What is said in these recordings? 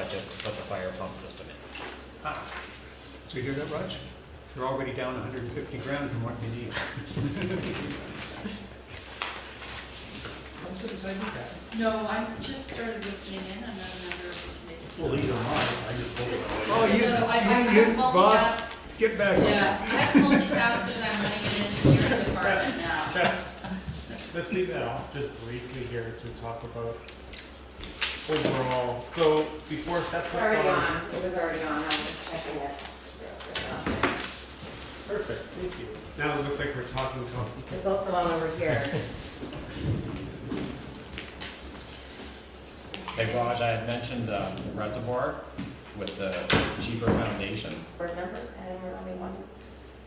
budget to put the fire pump system in. So you hear that, Raj? They're already down 150 grand from what you need. What's it beside you, Kathy? No, I just started listening in. I'm not a member of the committee. Well, either am I just told it. Oh, you, No, I Bob, multitask. get back. Yeah, I multitask because I'm running it into your department now. Let's leave that off just briefly here to talk about overall. So before Steph It's puts already on. on, it was already on, I was just checking it. Perfect, thank you. Now it looks like we're talking topsy. It's also on over here. Hey Raj, I had mentioned the reservoir with the cheaper foundation. Board members, and we're only one,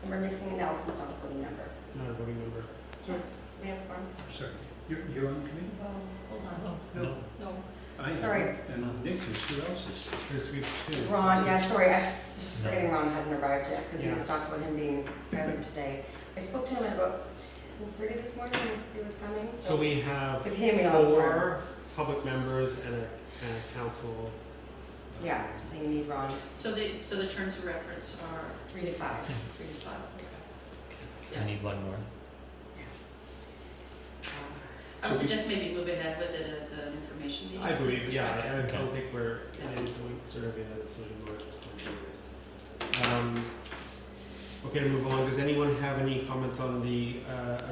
and we're missing Nelson's not a voting member. Not a voting member. Do we have one? Sorry, you're on the committee? Oh, hold on. No. No. I am. Sorry. And Nick is, who else is? There's we have two. Ron, yeah, sorry, I just forgetting Ron hadn't arrived yet, because we Yeah. just talked about him being present today. I spoke to him at about 2:30 this morning, and he was coming, So so we have with him, we don't have a quorum. 4 public members and a council. Yeah, so you need Ron, So the terms of reference are 3 to 5. 3 to 5. I need one more. I would suggest maybe move ahead with it as an information meeting. I believe, yeah, I Okay. don't think we're in sort of in a decision mode at this point anyways. Okay, to move on, does anyone have any comments on the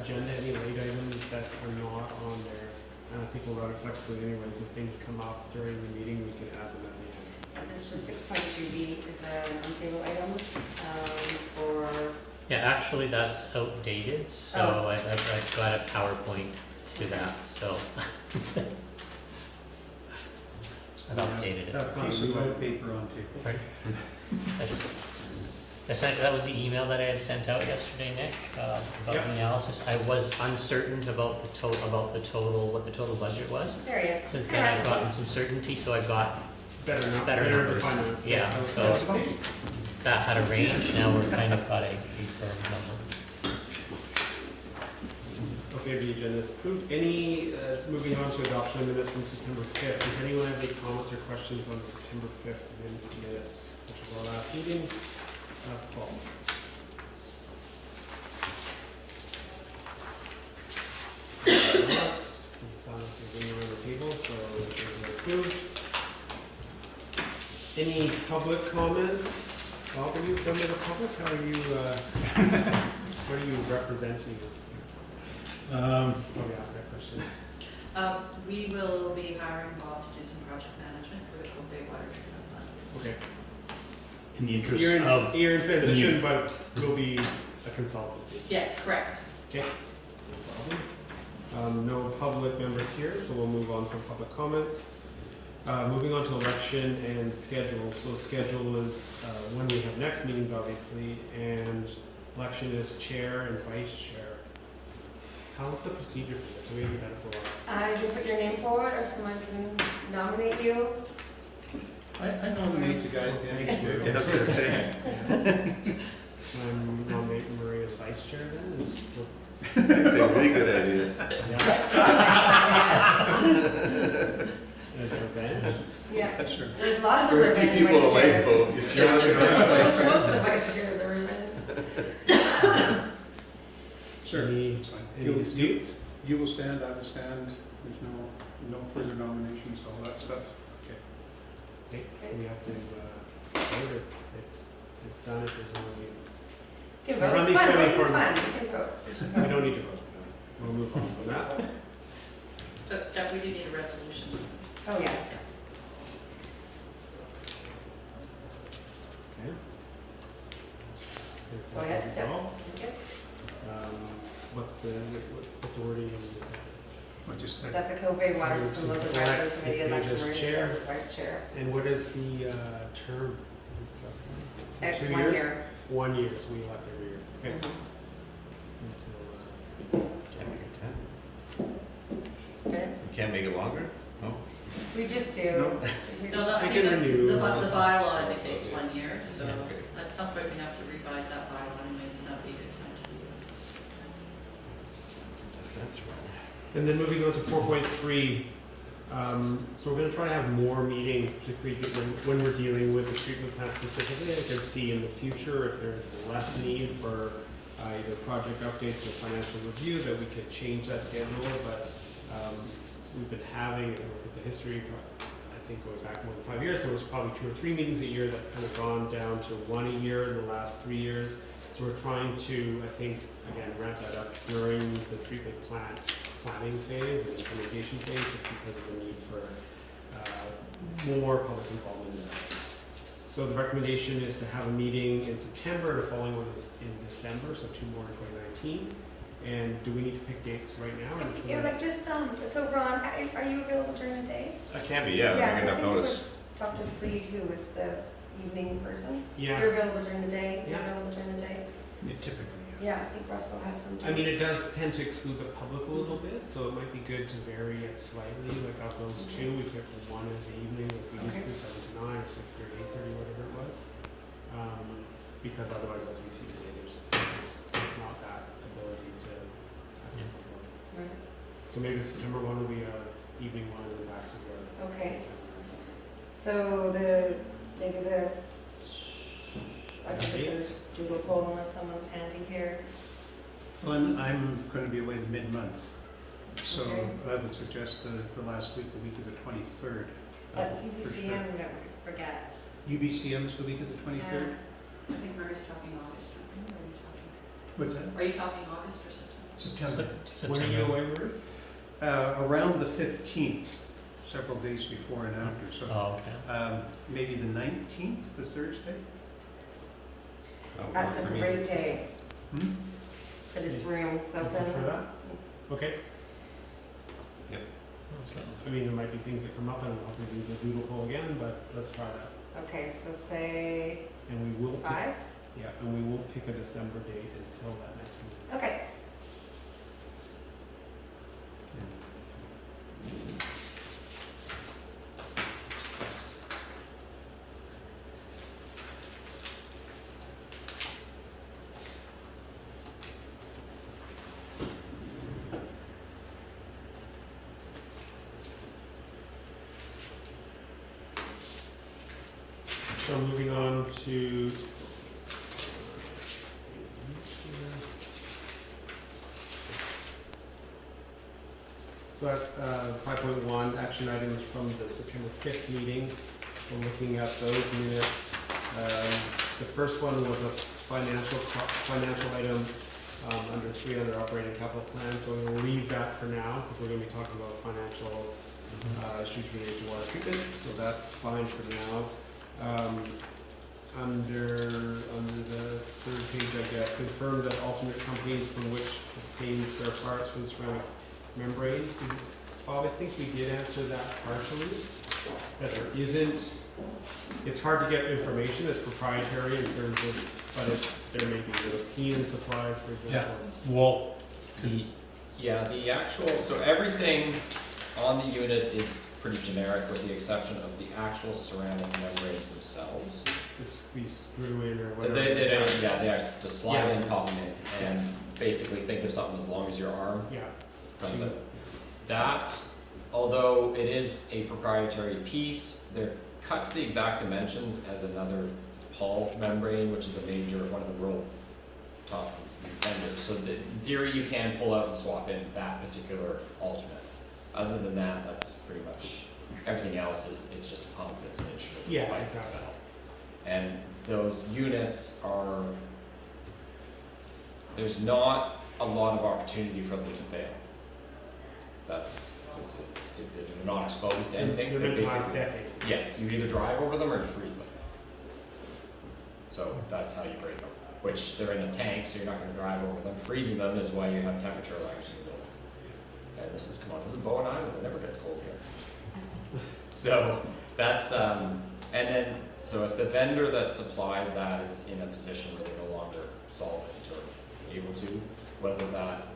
agenda, any late items that are not on there? And I think we'll run it flexibly anyways, if things come up during the meeting, we can add them at the end. This just 6.2B is an on-table item for, Yeah, actually, that's outdated, so Oh. I've got a PowerPoint to that, so. I've updated it. That's not Piece a of new white item. paper on table. Right. That was the email that I had sent out yesterday, Nick, about Yep. the analysis. I was uncertain about the total, what the total budget was. there he is. Since then, I've gotten some certainty, so I got Better better numbers. defined. Yeah, so that had a range, now we're kind of got a firm number. Okay, the agenda is approved. Any, moving on to adoption of minutes from September 5th. Does anyone have any comments or questions on the September 5th minutes, which was our last meeting last fall? It's not anything on the table, so it's approved. Any public comments? Bob, are you a member of the public? How are you, what are you representing? Probably ask that question. We will be hiring Bob to do some project management for the Cove Bay Water Treatment Plant. Okay. In the interest You're of, in transition, new- but will be a consultant. Yes, correct. Okay. No problem. No public members here, so we'll move on from public comments. Moving on to election and schedule. So schedule is when we have next meetings, obviously, and election is chair and vice chair. How's the procedure for this? We haven't done it for a while. You put your name forward, or someone can nominate you. I nominate the guy. Thank you. yeah, I was gonna say. Nominate Maria as vice chair then? Is- That's a really good idea. As a bench? Yeah, Sure. there's lots of There are a few revenge people in a vice chairs. lifeboat, you see. Most of the vice chairs are revenge. Sure, Any, that's fine. any disputes? You will stand, I will stand. There's no further nominations, all that stuff. Okay, we have to, vote it. It's done if there's no, You can Run vote, it's these fun, fairly voting's formal. fun, you can vote. we don't need to vote. We'll move on from that. So, Steph, we do need a resolution. Oh, yeah. Yes. Okay. Go ahead, That's yep. all. Okay. What's the wording of this? That the Cove Bay Water System Local Advisory Committee Okay, election just Maria chair. Scales as vice chair. And what is the term? Is it specified? Is it It's 2 1 years? year. 1 year, so we elect every year. Okay. Mhm. Until, Can't make it 10. Okay. You can't make it longer? No? We just do. No. We No, just- I We think can renew. the bylaw indicates 1 year, so Okay. at some point we have to revise that bylaw anyways, and that'd be a good time to do it. That's right. And then moving on to 4.3, So we're gonna try to have more meetings, particularly when we're dealing with the treatment plant specifically. I can see in the future if there's less need for either project updates or financial review, that we could change that schedule, but we've been having, if you look at the history, I think going back more than 5 years, there was probably 2 or 3 meetings a year. That's kind of gone down to 1 a year in the last 3 years. So we're trying to, I think, again, ramp that up during the treatment plant planning phase and implementation phase, just because of the need for more public involvement in that. So the recommendation is to have a meeting in September, the following one is in December, so 2 more in 2019. And do we need to pick dates right now? Or Yeah, like just, so Ron, are you available during the day? I can be, yeah, Yeah, I'm so I enough think it notice. was Dr. Freed who was the evening person. Yeah. You're available during the day, you're Yeah. available during the day? Yeah, typically, Yeah, I think Russell has some. I mean, it dates. does tend to exclude the public a little bit, so it might be good to vary it slightly, like of those 2, we picked 1 in the evening, like we used to, 7 to 9, or 6:30, 8:30, whatever it was. Because otherwise, as we see today, there's not that ability to have Yeah. people. Right. So maybe the September one will be a evening one and then back to the. Okay. So maybe I think this is doodle poll unless someone's handy here. Well, I'm gonna be away mid-month, so Okay. I would suggest the last week, the week of the 23rd. That's for UBCM, sure. we don't forget. UBCM is the week of the 23rd? I think Mary's talking August, or are you talking? What's that? Are you talking August or September? September. When are you away, Marie? Around the 15th, several days before and after, so Oh, okay. maybe the 19th, the Thursday? That would That's work a for me. great day Hmm? for this room, it's You open. prefer that? Okay. Okay. I mean, there might be things that come up and I'll have to do the doodle poll again, but let's try that. Okay, so say And we will. pick- 5? Yeah, and we won't pick a December date until that next meeting. Okay. So moving on to. So at 5.1, action items from the September 5th meeting. So looking at those minutes, the first one was a financial item under 3 under operating capital plan. So we'll leave that for now because we're going to be talking about financial issues related to water treatment. So that's fine for now. Under the 3rd page, I guess, confirm that alternate companies from which obtain spare parts for the ceramic membrane. Bob, I think we did answer that partially, that there isn't, it's hard to get information, it's proprietary in terms of, but there may be European suppliers, for example. Well, the actual, so everything on the unit is pretty generic with the exception of the actual ceramic membranes themselves. We screw in or whatever. They actually just slide in, pop them in, and basically think of something as long as your arm Yeah. comes out. That, although it is a proprietary piece, they're cut to the exact dimensions as another Paul membrane, which is a major, one of the world top vendors. So in theory, you can pull out and swap in that particular alternate. Other than that, that's pretty much, everything else is, it's just a pump that's an instrument. Yeah, it's a pipe, it's a exactly. valve. And those units are, there's not a lot of opportunity for them to fail. They're not exposed to anything. They're They're meant to last basically, decades. yes, you either drive over them or you freeze them. So that's how you break them, which they're in a tank, so you're not gonna drive over them. Freezing them is why you have temperature alarms in the building. And this is Bowen Island, it never gets cold here. So that's, and then, so if the vendor that supplies that is in a position where they're no longer solvent or able to, whether that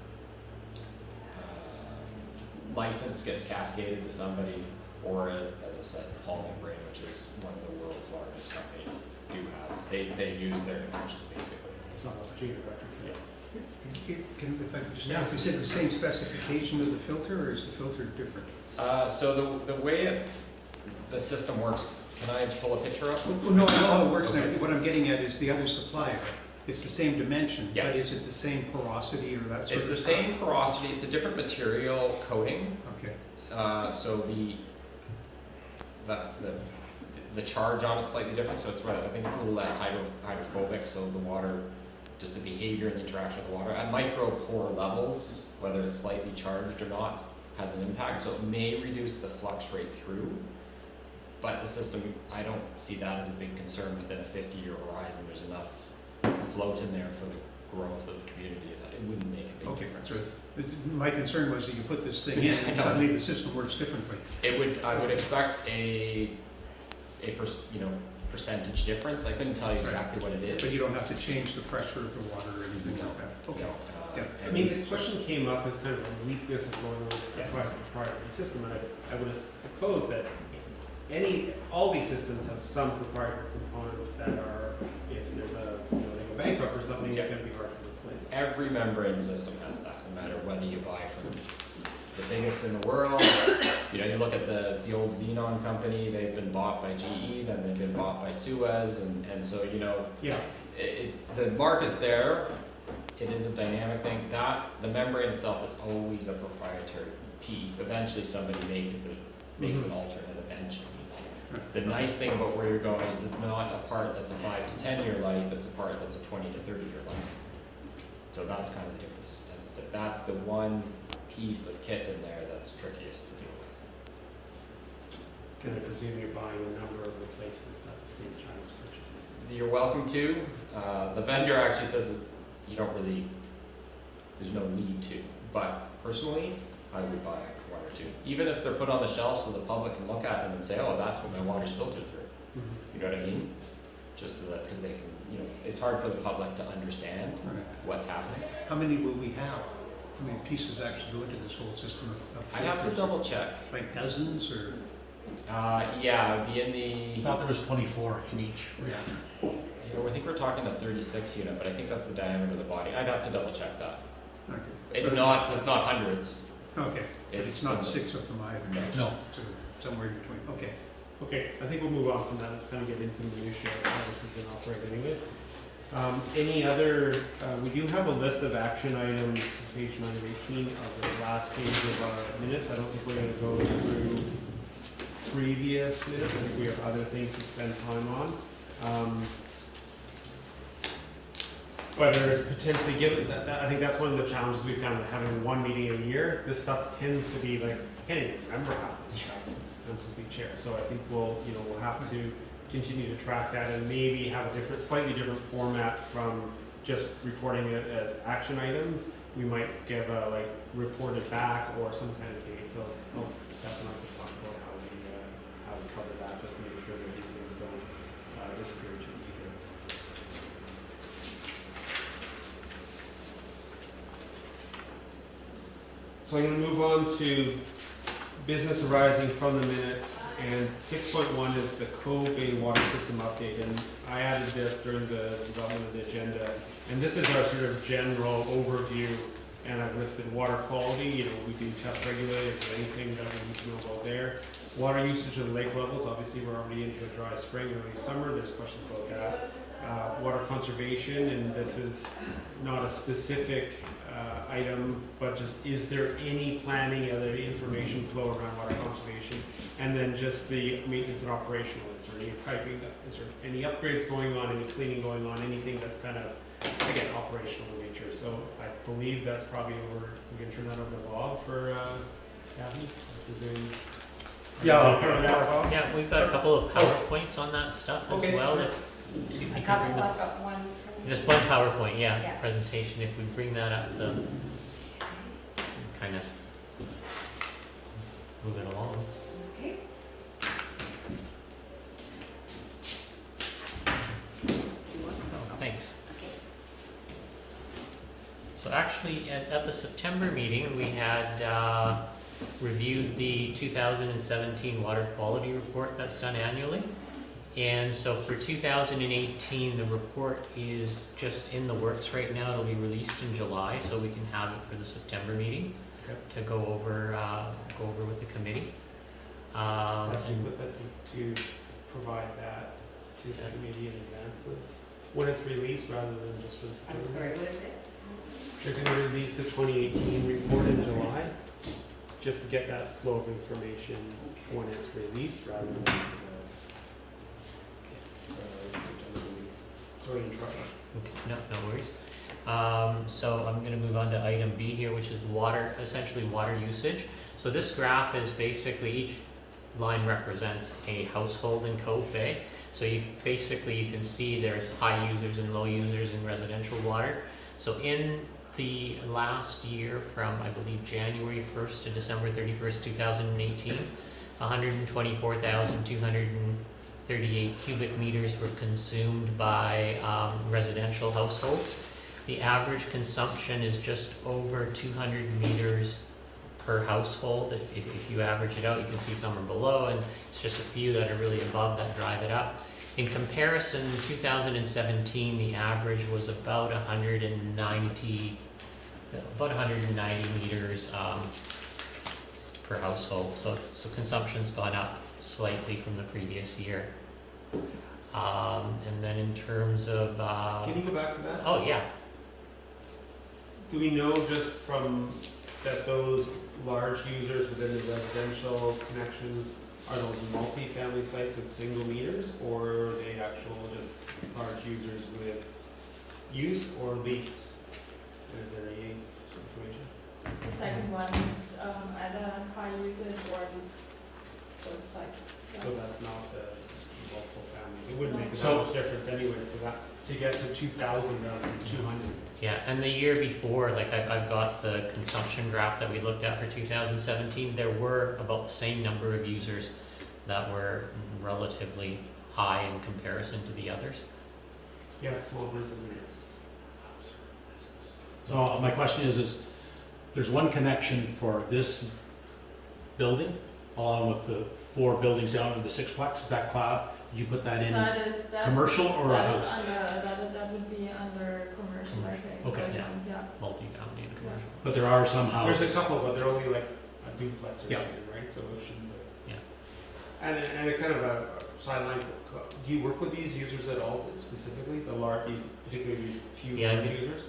license gets cascaded to somebody, or as I said, Paul Membrane, which is one of the world's largest companies, do have, they use their dimensions basically. It's not a change of record. If I could just Yeah. ask, is it the same specification of the filter, or is the filter different? So the way the system works, can I pull a picture up? Well, no, I know how it works, and Okay. what I'm getting at is the other supplier. It's the same dimension, but Yes. is it the same porosity or that sort of It's the stuff? same porosity, it's a different material coating. Okay, So the charge on it's slightly different, so it's I think it's a little less hydrophobic, so the water, just the behavior and the interaction of the water at micro pore levels, whether it's slightly charged or not, has an impact. So it may reduce the flux rate through, but the system, I don't see that as a big concern within a 50-year horizon. There's enough float in there for the growth of the community that it wouldn't make a big okay. difference. So my concern was that you put this thing in, I and know. suddenly the system works differently. I would expect a percentage difference. I couldn't tell you exactly what it is. But you don't have to change the pressure of the water or anything No, like that? Okay. no, Yeah. I mean, the question came up as kind of a weakness of going with a Yes. proprietary system, and I would suppose that all these systems have some proprietary components that are, if there's they go bankrupt or something, it's Yeah. gonna be hard to replace. Every membrane system has that, no matter whether you buy from the biggest in the world. You look at the old Xenon company, they've been bought by GE, then they've been bought by Suez, and so, Yeah, the market's there. It is a dynamic thing. The membrane itself is always a proprietary piece. Eventually somebody makes an alternate eventually. The nice thing about where you're going is it's not a part that's a 5 to 10 year life, it's a part that's a 20 to 30 year life. So that's kind of the difference. As I said, that's the one piece of kit in there that's trickiest to deal with. and I presume you're buying a number of replacements at the same time as purchasing. You're welcome to. The vendor actually says that there's no need to, but personally, I would buy one or two. Even if they're put on the shelf so the public can look at them and say, oh, that's what my water's filtered through. You know what I mean? Just so that, because they can, it's hard for the public to understand Right. what's happening. How many will we have? How many pieces actually go into this whole system of I'd have to filters? double check. Like dozens, or? Yeah, it would be in I the, thought there was 24 in each reactor. I think we're talking a 36 unit, but I think that's the diameter of the body. I'd have to double check that. Okay. It's So- not hundreds. Okay, but It's it's not 6 of them either? No. No. So somewhere in between, okay. Okay, I think we'll move on from that. Let's kind of get into the minutiae of how this is going to operate anyways. Any other, we do have a list of action items, page 9 of 18 of the last page of our minutes. I don't think we're going to go through previous minutes. I think we have other things to spend time on. But there's potentially, given that, I think that's one of the challenges we found with having one meeting a year. This stuff tends to be like, I can't even remember half this stuff. I'm supposed to be chair, so I think we'll have to continue to track that and maybe have a slightly different format from just reporting it as action items. We might give a report it back or some kind of date. So Steph and I can talk about how we cover that, just to make sure that these things don't disappear too either. So I'm going to move on to business arising from the minutes, and 6.1 is the Cove Bay water system update, and I added this during the development of the agenda, and this is our sort of general overview, and I've listed water quality. We do test regulate if there's anything that we need to know about there. Water usage of the lake levels, obviously we're already into a dry spring, early summer, there's questions about that. Water conservation, and this is not a specific item, but just is there any planning, other information flow around water conservation? And then just the maintenance and operational, is there any piping, is there any upgrades going on, any cleaning going on, anything that's kind of, again, operational in nature? So I believe that's probably over, we can turn that over to Bob for, Gavin, I presume. Yeah. Yeah, we've got a couple of PowerPoints on that stuff as Okay, well. sure. If you A can couple, bring them- I've got one from. Just one PowerPoint, yeah, Yeah. presentation, if we bring that up, kind of move it along. Okay. Thanks. Okay. So actually, at the September meeting, we had reviewed the 2017 water quality report that's done annually. And so for 2018, the report is just in the works right now. It'll be released in July, so we can have it for the September meeting to go over with the committee. Have you And put that to provide that to the committee in advance of when it's released rather than just for the I'm September? sorry, what is it? They're gonna release the 2018 report in July, just to get that flow of information when it's released rather than the September meeting. Sorry to interrupt. okay, no worries. So I'm gonna move on to item B here, which is water, essentially water usage. So this graph is basically, each line represents a household in Cove Bay. So you can see there's high users and low users in residential water. So in the last year, from I believe January 1st to December 31st, 2018, 124,238 cubic meters were consumed by residential households. The average consumption is just over 200 meters per household. If you average it out, you can see some are below, and it's just a few that are really above that drive it up. In comparison, 2017, the average was about 190 meters per household. So consumption's gone up slightly from the previous year. And then in terms of Can you go back to that? oh yeah, Do we know just from that those large users within the residential connections are those multi-family sites with single meters, or are they actual just large users with use or leaks? Is there any information? The second one is either high usage or leaks, those types. Yeah. So that's not the multiple families. It wouldn't make that So- much difference anyways to get to 2,000 rather than 200. yeah. And the year before, like I've got the consumption graph that we looked at for 2017. There were about the same number of users that were relatively high in comparison to the others. Yeah, it's small business. So my question is there's one connection for this building, along with the 4 buildings down in the sixplex, is that did you put that in That commercial or a that is house? that would be under commercial, I think. Okay. Those Yeah. ones, yeah. Multi-family and commercial. But there are some houses. There's a couple, but they're only like a duplex or Yeah. something, right? So it shouldn't. Yeah. And a kind of a sideline, do you work with these users at all specifically, particularly these few Yeah, I large do. users?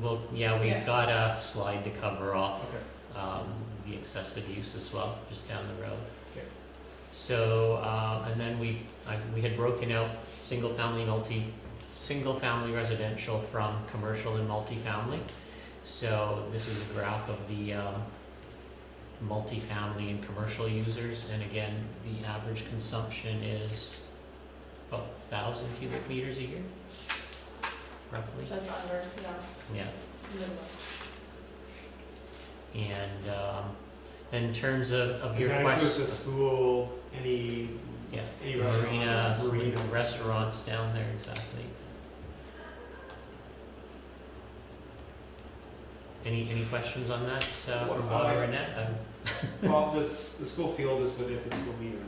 Well, yeah, we've Yeah. got a slide to cover off Okay. the excessive use as well, just down the road. Okay. So, and then we had broken out single family residential from commercial and multifamily. So this is a graph of the multifamily and commercial users, and again, the average consumption is about 1,000 cubic meters a year, roughly. Just under, yeah. Yeah. Little. And in terms of your And that includes question, the school, any restaurants? marina, restaurants down there, exactly. Any questions on that, from Bob or Annette? Well, the school field is within the school meter, right?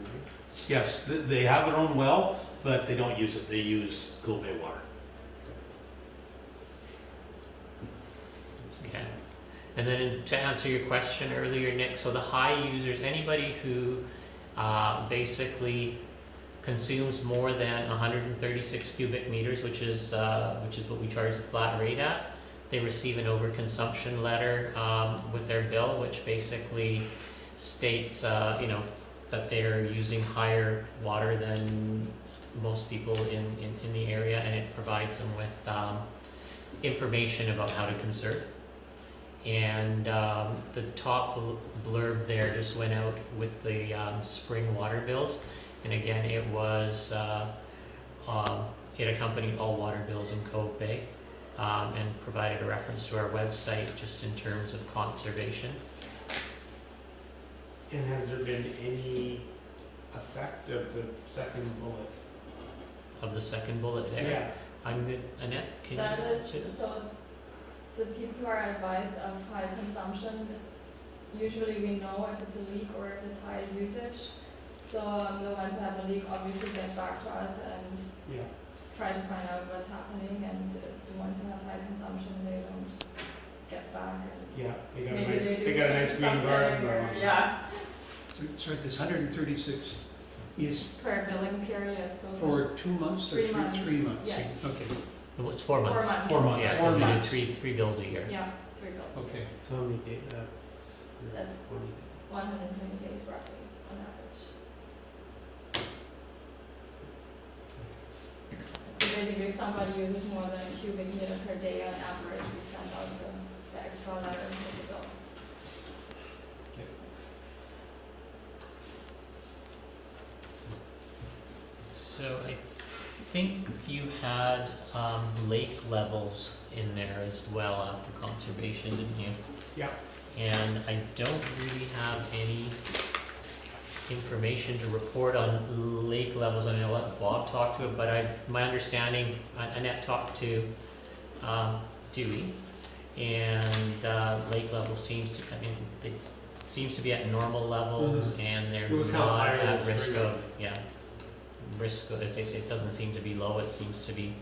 Yes, they have their own well, but they don't use it. They use Cove Bay water. Okay. And then to answer your question earlier, Nick, so the high users, anybody who basically consumes more than 136 cubic meters, which is what we charge the flat rate at, they receive an overconsumption letter with their bill, which basically states, that they're using higher water than most people in the area, and it provides them with information about how to conserve. And the top blurb there just went out with the spring water bills, and again, it accompanied all water bills in Cove Bay, and provided a reference to our website just in terms of conservation. And has there been any effect of the second bullet? Of the second bullet there. Yeah. I'm good. Annette, can That you is, answer this? so the people who are advised of high consumption, usually we know if it's a leak or if it's high usage. So the ones who have the leak obviously get back to us and Yeah. try to find out what's happening, and the ones who have high consumption, they don't get back. And Yeah, they got a maybe nice, they do they got a nice green something, garden or- going. Yeah, So this 136 is per billing period, so. for 2 months or 3 months. 3 months? Yes. Okay, It's 4 months. 4 months. 4 months. Yeah, 4 because we do months. three bills a year. Yeah, 3 bills. okay. So how many days, that's That's 20. 120 days roughly on average. So basically, if somebody uses more than a cubic meter per day on average, we send out the extra letter with the bill. So I think you had lake levels in there as well after conservation, didn't you? Yeah. And I don't really have any information to report on lake levels. I mean, I'll let Bob talk to it, but my understanding, Annette talked to Dewey, and lake level seems to, they seems to be at normal levels, and they're It was held not higher at this risk spring. of, risk of, it doesn't seem to be low, it seems to be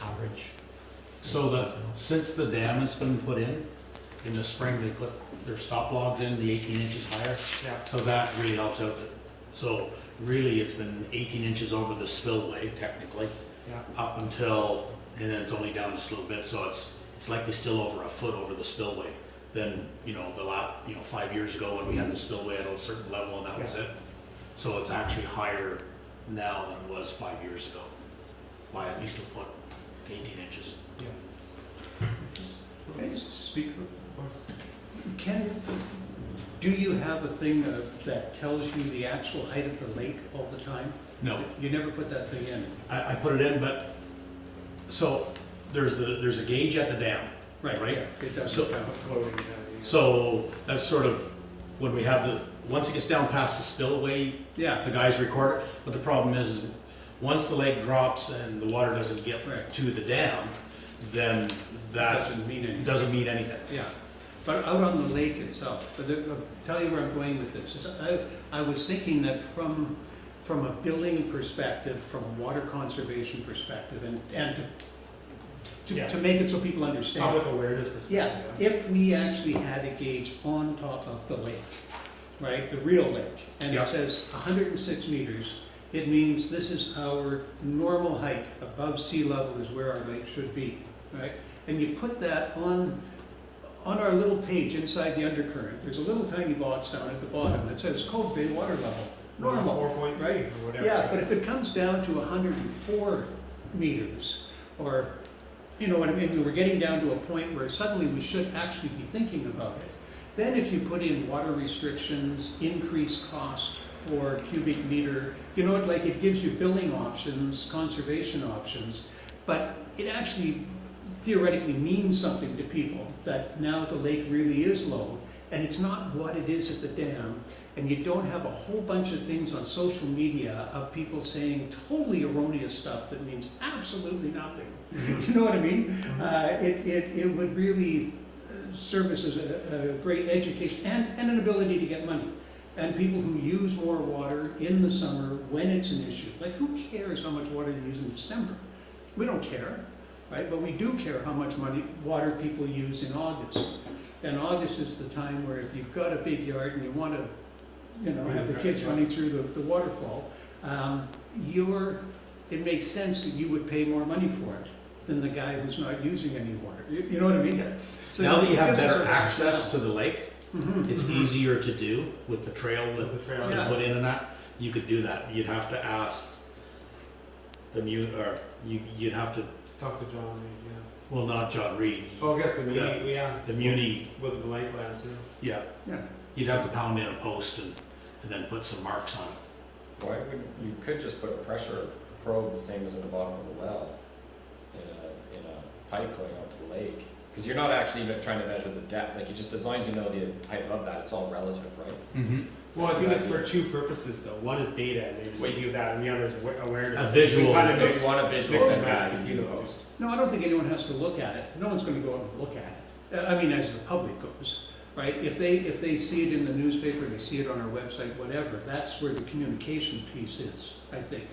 average. So since the dam has been put in the spring, they put their stop logs in, the 18 inches higher. Yeah. So that really helps out. So really, it's been 18 inches over the spillway technically, Yeah. up until, and then it's only down just a little bit, so it's likely still over a foot over the spillway. Then, the 5 years ago when we had the spillway at a certain level and that was it. So it's actually higher now than it was 5 years ago, by at least a foot, 18 inches. Can I just speak? Do you have a thing that tells you the actual height of the lake all the time? No, You never put that thing in? I put it in, but, so, there's a gauge at the dam. Right. Yeah, it does. So- count. Floating down. So that's sort of, when we have once it gets down past the spillway, Yeah, the guys record it, but the problem is once the lake drops and the water doesn't get Right. to the dam, then that doesn't mean anything. doesn't mean anything. Yeah, but out on the lake itself, I'll tell you where I'm going with this. Is I was thinking that from a billing perspective, from a water conservation perspective, and to make it so people understand. Public awareness perspective. Yeah, if we actually had a gauge on top of the lake, right, the real lake, and Yeah. it says 106 meters, it means this is our normal height, above sea level is where our lake should be, right? And you put that on our little page inside the undercurrent, there's a little tiny box down at the bottom that says Cove Bay water level, normal. 4.3 right? or whatever. Yeah, but if it comes down to 104 meters, or, what I mean, we're getting down to a point where suddenly we should actually be thinking about it. Then if you put in water restrictions, increased cost for cubic meter, it gives you billing options, conservation options, but it actually theoretically means something to people, that now the lake really is low, and it's not what it is at the dam, and you don't have a whole bunch of things on social media of people saying totally erroneous stuff that means absolutely nothing. You know what I mean? It would really serve us as a great education and an ability to get money. And people who use more water in the summer when it's an issue. Like, who cares how much water you use in December? We don't care, right? But we do care how much water people use in August. And August is the time where if you've got a big yard and you want to, have the kids running through the waterfall, it makes sense that you would pay more money for it than the guy who's not using any water. You know what I mean? So Now that you have it gives us better a- access to the lake, it's easier to do with the trail that The trail. you Yeah. put in and that. You could do that. You'd have to ask you'd have to, Talk to John, yeah. well, not John Reed, Oh, I guess the meeting, yeah, the Muni, with the lake lands, yeah. yeah. Yeah. You'd have to pound in a post and then put some marks on it. Why wouldn't, you could just put a pressure probe the same as at the bottom of the well, in a pipe going out to the lake. Because you're not actually even trying to measure the depth, as long as you know the height of that, it's all relative, right? Well, I think That's it's for two purposes though. One is data, and they just give you that, and the other is awareness. A visual. We kind of If mix- you want a visual, mix then and yeah, match you do those two. post. No, I don't think anyone has to look at it. No one's going to go out and look at it. As the public goes. right? If they see it in the newspaper, they see it on our website, whatever, that's where the communication piece is, I think.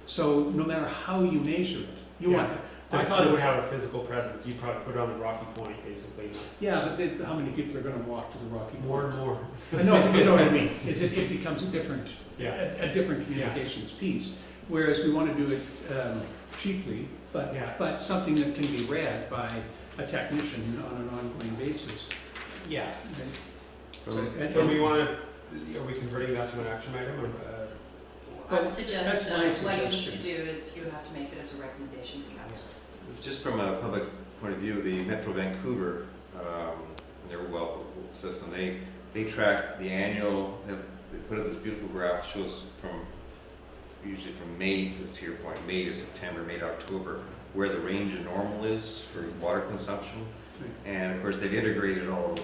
So no matter how you measure it, you Yeah. want. I thought it would have a physical presence. You probably put it on the Rocky Point, basically. Yeah, but then how many people are gonna walk to the Rocky Point? More and more. I know, you know what I mean, it becomes a different, Yeah. a different communications piece. Whereas we wanna do it cheaply, Yeah. but something that can be read by a technician on an ongoing basis. Yeah. And- So we want to, are we converting that to an action item or? I would that's suggest, my what you need suggestion. to do is you have to make it as a recommendation to council. Just from a public point of view, the Metro Vancouver, their well system, they track the annual, they put up this beautiful graph, shows from, usually from May to your point, May to September, May to October, where the range of normal is for water consumption. And of course, they've integrated all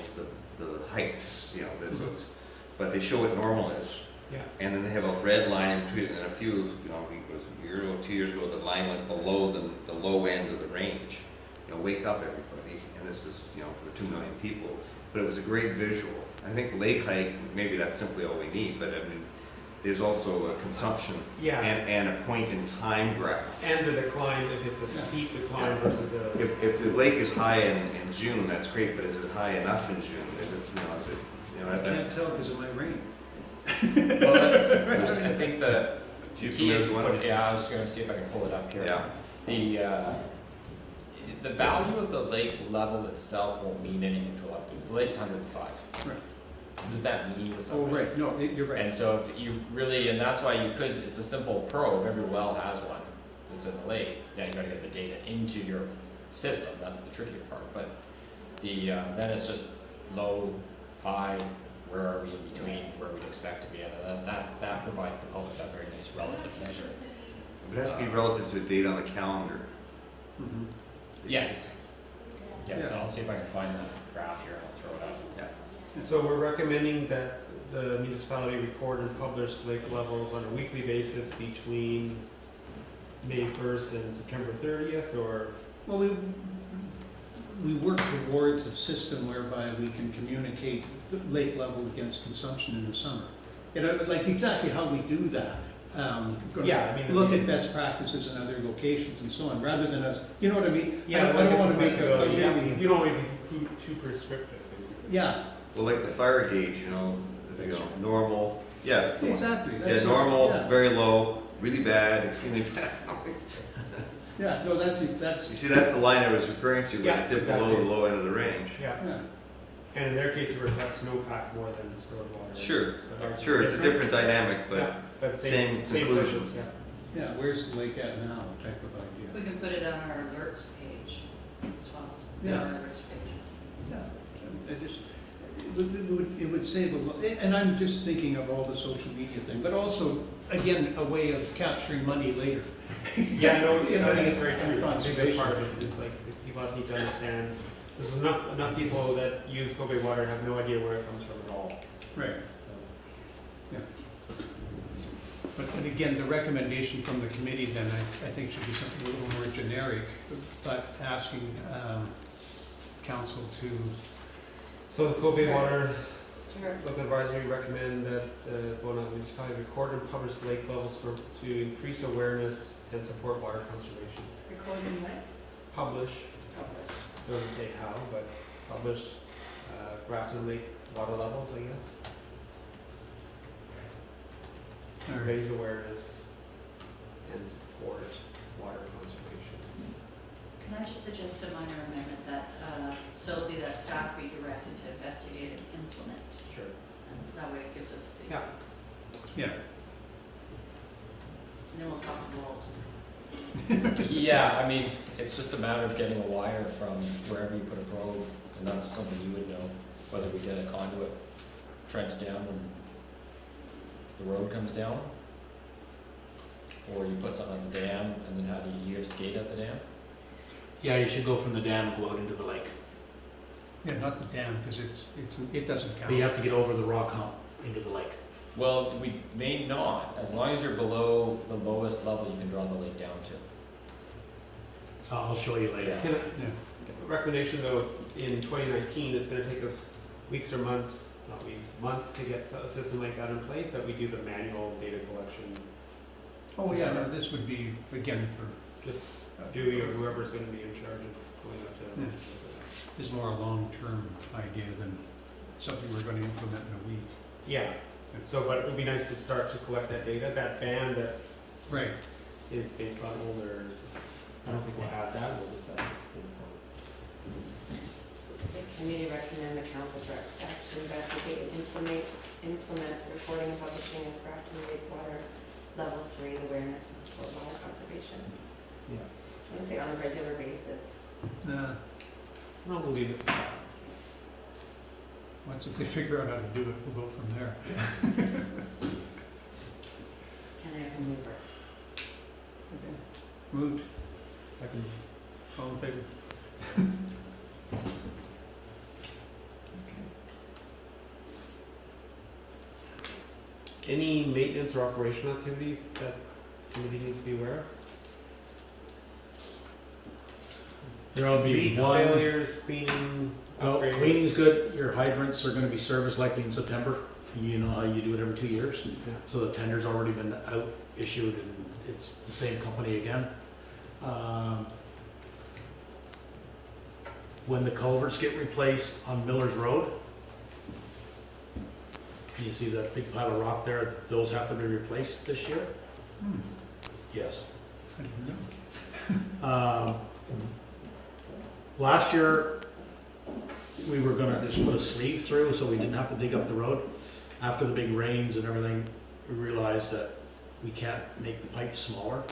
the heights, you know, this, but they show what normal is. Yeah. And then they have a red line in between, and a few, you know, I think it was a year or 2 years ago, the line went below the low end of the range. You know, wake up everybody, and this is, you know, for the 2 million people. But it was a great visual. I think lake height, maybe that's simply all we need, but I mean, there's also a consumption Yeah. and a point in time graph. And the decline, if it's a steep decline versus a. If the lake is high in June, that's great, but is it high enough in June? Is it, you know, I that's. can't tell because of my rain. Well, I think the You key is, familiar with one? yeah, I was gonna see if I can pull it up here. Yeah. The value of the lake level itself won't mean anything to a lot of people. The lake's 105. Right. What does that mean to Oh, somebody? right, no, you're right. And so if you really, and that's why you could, it's a simple probe, every well has one that's in the lake. Now you gotta get the data into your system, that's the trickier part, but then it's just low, high, where are we in between, where we'd expect to be, and that provides the public a very nice relative measure. It has to be relative to a date on the calendar. Mhm. Yes. Yes, Yeah. and I'll see if I can find that graph here and I'll throw it up. So we're recommending that the municipality record and publish lake levels on a weekly basis between May 1st and September 30th, or? Well, we work towards a system whereby we can communicate the lake level against consumption in the summer. You know, like exactly how we do that. Yeah, I mean, Look at best practices in other locations and so on, rather than us, you know what I mean? Yeah, I like don't some wanna make a flexibility. really, You don't want to be too prescriptive, basically. yeah, Well, like the fire gauge, you know, normal, yeah, that's the one. exactly. Yeah, That's- normal, yeah. very low, really bad, extremely bad. Yeah, no, that's, You see, that's the line I was referring to, when Yeah, it dipped below exactly. the low end of the range. Yeah, yeah. and in their case, it reflects snowpack more than stored water. Sure, But ours is sure, it's a different dynamic, but Yeah, but same conclusion. purpose, yeah. Yeah, where's the lake at now, type of idea. We can put it on our alerts page as well. Yeah. Our alerts page. Yeah, I just, it would save a lot, and I'm just thinking of all the social media thing, but also, again, a way of capturing money later. Yeah, no, You know, I think it's very true. I think that's conservation. part of it. It's like, if people need to understand, there's enough people that use Cove water have no idea where it comes from at all. Right. So, Yeah. But again, the recommendation from the committee then, I think should be something a little more generic, but asking council to, So the Cove water Sure. local advisory recommend that Bona municipality record and publish lake levels to increase awareness and support water conservation. Recording what? Publish, doesn't say how, but publish Grafton Lake water levels, I guess. or Raise awareness and support water conservation. Can I just suggest a minor amendment that, so it'll be that staff be directed to investigate and implement, Sure. and that way it gives us the, Yeah. yeah. and then we'll talk about. Yeah, I mean, it's just a matter of getting a wire from wherever you put a probe, and that's something you would know, whether we get a conduit trenched down when the road comes down, or you put something at the dam, and then how do you skate at the dam? Yeah, you should go from the dam and go out into the lake. Yeah, not the dam, because it doesn't count. But you have to get over the rock hump into the lake. Well, we may not, as long as you're below the lowest level you can draw the lake down to. I'll show you later. Can I, Yeah. recommendation though, in 2019, it's gonna take us weeks or months, not weeks, months to get a system like that in place, that we do the manual data collection. Oh, yeah, no, this would be, again, for, Just Dewey or whoever's gonna be in charge of going up to. Yeah. this is more a long-term idea than something we're gonna implement in a week. Yeah, and so, but it would be nice to start to collect that data, that band that Right. is based on older, I don't think we'll add that, we'll discuss this going forward. The committee recommend the council direct staff to investigate and implement reporting and publishing of Grafton Lake water levels to raise awareness and support water conservation. Yes. I'm gonna say on a regular basis. I'll leave it to staff. Once if they figure out how to do it, we'll go from there. And I have a mover. Okay. Moved, Second. all in favor? Any maintenance or operational activities that committee needs to be aware of? There'll be Leaks, one, failures, cleaning, well, upgrades? cleaning's good, your hydrants are gonna be serviced likely in September. You know how you do it every 2 years? Yeah. So the tender's already been out, issued, and it's the same company again. When the culverts get replaced on Miller's Road, can you see that big pile of rock there? Those have to be replaced this year? Hmm, Yes. I didn't know. Last year, we were gonna just put a sleeve through so we didn't have to dig up the road. After the big rains and everything, we realized that we can't make the pipe smaller.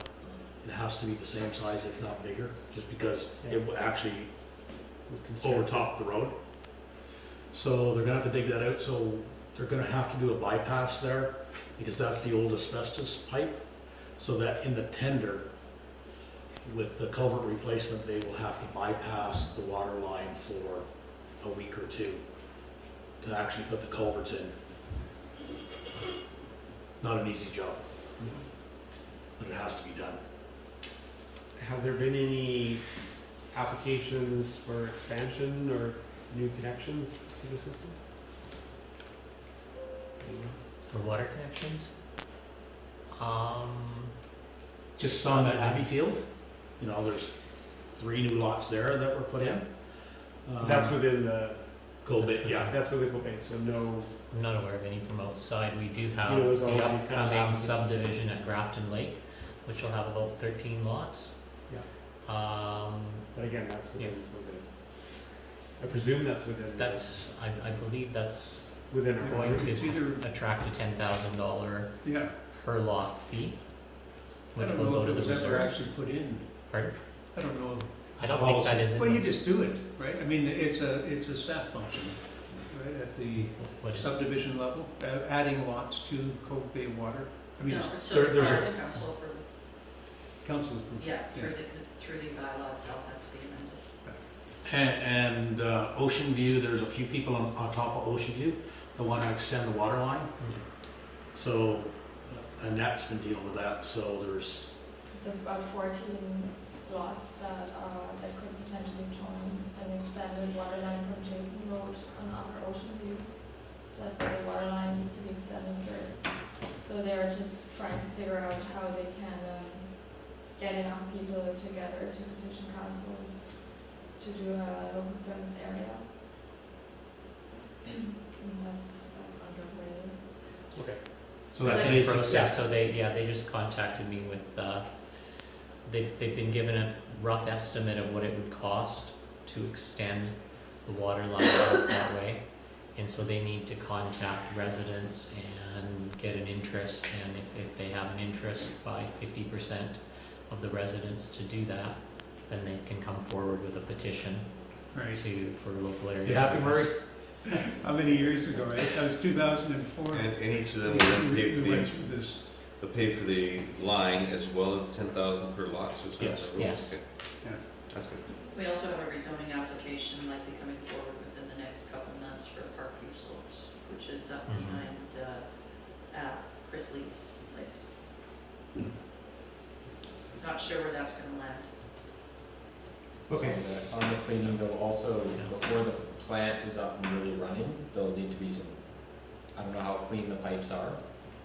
It has to be the same size, if not bigger, just because it will actually Was concerned. overtop the road. So they're gonna have to dig that out, so they're gonna have to do a bypass there, because that's the old asbestos pipe. So that in the tender, with the culvert replacement, they will have to bypass the water line for a week or two to actually put the culverts in. Not an easy job, but it has to be done. Have there been any applications for expansion or new connections to the system? Anyone? For water connections? Just on that Abbey Field, you know, there's 3 new lots there that were put in. That's within the, Cove, yeah. that's within Cove, so no, I'm not aware of any from outside. We do have You know, there's the always these kind of upcoming applications. subdivision at Grafton Lake, which will have about 13 lots. but again, that's within, I presume that's within. That's, I believe that's Within our. going It's to either, attract a $10,000 yeah, per lot fee, I which don't will know go if to it the was ever reserve. actually put in. Pardon? I don't know. I don't think that policy. is in Well, you the, just do it, right? I mean, it's a staff function, right, at the what is, subdivision level, adding lots to Cove Bay water. I mean, No, it's so there- it there's a- requires council approval. council approved. Yeah, Yeah. through the bylaw itself has to be amended. And Ocean View, there's a few people on top of Ocean View that want to extend the water line. So Annette's been dealing with that, so there's, It's about 14 lots that could potentially join an extended water line from Jason Road on Upper Ocean View. That the water line needs to be extended first. So they're just trying to figure out how they can get enough people together to petition council to do a local service area. And that's underway. Okay. so that's in an the ACC. process, so they just contacted me with, they've been given a rough estimate of what it would cost to extend the water line out that way. And so they need to contact residents and get an interest, and if they have an interest by 50% of the residents to do that, then they can come forward with a petition Right. for local area. You happy, Murray? service. How many years ago, right? That was 2004. And each of them will then pay for We went the, through this. they'll pay for the line as well as 10,000 per lot, so it's not. Yes. a road. Yes. Okay. Yeah. That's good. We also have a rezoning application likely coming forward within the next couple of months for Parkview Slopes, which is up Mhm. behind Chris Lee's place. Not sure where that's gonna land. Okay. On the cleaning, they'll also, before the plant is up and really running, there'll need to be some, I don't know how clean the pipes are,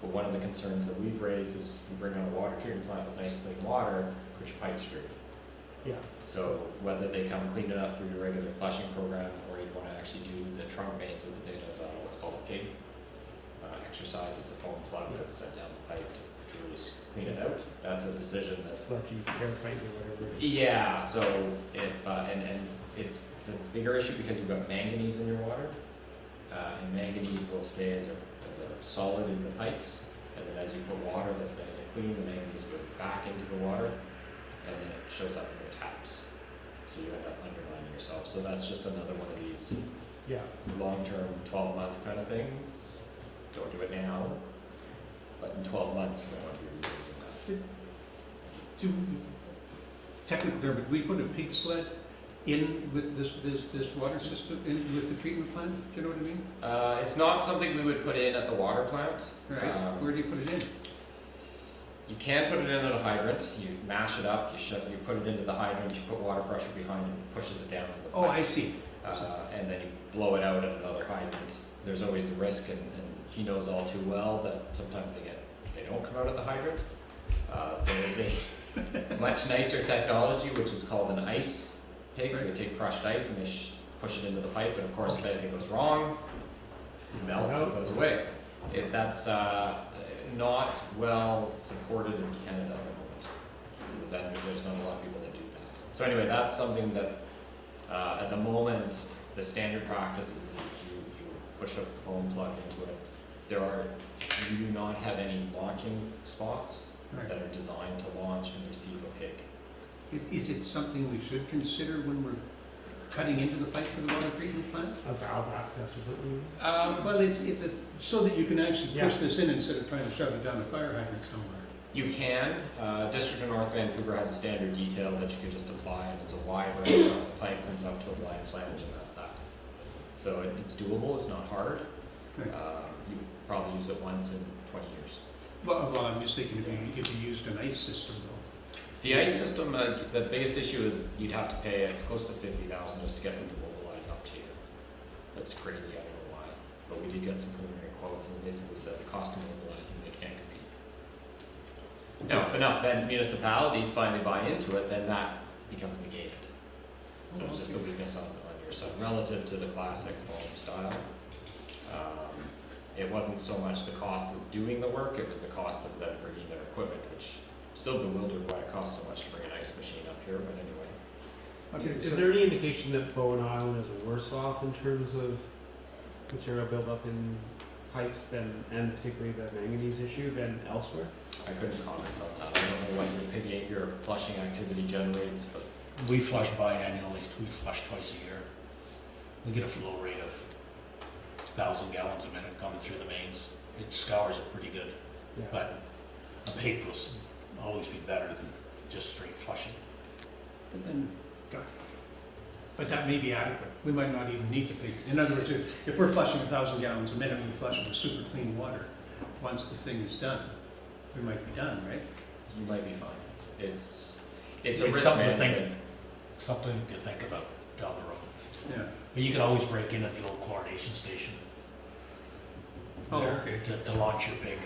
but one of the concerns that we've raised is you bring on a water treatment plant with nice clean water, put your pipes dirty. Yeah. So whether they come clean enough through your regular flushing program, or you wanna actually do the trunk mains with a bit of, what's called a pig exercise, it's a foam plug that's sent down the pipe to really clean it out. That's a decision that's. It's like you air fight or whatever. Yeah, so if, and it's a bigger issue because you've got manganese in your water, and manganese will stay as a solid in the pipes, and then as you put water that's nice and clean, the manganese goes back into the water, and then it shows up in the taps. So you end up undermining yourself. So that's just another one of these Yeah. long-term, 12-month kind of things. Don't do it now, but in 12 months, you want to be reusing that. To, technical term, but we put a pig sled in with this water system, in with the treatment plant, do you know what I mean? It's not something we would put in at the water plant. Right, where do you put it in? You can put it in at a hydrant. You mash it up, you put it into the hydrant, you put water pressure behind it, and pushes it down into the pipe. Oh, I see. And then you blow it out at another hydrant. There's always the risk, and he knows all too well that sometimes they don't come out at the hydrant. There is a much nicer technology which is called an ice pig. So they take crushed ice and they push it into the pipe, and of course if anything goes wrong, it melts and goes away. If that's not well supported in Canada at the moment, so the vendor, there's not a lot of people that do that. So anyway, that's something that at the moment the standard practice is you push a foam plug into it. You do not have any launching spots that are designed to launch and receive a pig. Is it something we should consider when we're cutting into the pipe for the water treatment plant? A valve access or something? Well, it's so that you can actually push Yeah. this in instead of trying to shove it down a fire hydrant somewhere. You can. District of North Vancouver has a standard detail that you could just apply, and it's a wide range. The pipe comes up to a blind flange, and that's that. So it's doable. It's not hard. Right. You probably use it once in 20 years. Well, I'm just thinking if you used an ice system though. The ice system, the biggest issue is you'd have to pay. It's close to $50,000 just to get them to mobilize up to you. That's crazy. I don't know why, but we did get some preliminary quotes, and they basically said the cost of mobilizing they can't compete. Now, if enough then municipalities finally buy into it, then that becomes negated. So it's just a weakness on your side relative to the classic foam style. It wasn't so much the cost of doing the work, it was the cost of them bringing their equipment, which still bewildered why it costs so much to bring an ice machine up here, but anyway. Is there any indication that Bowen Island is worse off in terms of material buildup in pipes and particularly the manganese issue than elsewhere? I couldn't comment on that. I don't know what your flushing activity generates, but We flush biannually, we flush twice a year. We get a flow rate of 1,000 gallons a minute coming through the mains. It scours it pretty good, Yeah. but a pig will always be better than just straight flushing. But then, but that may be adequate. We might not even need to pay. In other words, if we're flushing 1,000 gallons a minute, we flush it with super clean water. Once the thing is done, we might be done, right? you might be fine. It's a risk something to management. think, something to think about down the road. Yeah. But you can always break in at the old chlorination station. Oh, there okay. To launch your pig.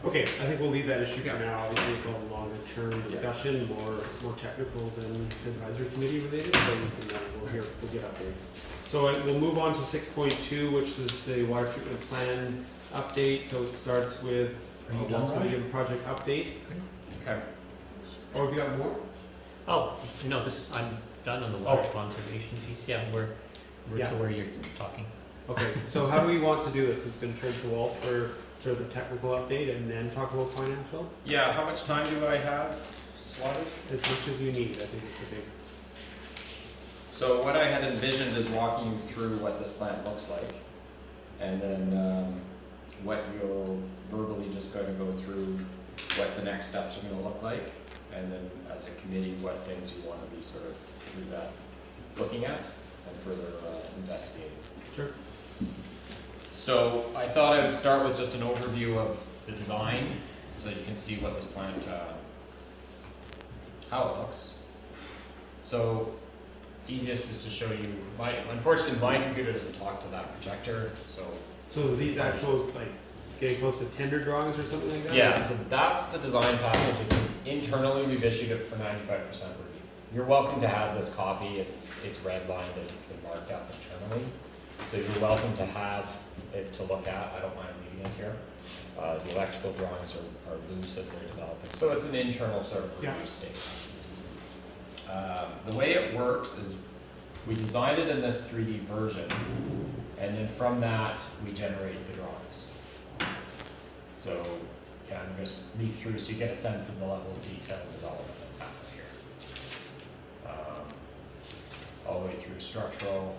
Okay, I think we'll leave that issue for Yeah. now. Obviously, it's a longer term discussion, more technical than advisory committee related, so we can, we'll get updates. So we'll move on to 6.2, which is the water treatment plan update. So it starts with Are you done, also Raj? give a project update. Okay. Or have you got more? Oh, no, I'm done on the water Oh. conservation piece, yeah, we're Yeah. to where you're talking. Okay, so how do we want to do this? It's going to turn to Walt for sort of the technical update and then talk about financial? Yeah, how much time do I have slotted? As much as you need, I think it's a big. So what I had envisioned is walking you through what this plant looks like, and then what you'll verbally just going to go through what the next steps are going to look like, and then as a committee, what things you want to be sort of through that looking at and further investigating. Sure. So I thought I would start with just an overview of the design, so you can see what this plant, how it looks. So easiest is to show you, unfortunately, my computer doesn't talk to that projector, so. So these actual, like, getting close to tender drawings or something like that? Yeah, so that's the design package. It's internally, we've issued it for 95% review. You're welcome to have this copy. It's redlined as it's been marked up internally. So you're welcome to have it to look at. I don't mind leaving it here. The electrical drawings are loose as they're developing. So it's an internal sort of review stage. The way it works is we designed it in this 3D version, and then from that, we generate the drawings. So, yeah, I'm going to leaf through so you get a sense of the level of detail and development that's happening here. All the way through structural.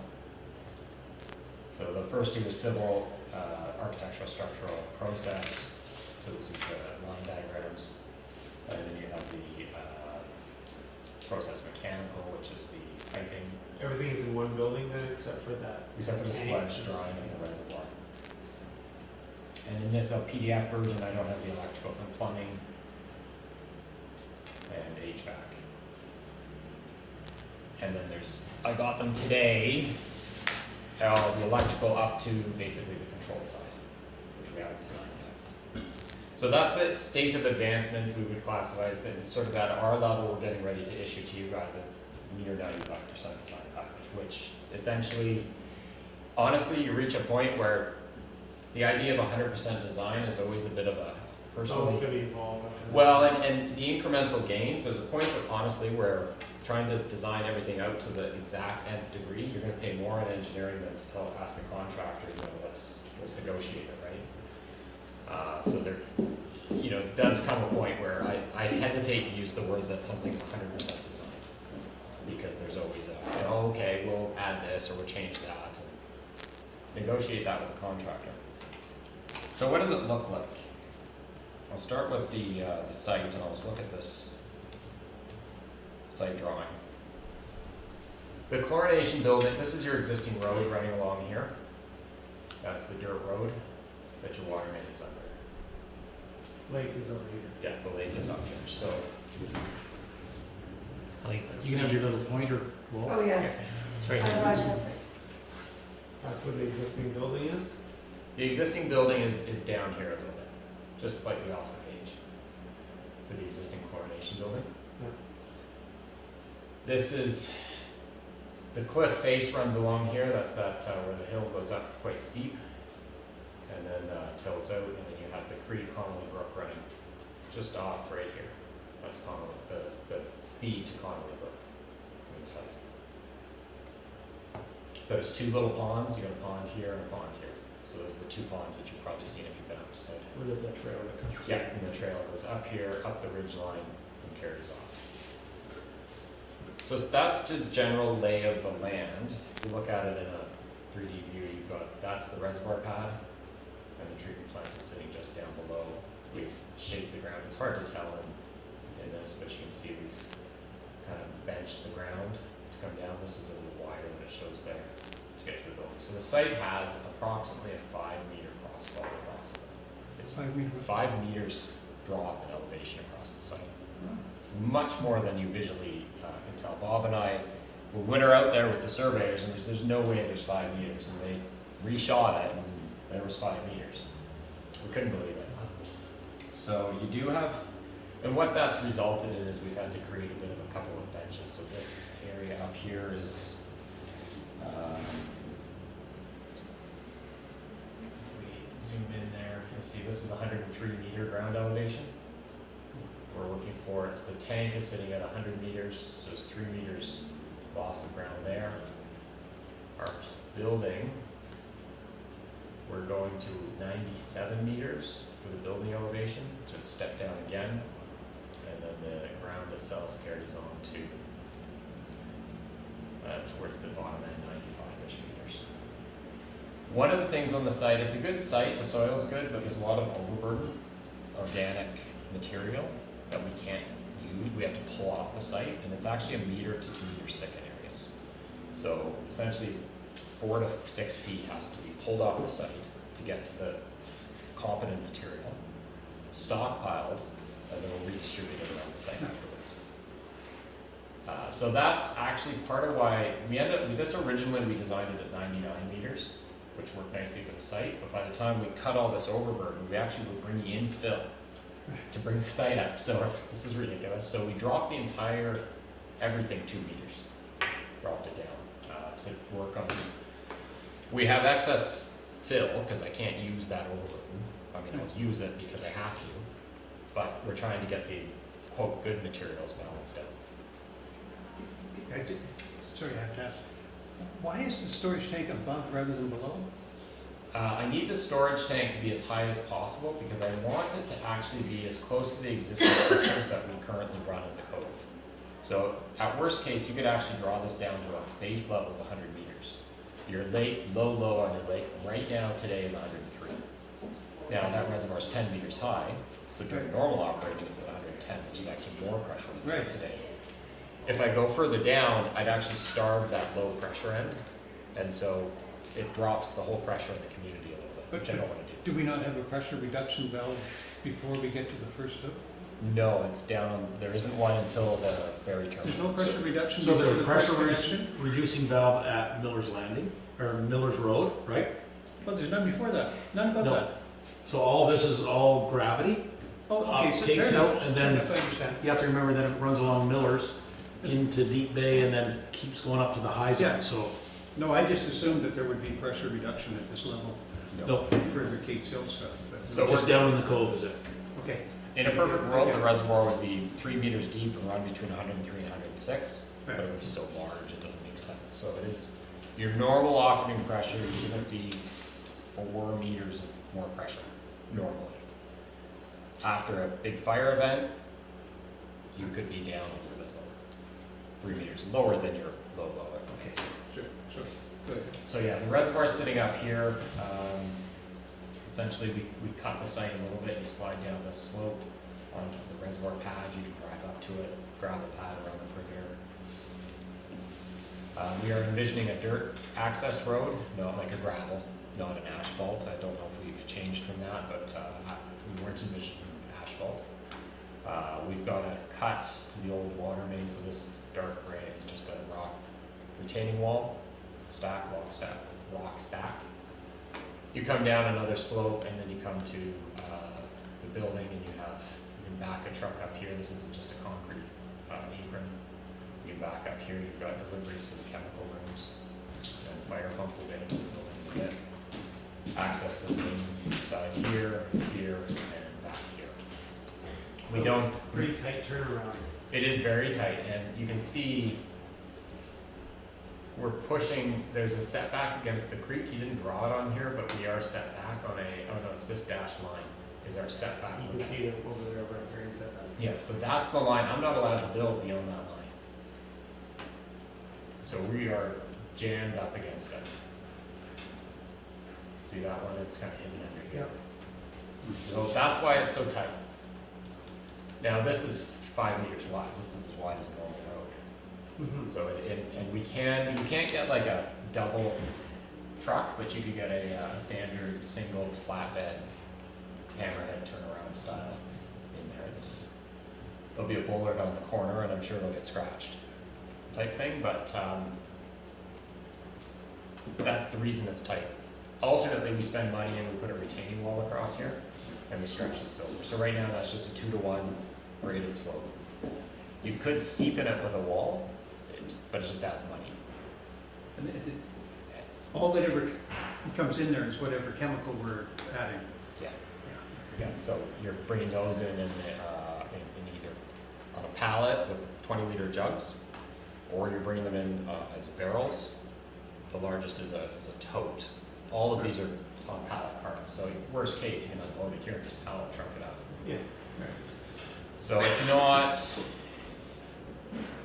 So the first two are civil, architectural, structural process. So this is the line diagrams. And then you have the process mechanical, which is the piping. Everything is in one building then, except for that? Except for the tank? sludge drawing and the reservoir. And in this PDF version, I don't have the electricals and plumbing and HVAC. And then I got them today, the electrical up to basically the control side, which we haven't designed yet. So that's the stage of advancement we would classify as sort of at our level, we're getting ready to issue to you guys a near 95% design package, which essentially, honestly, you reach a point where the idea of 100% design is always a bit of a personal. It's going to evolve. Well, and the incremental gains, there's a point honestly where trying to design everything out to the exact nth degree, you're going to pay more on engineering than to ask a contractor, let's negotiate it, right? So there, does come a point where I hesitate to use the word that something's 100% design, because there's always okay, we'll add this or we'll change that, and negotiate that with the contractor. So what does it look like? I'll start with the site, and I'll just look at this site drawing. The chlorination building, this is your existing road running along here. That's the dirt road that your water main is under. Lake is over here. Yeah, the lake is up here, so. You can have your little pointer. Whoa. Oh, yeah. It's right Oh, here. Raj has it. That's where the existing building is? The existing building is down here a little bit, just slightly off the page for the existing chlorination building. Yeah. This is, the cliff face runs along here, that's where the hill goes up quite steep, and then tilts out, and then you have the Creek Connolly Brook running just off right here. That's Connolly, the feed to Connolly Brook from the site. There's two little ponds, you got a pond here and a pond here. So those are the two ponds that you've probably seen if you've been up to site. Where there's that trail that comes through? Yeah, and the trail goes up here, up the ridge line, and carries off. So that's the general lay of the land. If you look at it in a 3D view, you've got, that's the reservoir pad, and the treatment plant is sitting just down below. We've shaped the ground. It's hard to tell in this, but you can see we've kind of benched the ground to come down. This is a little wider than it shows there to get to the building. So the site has approximately a 5-meter crossfall across it. It's 5 meters drop in elevation across the site. Much more than you visually can tell. Bob and I went out there with the surveyors, and there's no way there's 5 meters, and they reshot it, and there was 5 meters. We couldn't believe it. So you do have, and what that's resulted in is we've had to create a bit of a couple of benches. So this area up here is, if we zoom in there, you'll see this is 103-meter ground elevation. We're looking for it. The tank is sitting at 100 meters, so there's 3 meters loss of ground there. Our building, we're going to 97 meters for the building elevation, so it's stepped down again, and then the ground itself carries on to towards the bottom end, 95-ish meters. One of the things on the site, it's a good site, the soil's good, but there's a lot of overburden, organic material that we can't use. We have to pull off the site, and it's actually 1 meter to 2 meters thick in areas. So essentially 4 to 6 feet has to be pulled off the site to get to the competent material, stockpiled, and then we'll redistribute it around the site afterwards. So that's actually part of why we ended up, this originally we designed it at 99 meters, which worked nicely for the site, but by the time we cut all this overburden, we actually were bringing in fill to bring the site up, so this is ridiculous. So we dropped the entire, everything 2 meters, dropped it down to work on. We have excess fill, because I can't use that overburden. I mean, I'll use it because I have to, but we're trying to get the, quote, good materials balanced out. Sorry, I have to ask. Why is the storage tank above rather than below? I need the storage tank to be as high as possible because I want it to actually be as close to the existing pressures that we currently run at the Cove. So at worst case, you could actually draw this down to a base level of 100 meters. Your lake, low on your lake, right now today is 103. Now that reservoir is 10 meters high, so during normal operating it's at 110, which is actually more pressure than we have today. If I go further down, I'd actually starve that low pressure end, and so it drops the whole pressure in the community a little bit, which I don't want to do. Do we not have a pressure reduction valve before we get to the first hook? No, it's down on, there isn't one until the ferry terminal. There's no pressure reduction So before there's the a first pressure connection? reducing valve at Miller's Landing, or Miller's Road, right? Well, there's none before that, none above No. that. So all this is all gravity, Oh, okay, so takes fair out, enough. and Fair then enough, I understand. you have to remember that it runs along Miller's into Deep Bay and then keeps going up to the high Yeah. zone, so, No, I just assumed that there would be pressure reduction at this level no, for the Kate's Hill stuff, but. So just down in the Cove is it? Okay, In a perfect world, the reservoir would be 3 meters deep and run between 103 and 106, but it would be so large, it doesn't make sense. So it is your normal operating pressure, you're gonna see 4 meters of more pressure, normally. After a big fire event, you could be down a little bit lower, 3 meters lower than your low. Okay, sure, good. so yeah, the reservoir's sitting up here. Essentially, we cut the site a little bit. You slide down the slope onto the reservoir pad. You can drive up to it, gravel pad around the perimeter. We are envisioning a dirt access road, not like a gravel, not an asphalt. I don't know if we've changed from that, but we weren't envisioning asphalt. We've got a cut to the old water main, so this dark gray is just a rock retaining wall, rock stack. You come down another slope and then you come to the building and you can back a truck up here. This isn't just a concrete apron. You back up here, you've got deliveries to the chemical rooms. And fire pump will get into the building to get access to the main side here, and back here. We don't. Pretty tight turnaround. It is very tight, and you can see we're pushing, there's a setback against the creek. You didn't draw it on here, but we are set back on it's this dashed line is our setback. You can see it over there, over at Green setback. Yeah, so that's the line. I'm not allowed to build beyond that line. So we are jammed up against it. See that one? It's kind of hidden under here. So that's why it's so tight. Now this is 5 meters wide. This is as wide as a normal road. Mhm. So you can't get like a double truck, but you could get a standard single flatbed hammerhead turnaround style in there. There'll be a bollard on the corner, and I'm sure it'll get scratched, type thing. But that's the reason it's tight. Alternately, we spend money and we put a retaining wall across here, and we stretch this over. So right now, that's just a 2-to-1 graded slope. You could steepen it with a wall, but it just adds money. And all that ever comes in there is whatever chemical we're adding. Yeah, so you're bringing those in either on a pallet with 20-liter jugs, or you're bringing them in as barrels. The largest is a tote. All of these are on pallet carts, so worst case, you can unload it here and just pallet truck it up. Yeah. So it's not,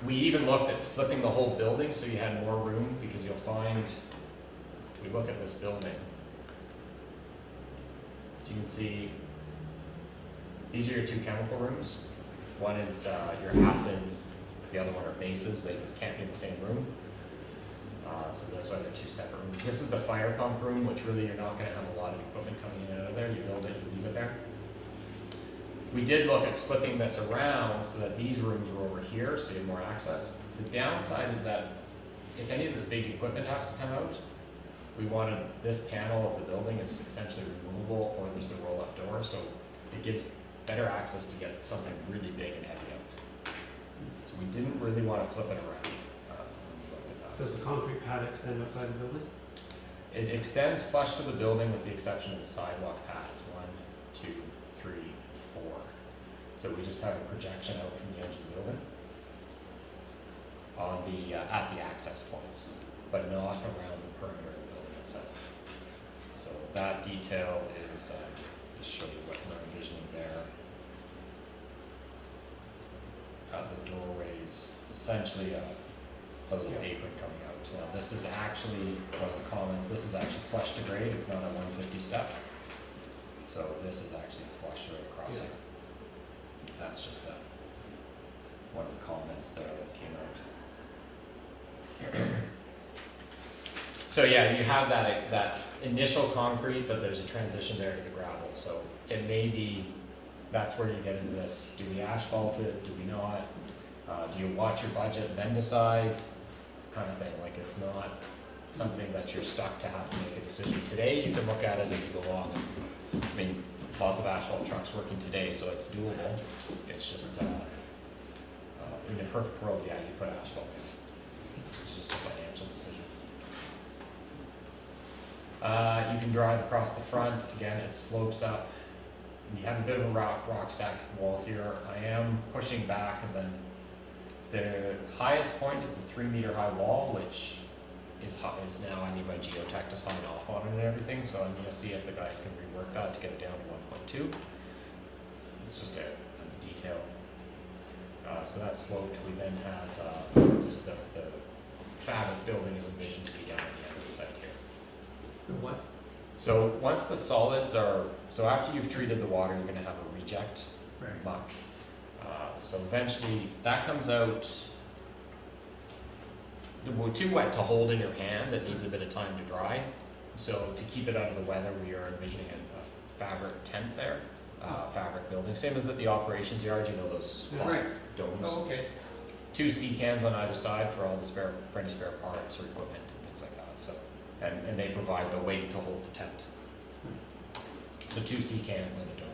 we even looked at flipping the whole building so you had more room, because you'll find, if we look at this building, so you can see, these are your 2 chemical rooms. One is your acids, the other one are bases. They can't be in the same room. So that's why they're 2 separate rooms. This is the fire pump room, which really you're not going to have a lot of equipment coming in and out of there. You build it, you leave it there. We did look at flipping this around so that these rooms were over here, so you have more access. The downside is that if any of this big equipment has to come out, we wanted, this panel of the building is essentially removable, or there's the roll-up door, so it gives better access to get something really big and heavy out. So we didn't really want to flip it around. When we looked at that. Does the concrete pad extend outside the building? It extends flush to the building with the exception of the sidewalk pads, 1, 2, 3, 4. So we just have a projection out from the edge of the building on the, at the access points, but not around the perimeter of the building itself. So that detail is, just show you what we're envisioning there. At the doorways, essentially a little apron coming out. Now this is actually, one of the comments, this is actually flush to grade, it's not a 150 step. So this is actually flush right across it. That's just one of the comments there that came out. So yeah, you have that initial concrete, but there's a transition there to the gravel. So it may be, that's where you get into this, do we asphalt it, do we not? Do you watch your budget and then decide? Kind of thing, like it's not something that you're stuck to have to make a decision. Today, you can look at it as you go along. I mean, lots of asphalt trucks working today, so it's doable. It's just, in the perfect world, yeah, you put asphalt in. It's just a financial decision. You can drive across the front. Again, it slopes up. You have a bit of a rock stack wall here. I am pushing back, and then the highest point is the 3-meter high wall, which is now, I need my geotech to sign off on it and everything, so I'm gonna see if the guys can rework that to get it down to 1.2. It's just a detail. So that's sloped. We then have just the fabric building is envisioned to be down at the end of the site here. The what? So once the solids are, so after you've treated the water, you're gonna have a reject Right. muck. So eventually that comes out too wet to hold in your hand. It needs a bit of time to dry. So to keep it out of the weather, we are envisioning a fabric tent there, fabric building, same as at the operations yard. You know those cloth Right. domes. Oh, okay. 2 sea cans on either side for all the for any spare parts or equipment and things like that. So and they provide the weight to hold the tent. So 2 sea cans and a dome.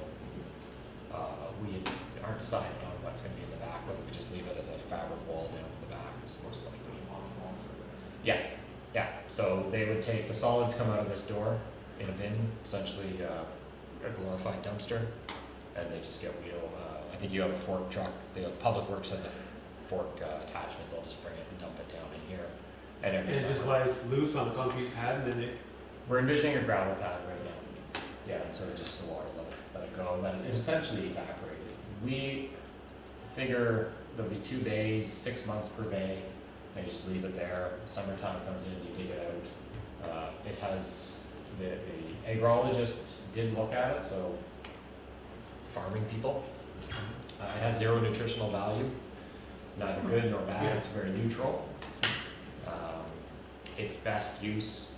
We aren't decided on what's going to be in the back, whether we just leave it as a fabric wall down in the back is most likely. Yeah, yeah. So they would take the solids, come out of this door in a bin, essentially a glorified dumpster, and they just get wheeled. I think you have a fork truck. The Public Works has a fork attachment. They'll just bring it and dump it down in here. And every And it just summer. lies loose on the concrete pad, and then it. We're envisioning a gravel pad right now. Yeah, and so just the water let it go, let it essentially evaporated. We figure there'll be 2 bays, 6 months per bay. They just leave it there. Summertime comes in, you dig it out. It has, the agrologist did look at it, so farming people. It has 0 nutritional value. It's neither good nor bad, it's very neutral. Its best use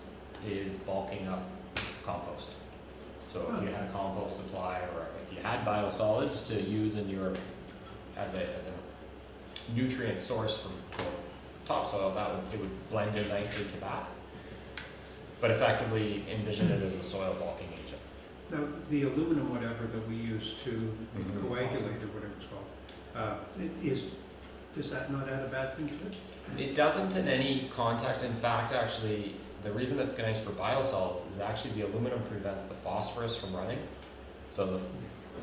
is bulking up compost. So if you had a compost supply, or if you had biosolids to use in your, as a nutrient source for topsoil, it would blend in nicely to that. But effectively envision it as a soil bulking agent. Now, the aluminum whatever that we use to coagulate, or whatever it's called, does that not add a bad thing to it? It doesn't in any context. In fact, actually, the reason that's nice for biosolids is actually the aluminum prevents the phosphorus from running. So the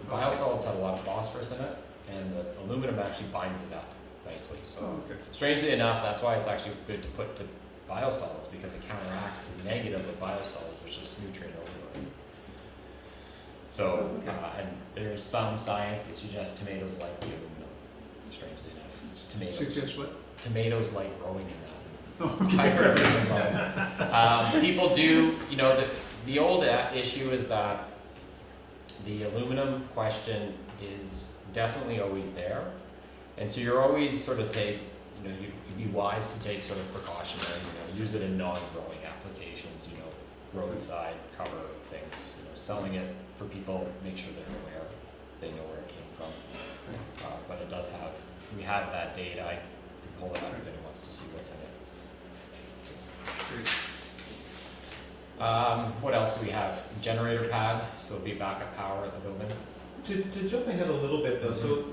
biosolids have a lot of phosphorus in it, and the aluminum actually binds it up nicely. So Okay. strangely enough, that's why it's actually good to put to biosolids, because it counteracts the negative of biosolids, which is nutrient overload. So, and there's some science that suggests tomatoes like the aluminum, strangely enough. Suggest what? Tomatoes like growing in that. Oh, People do, you know, the old issue is that the aluminum question is definitely always there. And so you're always sort of you'd be wise to take sort of precautionary, use it in non-growing applications, roadside cover things, selling it for people, make sure they're aware, they know where it came from. But it does have, we have that data, I can pull it out if anyone wants to see what's in it. What else do we have? Generator pad, so it'll be backup power at the building. To jump ahead a little bit though, so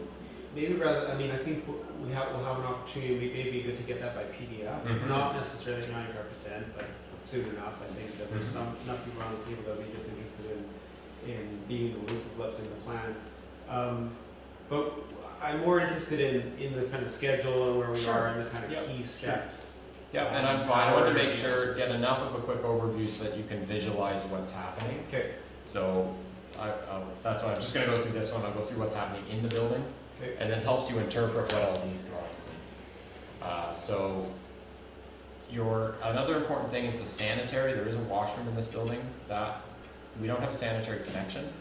maybe rather, I mean, I think we'll have an opportunity, maybe good to get that by PDF, Mhm. not necessarily 95%, but soon enough. I think that there's enough people around the table that will be just interested in being in the loop of what's in the plans. But I'm more interested in the kind of schedule and where we are and the kind of Yep. key steps. Yeah, and I'm fine, I wanted to make sure, get enough of a quick overview so that you can visualize what's happening. Okay. So, that's why I'm just gonna go through this one, I'll go through what's happening in the building, Okay. and then helps you interpret what all these drawings mean. So, another important thing is the sanitary, there is a washroom in this building, that, we don't have a sanitary connection.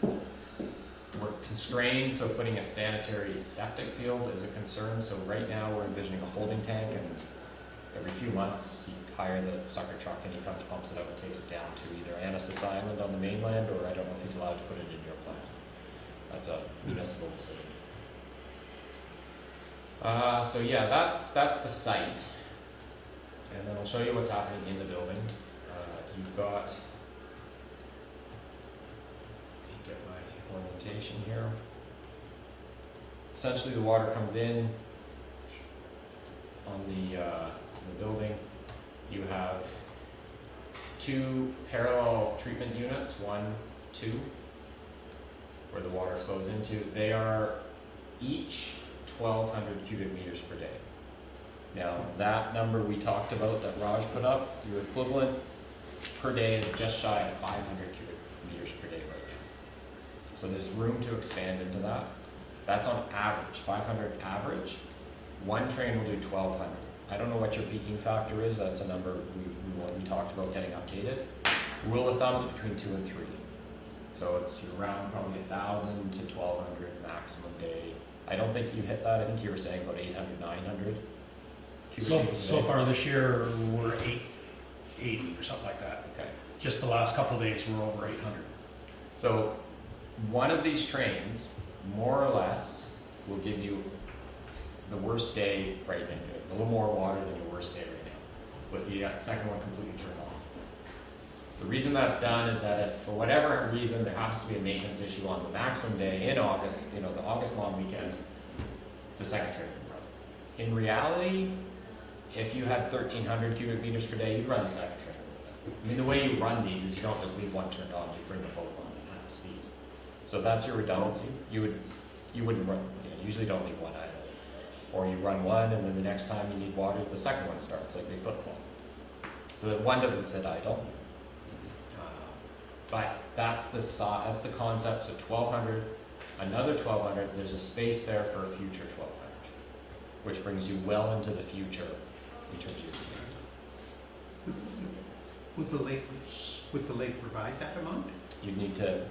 We're constrained, so putting a sanitary septic field is a concern, so right now we're envisioning a holding tank, and every few months, you hire the sucker truck and he comes, pumps it out and takes it down to either Annacis Island on the mainland, or I don't know if he's allowed to put it in your plant. That's a municipal decision. So yeah, that's the site. And then I'll show you what's happening in the building. You've got, get my orientation here. Essentially the water comes in on the building. You have two parallel treatment units, 1, 2, where the water flows into. They are each 1,200 cubic meters per day. Now, that number we talked about that Raj put up, your equivalent per day is just shy of 500 cubic meters per day right now. So there's room to expand into that. That's on average, 500 average. One train will do 1,200. I don't know what your peaking factor is, that's a number we talked about getting updated. Rule of thumb is between 2 and 3. So it's around probably 1,000 to 1,200 maximum day. I don't think you hit that, I think you were saying about 800, 900. So far this year, we're 880 or something like that. Okay. Just the last couple of days, we're over 800. So one of these trains, more or less, will give you the worst day right now. A little more water than your worst day right now, with the second one completely turned off. The reason that's done is that if, for whatever reason, there happens to be a maintenance issue on the maximum day in August, the August long weekend, the second train can run. In reality, if you had 1,300 cubic meters per day, you'd run the second train. I mean, the way you run these is you don't just leave one turned on, you bring them both on at half speed. So that's your redundancy. You wouldn't run, usually don't leave one idle. Or you run one and then the next time you need water, the second one starts, like they flip-flop. So that one doesn't sit idle. But that's the concept, so 1,200, another 1,200, there's a space there for a future 1,200, which brings you well into the future in terms of your demand. Would the lake provide that amount? You'd need to,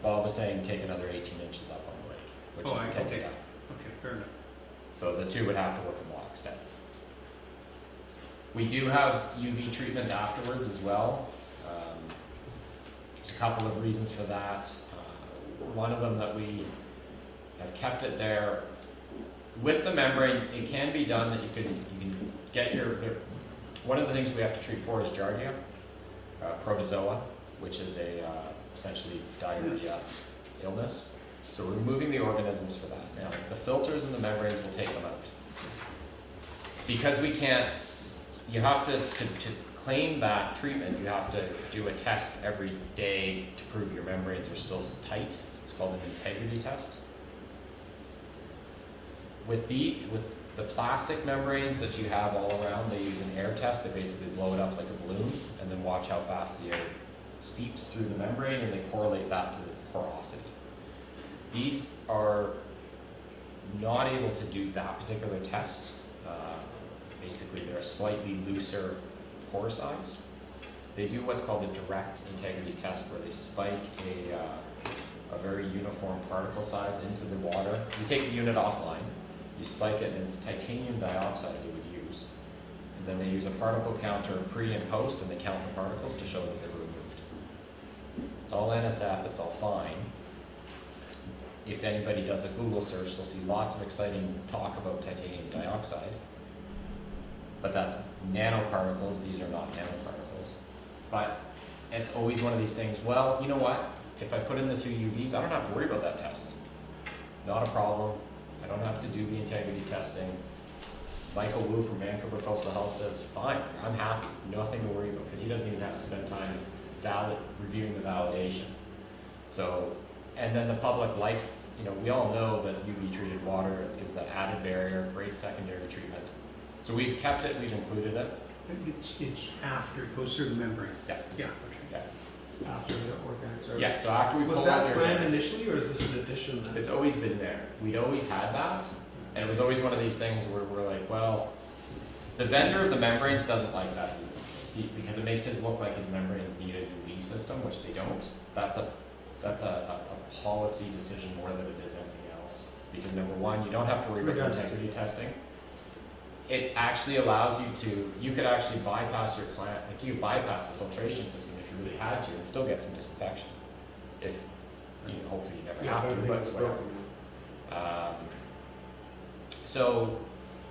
Bob was saying, take another 18 inches up on the lake, which Oh, you can okay. do that. Okay, fair enough. So the two would have to work in lockstep. We do have UV treatment afterwards as well. There's a couple of reasons for that. One of them that we have kept it there with the membrane. It can be done that you can get one of the things we have to treat for is giardia, protozoa, which is essentially diarrhea illness. So we're removing the organisms for that. Now, the filters and the membranes will take them out. Because we can't, you have to claim that treatment, you have to do a test every day to prove your membranes are still tight. It's called an integrity test. With the plastic membranes that you have all around, they use an air test. They basically blow it up like a balloon and then watch how fast the air seeps through the membrane, and they correlate that to the porosity. These are not able to do that particular test. Basically, they're a slightly looser pore size. They do what's called a direct integrity test, where they spike a very uniform particle size into the water. You take the unit offline, you spike it, and it's titanium dioxide they would use. And then they use a particle counter pre and post, and they count the particles to show that they were removed. It's all NSF, it's all fine. if anybody does a Google search, they'll see lots of exciting talk about titanium dioxide. But that's nanoparticles, these are not nanoparticles. But it's always one of these things, well, you know what? If I put in the 2 UVs, I don't have to worry about that test. Not a problem. I don't have to do the integrity testing. Michael Wu from Vancouver Coastal Health says, fine, I'm happy, nothing to worry about, because he doesn't even have to spend time reviewing the validation. So, and then the public likes, you know, we all know that UV treated water is that added barrier, great secondary treatment. So we've kept it, we've included it. It's after it goes through the membrane. Yeah. Yeah. Yeah. After the organics are. Yeah, so after we Was pull that out the planned organics, initially, or is this an addition then? it's always been there. We'd always had that, and it was always one of these things where we're like, well, the vendor of the membranes doesn't like that because it makes his look like his membranes need a UV system, which they don't. That's a policy decision more than it is anything else. Because number one, you don't have to worry about integrity testing. It actually allows you could actually bypass your plant, like you bypass the filtration system if you really had to and still get some disinfection. If, you know, hopefully you never have to, but whatever. So,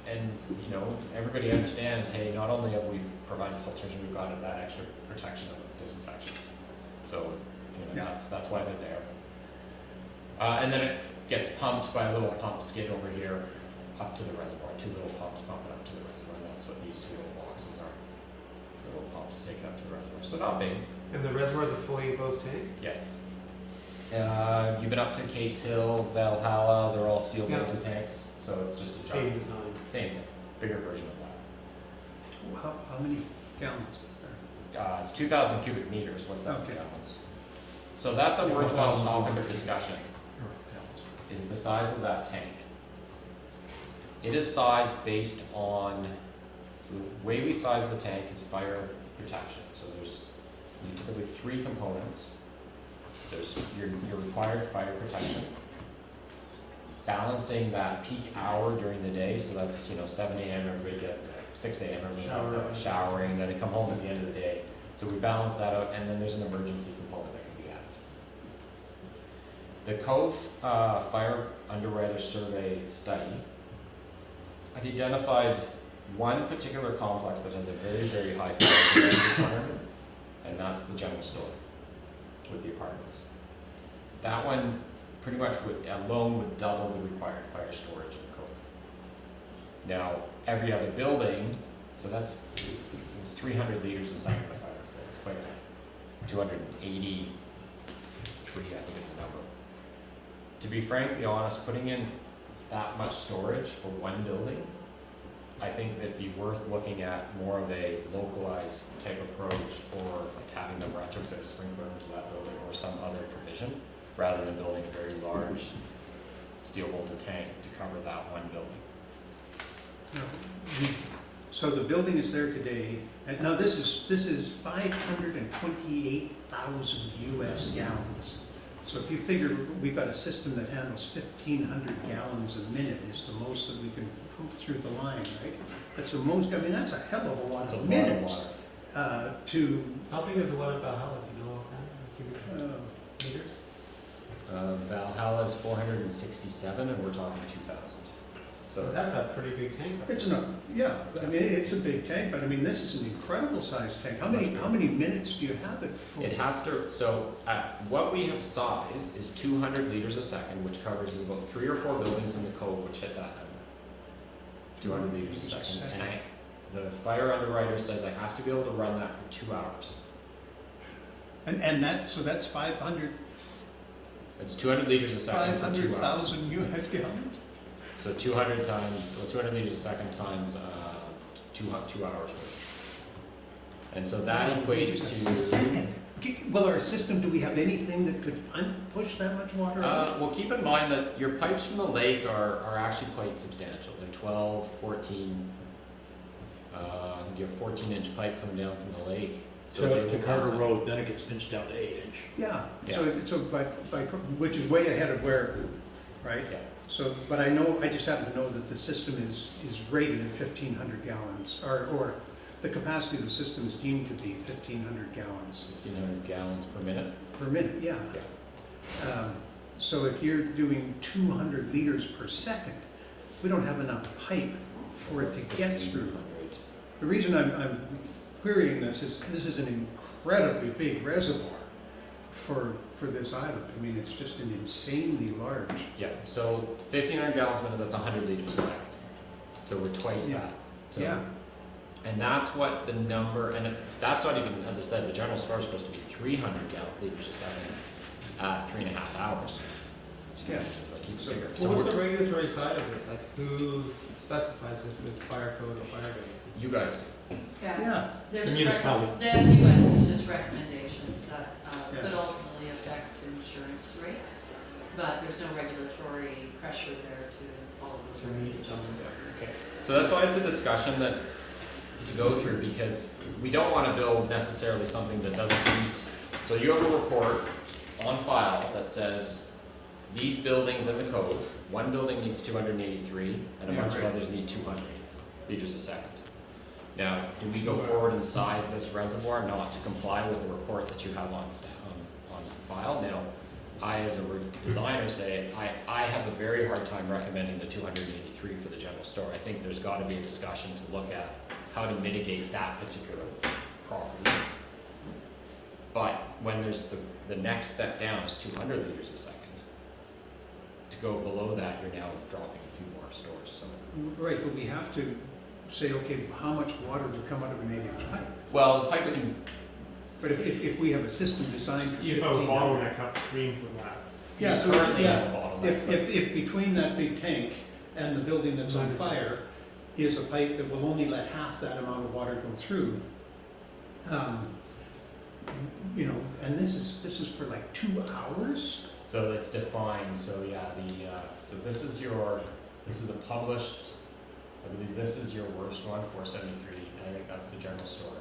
and you know, everybody understands, hey, not only have we provided filtration, we've got that extra protection of disinfection. So, you know, that's why they're there. And then it gets pumped by a little pump skid over here up to the reservoir, 2 little pumps pumping up to the reservoir, and that's what these 2 little boxes are. Little pumps take it up to the reservoir, so not big. And the reservoir is a fully enclosed tank? Yes. You've been up to Kate's Hill, Valhalla, they're all steel bolted tanks, so it's just a Same design. Same thing, bigger version of that. How many gallons? It's 2,000 cubic meters, what's that in Okay. gallons? So that's a worthwhile topic of discussion, Or gallons. is the size of that tank. It is sized based on, so the way we size the tank is fire protection. So there's typically 3 components. There's your required fire protection, balancing that peak hour during the day, so that's, you know, 7 a.m. everybody gets there, 6 a.m. everybody's out showering, then they come home at the end of the day. So we balance that out, and then there's an emergency component that can be added. The Cove Fire Underwriter Survey study had identified one particular complex that has a very, very high fire protection requirement, and that's the general store with the apartments. That one pretty much would double the required fire storage in the Cove. Now, every other building, so it's 300 liters a second of fire flow. It's quite high. 283, I think is the number. To be frankly honest, putting in that much storage for one building, I think it'd be worth looking at more of a localized type approach, or like having them retrofit a sprinkler into that building or some other provision, rather than building a very large steel bolted tank to cover that one building. So the building is there today, and now this is 528,000 US gallons. So if you figure we've got a system that handles 1,500 gallons a minute is the most that we can pump through the line, right? That's the most, I mean, that's a hell of a lot It's a of lot minutes of to, How big is the one at Valhalla, do you know offhand? Meters? Valhalla is 467, and we're talking 2,000. So That's a pretty big tank. it's not, yeah, I mean, it's a big tank, but I mean, this is an incredible sized tank. How Much many, bigger. how many minutes do you have it for? it has to, so what we have sized is 200 liters a second, which covers about 3 or 4 buildings in the Cove which hit that number. 200 liters a second. And the fire underwriter says I have to be able to run that for 2 hours. And that, so that's 500, It's 200 liters a second for 2 hours. 500,000 US gallons? So 200 times, well, 200 liters a second times 2 hours worth. And so that equates to, Second. Well, our system, do we have anything that could push that much water out? well, keep in mind that your pipes from the lake are actually quite substantial. They're 12, 14, you have 14-inch pipe coming down from the lake. So they To will Carter pass it. Road, then it gets pinched down to 8-inch. Yeah, Yeah. so by, which is way ahead of where, right? Yeah. So, but I know, I just happen to know that the system is rated at 1,500 gallons, or the capacity of the system is deemed to be 1,500 gallons 1,500 gallons per minute. per minute, yeah. Yeah. So if you're doing 200 liters per second, we don't have enough pipe for it to get through. 300. The reason I'm querying this is an incredibly big reservoir for this island. I mean, it's just an insanely large. Yeah, so 1,500 gallons a minute, that's 100 liters a second. So we're twice Yeah. that. So, Yeah. And that's what the number, and that's not even, as I said, the general store is supposed to be 300 liters a second at 3.5 hours. So Yeah. Like keeps bigger. So So what's we're- the regulatory side of this? Like, who specifies if it's fire code or fire rate? you guys do. Yeah. They're The just municipality. the FUS is just recommendations that Yeah. could ultimately affect insurance rates, but there's no regulatory pressure there to follow those So we need regulations. someone to, okay. So that's why it's a discussion that, to go through, because we don't want to build necessarily something that doesn't meet. So you have a report on file that says, these buildings in the Cove, one building needs 283, and a Yeah, bunch of right. others need 200 liters a second. Now, do we go forward and size this reservoir not to comply with the report that you have on file? Now, I, as a designer, say, I have a very hard time recommending the 283 for the general store. I think there's gotta be a discussion to look at how to mitigate that particular property. But when there's the next step down is 200 liters a second, to go below that, you're now dropping a few more stores, so. Right, but we have to say, okay, how much water will come out of an 8-inch pipe? Well, the pipes can, But if we have a system designed for You have a 1,500. bottleneck upstream from that. Yeah, you so, currently yeah, have a bottleneck. but- if between that big tank and the building that's on fire is a pipe that will only let half that amount of water go through, you know, and this is for like 2 hours? So it's defined, so yeah, so this is a published, I believe this is your worst one, 473, I think that's the general store.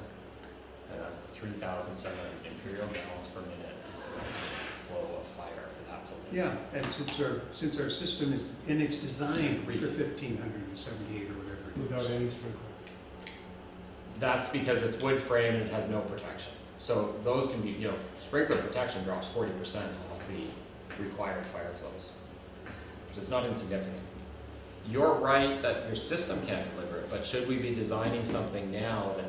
And that's the 3,700 imperial gallons per minute is the recommended flow of fire for that building. Yeah, and since our system is, and it's designed for 1,578 or whatever it is. Without any sprinkler. That's because it's wood frame and it has no protection. So those can be, sprinkler protection drops 40% off the required fire flows. Which is not insignificant. You're right that your system can't deliver it, but should we be designing something now that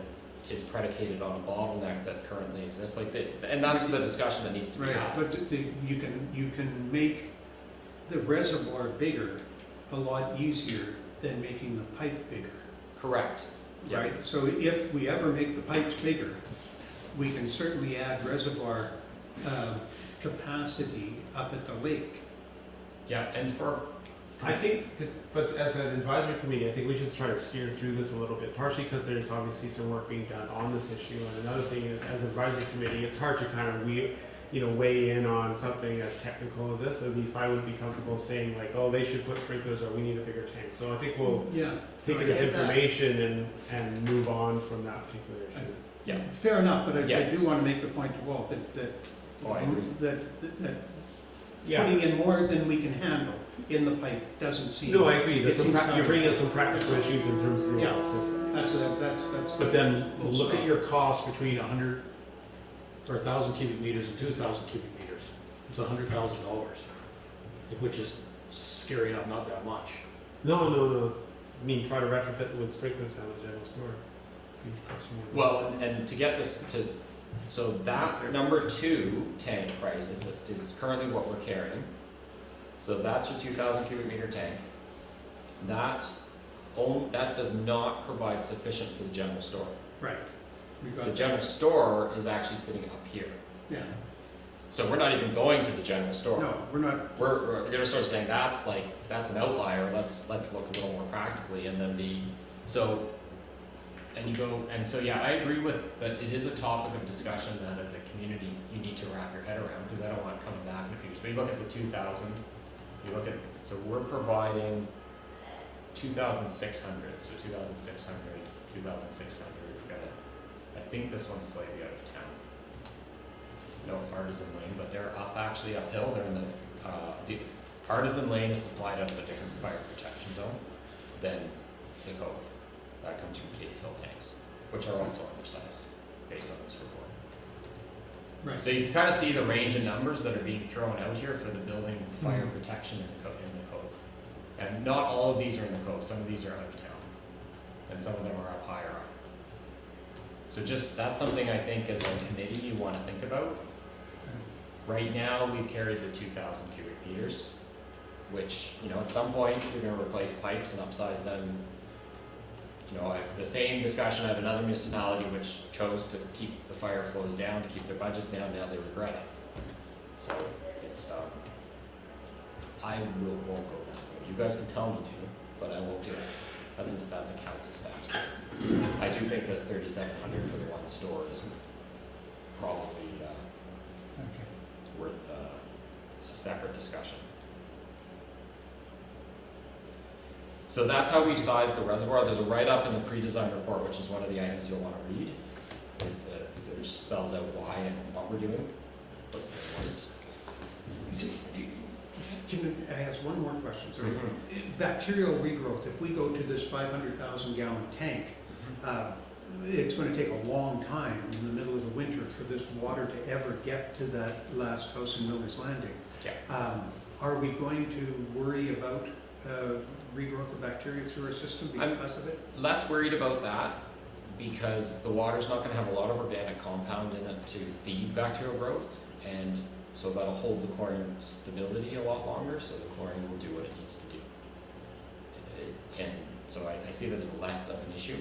is predicated on a bottleneck that currently exists? And that's the discussion that needs to be Right, had. but you can make the reservoir bigger a lot easier than making the pipe bigger, Correct. Yeah. right? So if we ever make the pipes bigger, we can certainly add reservoir capacity up at the lake. Yeah, and I think, but as an advisory committee, I think we should try to steer through this a little bit, partially because there's obviously some work being done on this issue, and another thing is, as an advisory committee, it's hard to kind of weigh in on something as technical as this. At least I would be comfortable saying like, oh, they should put sprinklers, or we need a bigger tank. So I think we'll Yeah. take it as I get that. information and move on from that particular issue. yeah, Fair enough, but I Yes. do want to make the point to Walt that Oh, I agree. that Yeah. putting in more than we can handle in the pipe doesn't seem. No, I agree. There's it some seems you're bringing up some counterproductive. practical issues in terms of the Yeah. overall system. That's. But then look at your cost between 100 or 1,000 cubic meters and 2,000 cubic meters. It's $100,000, which is scary enough, not that much. No. I mean, try to retrofit with sprinklers down the general store. well, and to get this so that number 2 tank price is currently what we're carrying. So that's your 2,000 cubic meter tank. That does not provide sufficient for the general store. Right. We got The that. general store is actually sitting up here. Yeah, So we're not even going to the general store. no, we're not, We're gonna start saying that's an outlier, let's look a little more practically, and then yeah, I agree with that it is a topic of discussion that as a community you need to wrap your head around, because I don't want to come back in the future. But you look at the 2,000, so we're providing 2,600, so 2,600, 2,600, we've got I think this one's slightly out of town. No, Artisan Lane, but they're actually uphill, they're in the Artisan Lane is supplied out of a different fire protection zone than the Cove. That comes from Kate's Hill tanks, which are also undersized, based on this report. Right. So you can kind of see the range of numbers that are being thrown out here for the building fire protection in the Cove. And not all of these are in the Cove, some of these are out of town. And some of them are up higher up. So just, that's something I think as a committee you want to think about. Right now, we've carried the 2,000 cubic meters, which, you know, at some point, you're gonna replace pipes and upsize them. You know, I have the same discussion, I have another municipality which chose to keep the fire flows down, to keep their budgets down, now they regret it. So, it's, I won't go that way. You guys can tell me to, but I won't do it. That's a council steps. I do think this 3,700 for the one store is probably, worth a separate discussion. So that's how we've sized the reservoir. There's a write-up in the pre-design report, which is one of the items you'll want to read, is that it just spells out why and what we're doing. Puts it in words. Can I ask one more question? Sorry. Mhm. Bacterial regrowth, if we go to this 500,000 gallon tank, it's going to take a long time in the middle of the winter for this water to ever get to that last house in Miller's Landing. Yeah. Are we going to worry about regrowth of bacteria through our system because of it? Less worried about that because the water's not going to have a lot of organic compound in it to feed bacterial growth, and so that'll hold the chlorine stability a lot longer, so the chlorine will do what it needs to do. And so I see that as less of an issue.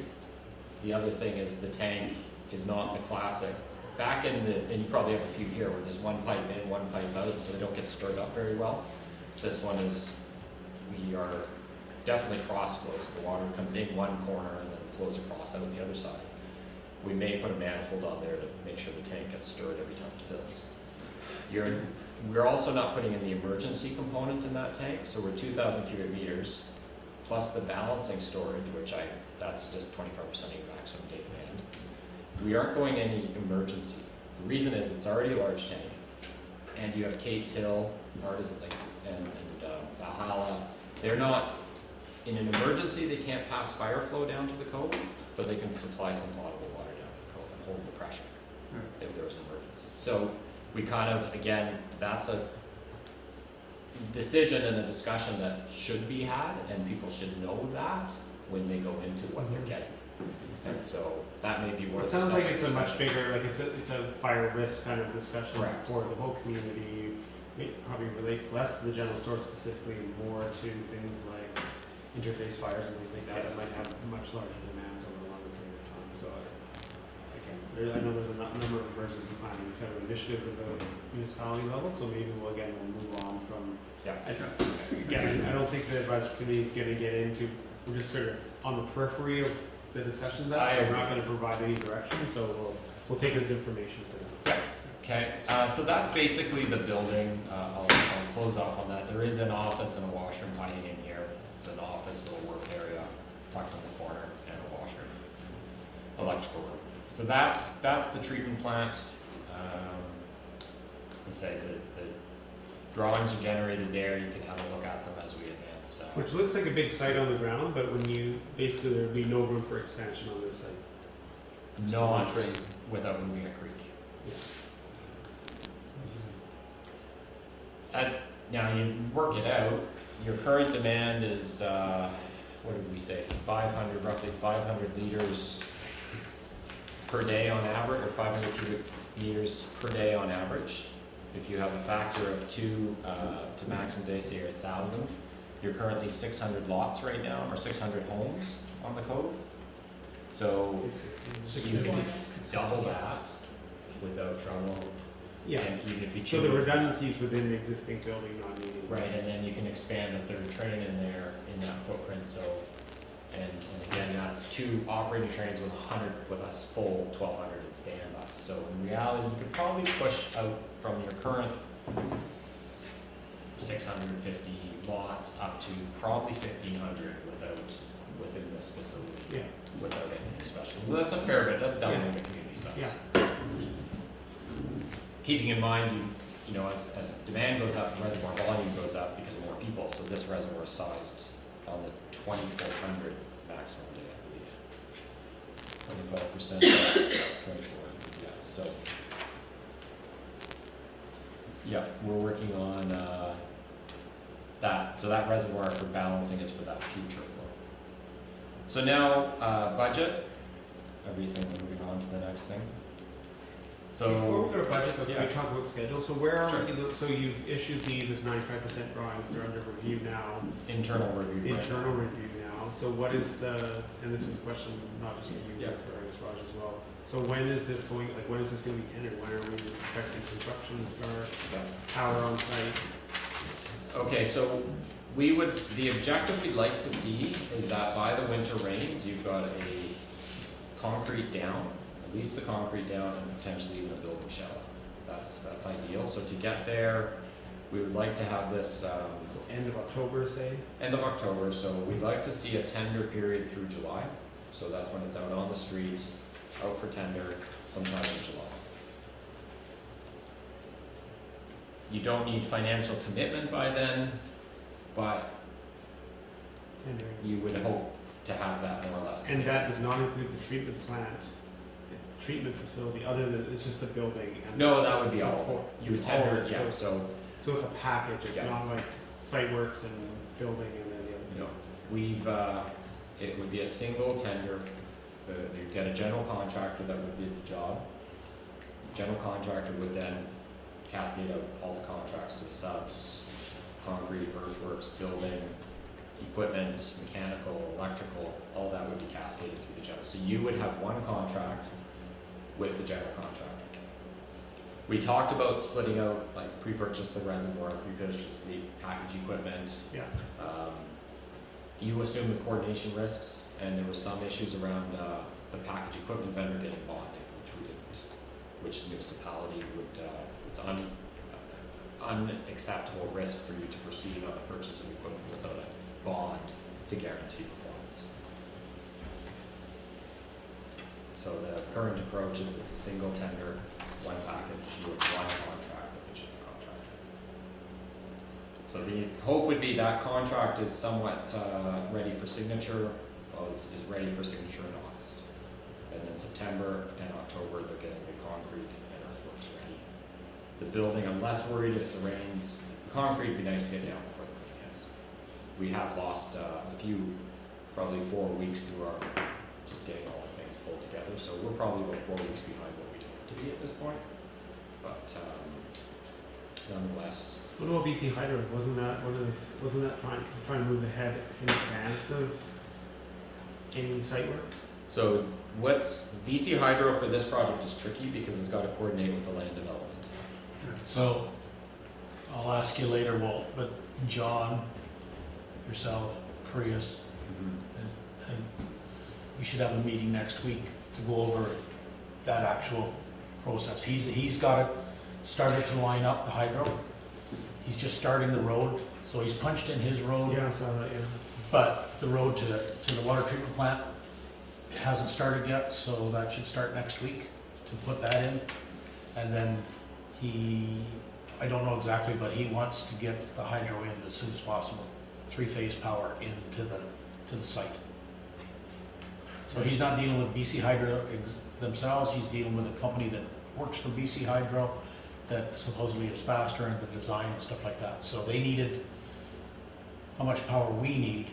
The other thing is the tank is not the classic, back in the, and you probably have a few here where there's one pipe in, one pipe out, so they don't get stirred up very well. This one is, we are definitely cross flows. The water comes in one corner and then flows across out the other side. We may put a manifold on there to make sure the tank gets stirred every time it fills. We're also not putting in the emergency component in that tank, so we're 2,000 cubic meters plus the balancing storage, which that's just 25% of your maximum day demand. We aren't going any emergency. The reason is it's already a large tank, and you have Kate's Hill, and Valhalla. They're not, in an emergency, they can't pass fire flow down to the Cove, but they can supply some potable water down to the Cove and hold the pressure if there's an emergency. So we kind of, again, that's a decision and a discussion that should be had, and people should know that when they go into what they're getting. And so that may be worth. It sounds like it's a much bigger, like it's a fire risk kind of discussion Correct. for the whole community. It probably relates less to the general store specifically, more to things like interface fires and things like that Yes. that might have much larger demands over a longer period of time. So I know there's a number of emergency planning set of initiatives at the municipality level, so maybe we'll move on from. Yeah. Again, I don't think the advisory committee is going to get into. We're just sort of on the periphery of the discussion of that, so we're not going to provide any direction. So we'll take it as information for them. Okay, so that's basically the building. I'll close off on that. There is an office and a washroom hiding in here. It's an office, little work area tucked in the corner, and a washroom, electrical room. So that's the treatment plant. Let's say the drawings are generated there. You can have a look at them as we advance. Which looks like a big site on the ground, but when you basically there'd be no room for expansion on this site. Not without moving a creek. Now you work it out. Your current demand is what did we say? Roughly 500 liters per day on average, or 500 cubic meters per day on average. If you have a factor of 2 to maximum day, say you're 1,000, you're currently 600 lots right now, or 600 homes on the Cove. So you can double that without trouble. Yeah. And even if you So choose. the redundancies within the existing building not needed. Right, and then you can expand a third train in there, in that footprint, so, and again, that's 2 operating trains with a full 1,200 in standby. So in reality, you could probably push out from your current 650 lots up to probably 1,500 within this facility. Yeah. Without anything special. So that's a fair bit, that's doubling the community size. Yeah. Keeping in mind, you know, as demand goes up, the reservoir volume goes up because of more people, so this reservoir is sized on the 2,400 maximum day, I believe. 25%, 2,400, yeah, so. Yeah, we're working on, that, so that reservoir for balancing is for that future flow. So now, budget, everything, moving on to the next thing. Before So, we go to budget, though, can yeah. we talk about schedule? So where are Sure. we, so you've issued these as 95% drawings, they're under review now, internal review. right internal now. review now. So what is the, and this is a question not just for you, Yeah. but for Raj as well. So when is this going, like when is this gonna be tendered? When are we expecting construction to start, Yeah. power on site? Okay, so we would, the objective we'd like to see is that by the winter rains, you've got a concrete down, at least the concrete down, and potentially even a building shell. That's ideal. So to get there, we would like to have this, So end of October, say? end of October, so we'd like to see a tender period through July. So that's when it's out on the street, out for tender, sometime in July. You don't need financial commitment by then, but Tendering. you would hope to have that more or less. And that does not include the treatment plant, the treatment facility, other than, it's just the building and. No, that would be all. support. You would It's all of tender, it. yeah, So- so So it's a package, it's Yeah. not like site works and building and then the No. other pieces. we've, it would be a single tender. You'd get a general contractor that would bid the job. The general contractor would then cascade out all the contracts to the subs, concrete, earthworks, building, equipment, mechanical, electrical, all that would be cascaded through the general. So you would have one contract with the general contractor. We talked about splitting out, like pre-purchase the reservoir, pre-purchase the package equipment. Yeah. You assume the coordination risks, and there were some issues around the package equipment vendor getting bonded, which we didn't, which the municipality would, it's unacceptable risk for you to proceed on the purchase of equipment without a bond to guarantee performance. So the current approach is it's a single tender, one package, you have one contract with the general contractor. So the hope would be that contract is somewhat ready for signature, well, is ready for signature in August. And then September and October, they're getting the concrete and earthworks ready. The building, I'm less worried if the rains, the concrete would be nice to get down before the rain hits. We have lost a few, probably 4 weeks through our, just getting all the things pulled together. So we're probably about 4 weeks behind what we need to be at this point. But nonetheless, What about BC Hydro? Wasn't that trying to move ahead in advance of any site work? so what's BC Hydro for this project is tricky because it's got to coordinate with the land development. So, I'll ask you later, Walt, but John, yourself, Prius, and we should have a meeting next week to go over that actual process. He's got it started to line up the hydro. He's just starting the road, so he's punched in his road. Yeah, I saw that, yeah. But the road to the water treatment plant hasn't started yet, so that should start next week to put that in. And then I don't know exactly, but he wants to get the hydro in as soon as possible. 3-phase power into the site. So he's not dealing with BC Hydro themselves, he's dealing with a company that works for BC Hydro that supposedly is faster in the design and stuff like that. So they needed how much power we need,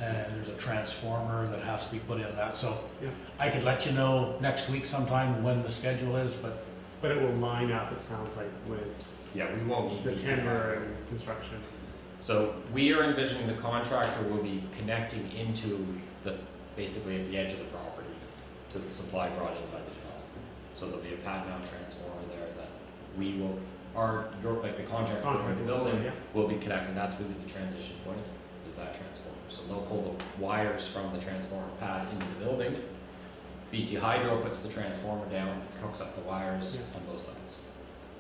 and there's a transformer that has to be put in that. So Yeah. I could let you know next week sometime when the schedule is, but But it will line up, it sounds like, with Yeah, we won't need the BC tender Hydro. and construction. So we are envisioning the contractor will be connecting into basically at the edge of the property to the supply brought in by the developer. So there'll be a pad mount transformer there that we will, like the contractor in the building Yeah. will be connecting, that's really the transition point, is that transformer. So they'll pull the wires from the transformer pad into the building. BC Hydro puts the transformer down, hooks up the wires Yeah. on both sides.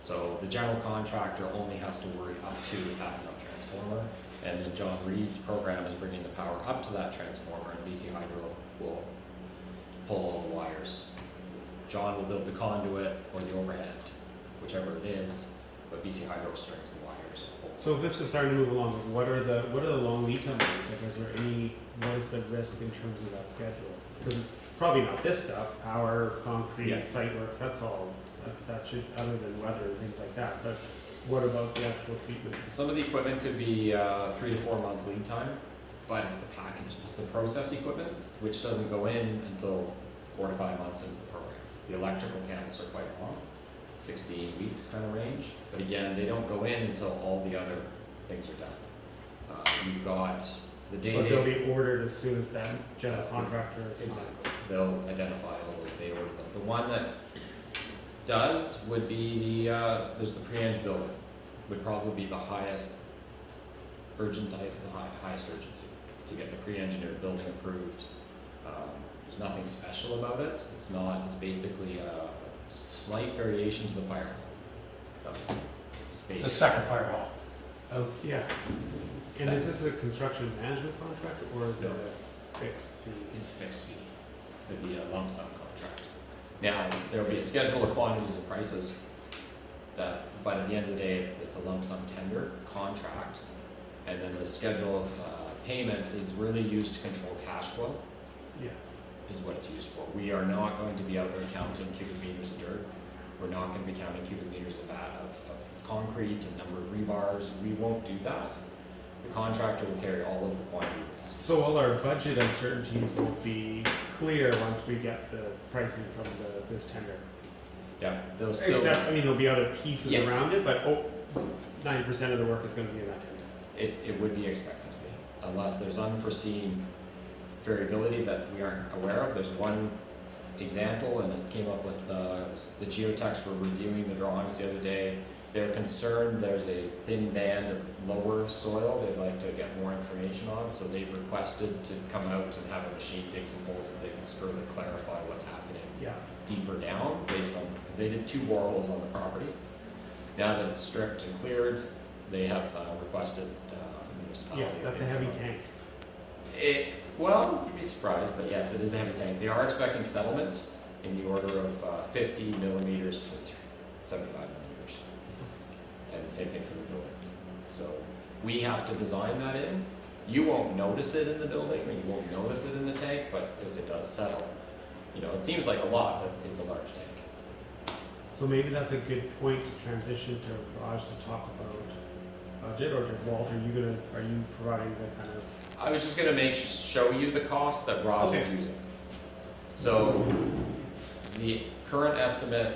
So the general contractor only has to worry up to the pad mount transformer, and then John Reed's program is bringing the power up to that transformer, and BC Hydro will pull all the wires. John will build the conduit or the overhead, whichever it is, but BC Hydro strings the wires. and pulls So if this is starting to move along, what are the long lead times? Like, what is the risk in terms of that schedule? because it's probably not this stuff, power, concrete, Yeah. site works, that's all, that should, other than weather and things like that, but what about the actual treatment? Some of the equipment could be 3 to 4 months lead time, but it's the package, it's the process equipment, which doesn't go in until 4 to 5 months into the program. The electrical panels are quite long, 6 to 8 weeks kind of range, but again, they don't go in until all the other things are done. You've got the But they'll day. be ordered as soon as that general That's the- contractor is. Exactly. They'll identify all those, they order them. The one that does would be there's the pre-eng building, would probably be the highest urgent type, the highest urgency to get the pre-engineered building approved. There's nothing special about it. It's basically slight variations of the fire hall. It's It's a basic. second fire hall. Oh, Yeah. And is this a construction management contract or is it No. a fixed fee? It's a fixed fee. It'd be a lump sum contract. Now, there'll be a schedule of quantities and prices that, but at the end of the day, it's a lump sum tender contract. And then the schedule of payment is really used to control cash flow, Yeah. is what it's used for. We are not going to be out there counting cubic meters of dirt. We're not going to be counting cubic meters of concrete and number of rebars. We won't do that. The contractor will carry all of the quantity risk. So all our budget uncertainties will be clear once we get the pricing from this tender. Yeah, they'll still. Except, I mean, there'll be other pieces Yes. around it, but 90% of the work is gonna be in that tender. It would be expected to be, unless there's unforeseen variability that we aren't aware of. There's one example, and it came up with, the geotechs were reviewing the drawings the other day. They're concerned there's a thin band of lower soil they'd like to get more information on, so they've requested to come out and have a machine dig some holes so they can further clarify what's happening Yeah. deeper down based on, because they did 2 boreholes on the property. Now that it's stripped and cleared, they have requested the municipality. Yeah, that's a heavy tank. Well, you'd be surprised, but yes, it is a heavy tank. They are expecting settlement in the order of 50 millimeters to 75 millimeters. And the same thing for the building. So we have to design that in. You won't notice it in the building, or you won't notice it in the tank, but if it does settle, it seems like a lot, but it's a large tank. So maybe that's a good point to transition to Raj to talk about budget, or to Walt, are you providing the kind of? I was just gonna show you the cost that Raj is Okay. using. So the current estimate,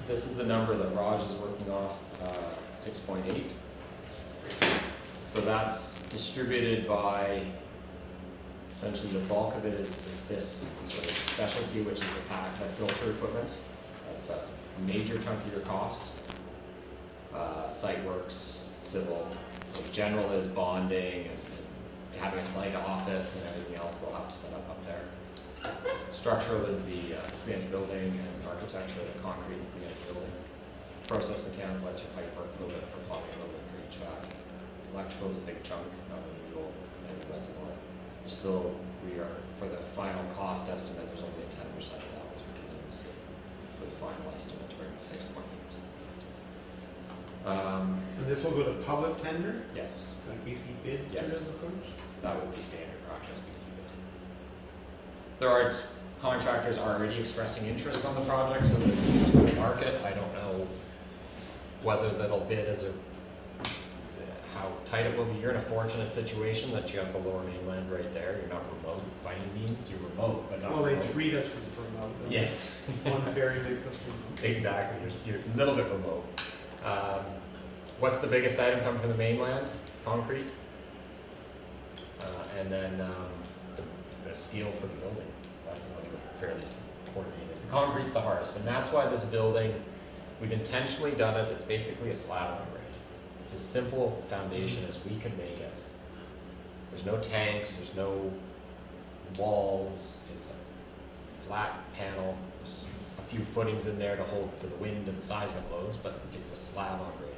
this is the number that Raj is working off, 6.8. So that's distributed by, essentially the bulk of it is this sort of specialty, which is the filter equipment. That's a major chunk of your cost. Site works, civil, so general is bonding and having a site office and everything else they'll have to set up there. Structural is the pre-eng building and architecture, the concrete pre-eng building. Process mechanical, that's your pipe work, a little bit for plumbing, a little bit for HVAC. Electrical is a big chunk, not unusual, and the reservoir. We are, for the final cost estimate, there's only a 10% of that was we can use for the final estimate to bring it to 6.8. And this will go to public tender, Yes, like BC bid through Yes. this approach? that would be standard practice, basically. There are contractors already expressing interest on the project, so there's interest in the market. I don't know whether that'll bid how tight it will be. You're in a fortunate situation that you have the Lower Mainland right there. You're not remote by any means. You're remote, but not Well, they remote. treat us from remote. don't they? Yes. One ferry makes us remote. Exactly. You're a little bit remote. What's the biggest item coming from the mainland? Concrete. And then the steel for the building. That's another fairly coordinated. The concrete's the hardest, and that's why this building, we've intentionally done it. It's basically a slab on grade. It's as simple foundation as we can make it. There's no tanks, there's no walls. It's a flat panel. There's a few footings in there to hold for the wind and seismic loads, but it's a slab on grade.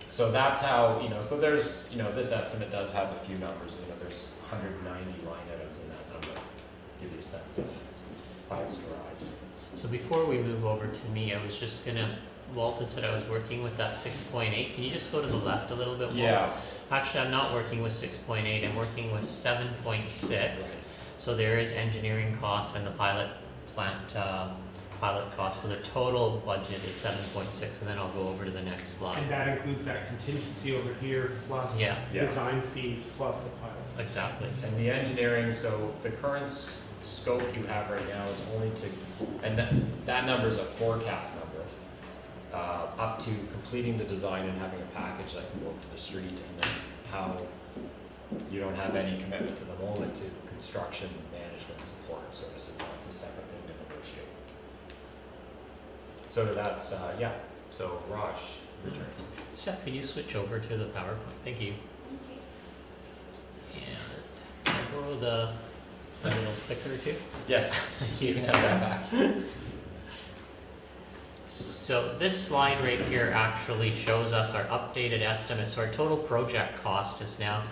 So that's how, so there's, this estimate does have a few numbers, there's 190 line items in that number, give you a sense of how it's derived. So before we move over to me, I was just gonna Walton said I was working with that 6.8. Can you just go to the left a little bit more? Yeah, Actually, I'm not working with 6.8, I'm working with 7.6. So there is engineering costs and the pilot plant, pilot costs. So the total budget is 7.6, and then I'll go over to the next slide. And that includes that contingency over here, plus Yeah. Yeah. design fees, plus the pilot. Exactly. and the engineering, so the current scope you have right now is only to, and that number is a forecast number, up to completing the design and having a package that can go up to the street, and then how you don't have any commitment to the moment to construction, management, support services. That's a separate thing to negotiate. So that's, yeah, so Raj, your turn. Steph, could you switch over to the PowerPoint? Thank you. And can I borrow the little clicker too? Yes, you can have that back. So this slide right here actually shows us our updated estimate. So our total project cost is now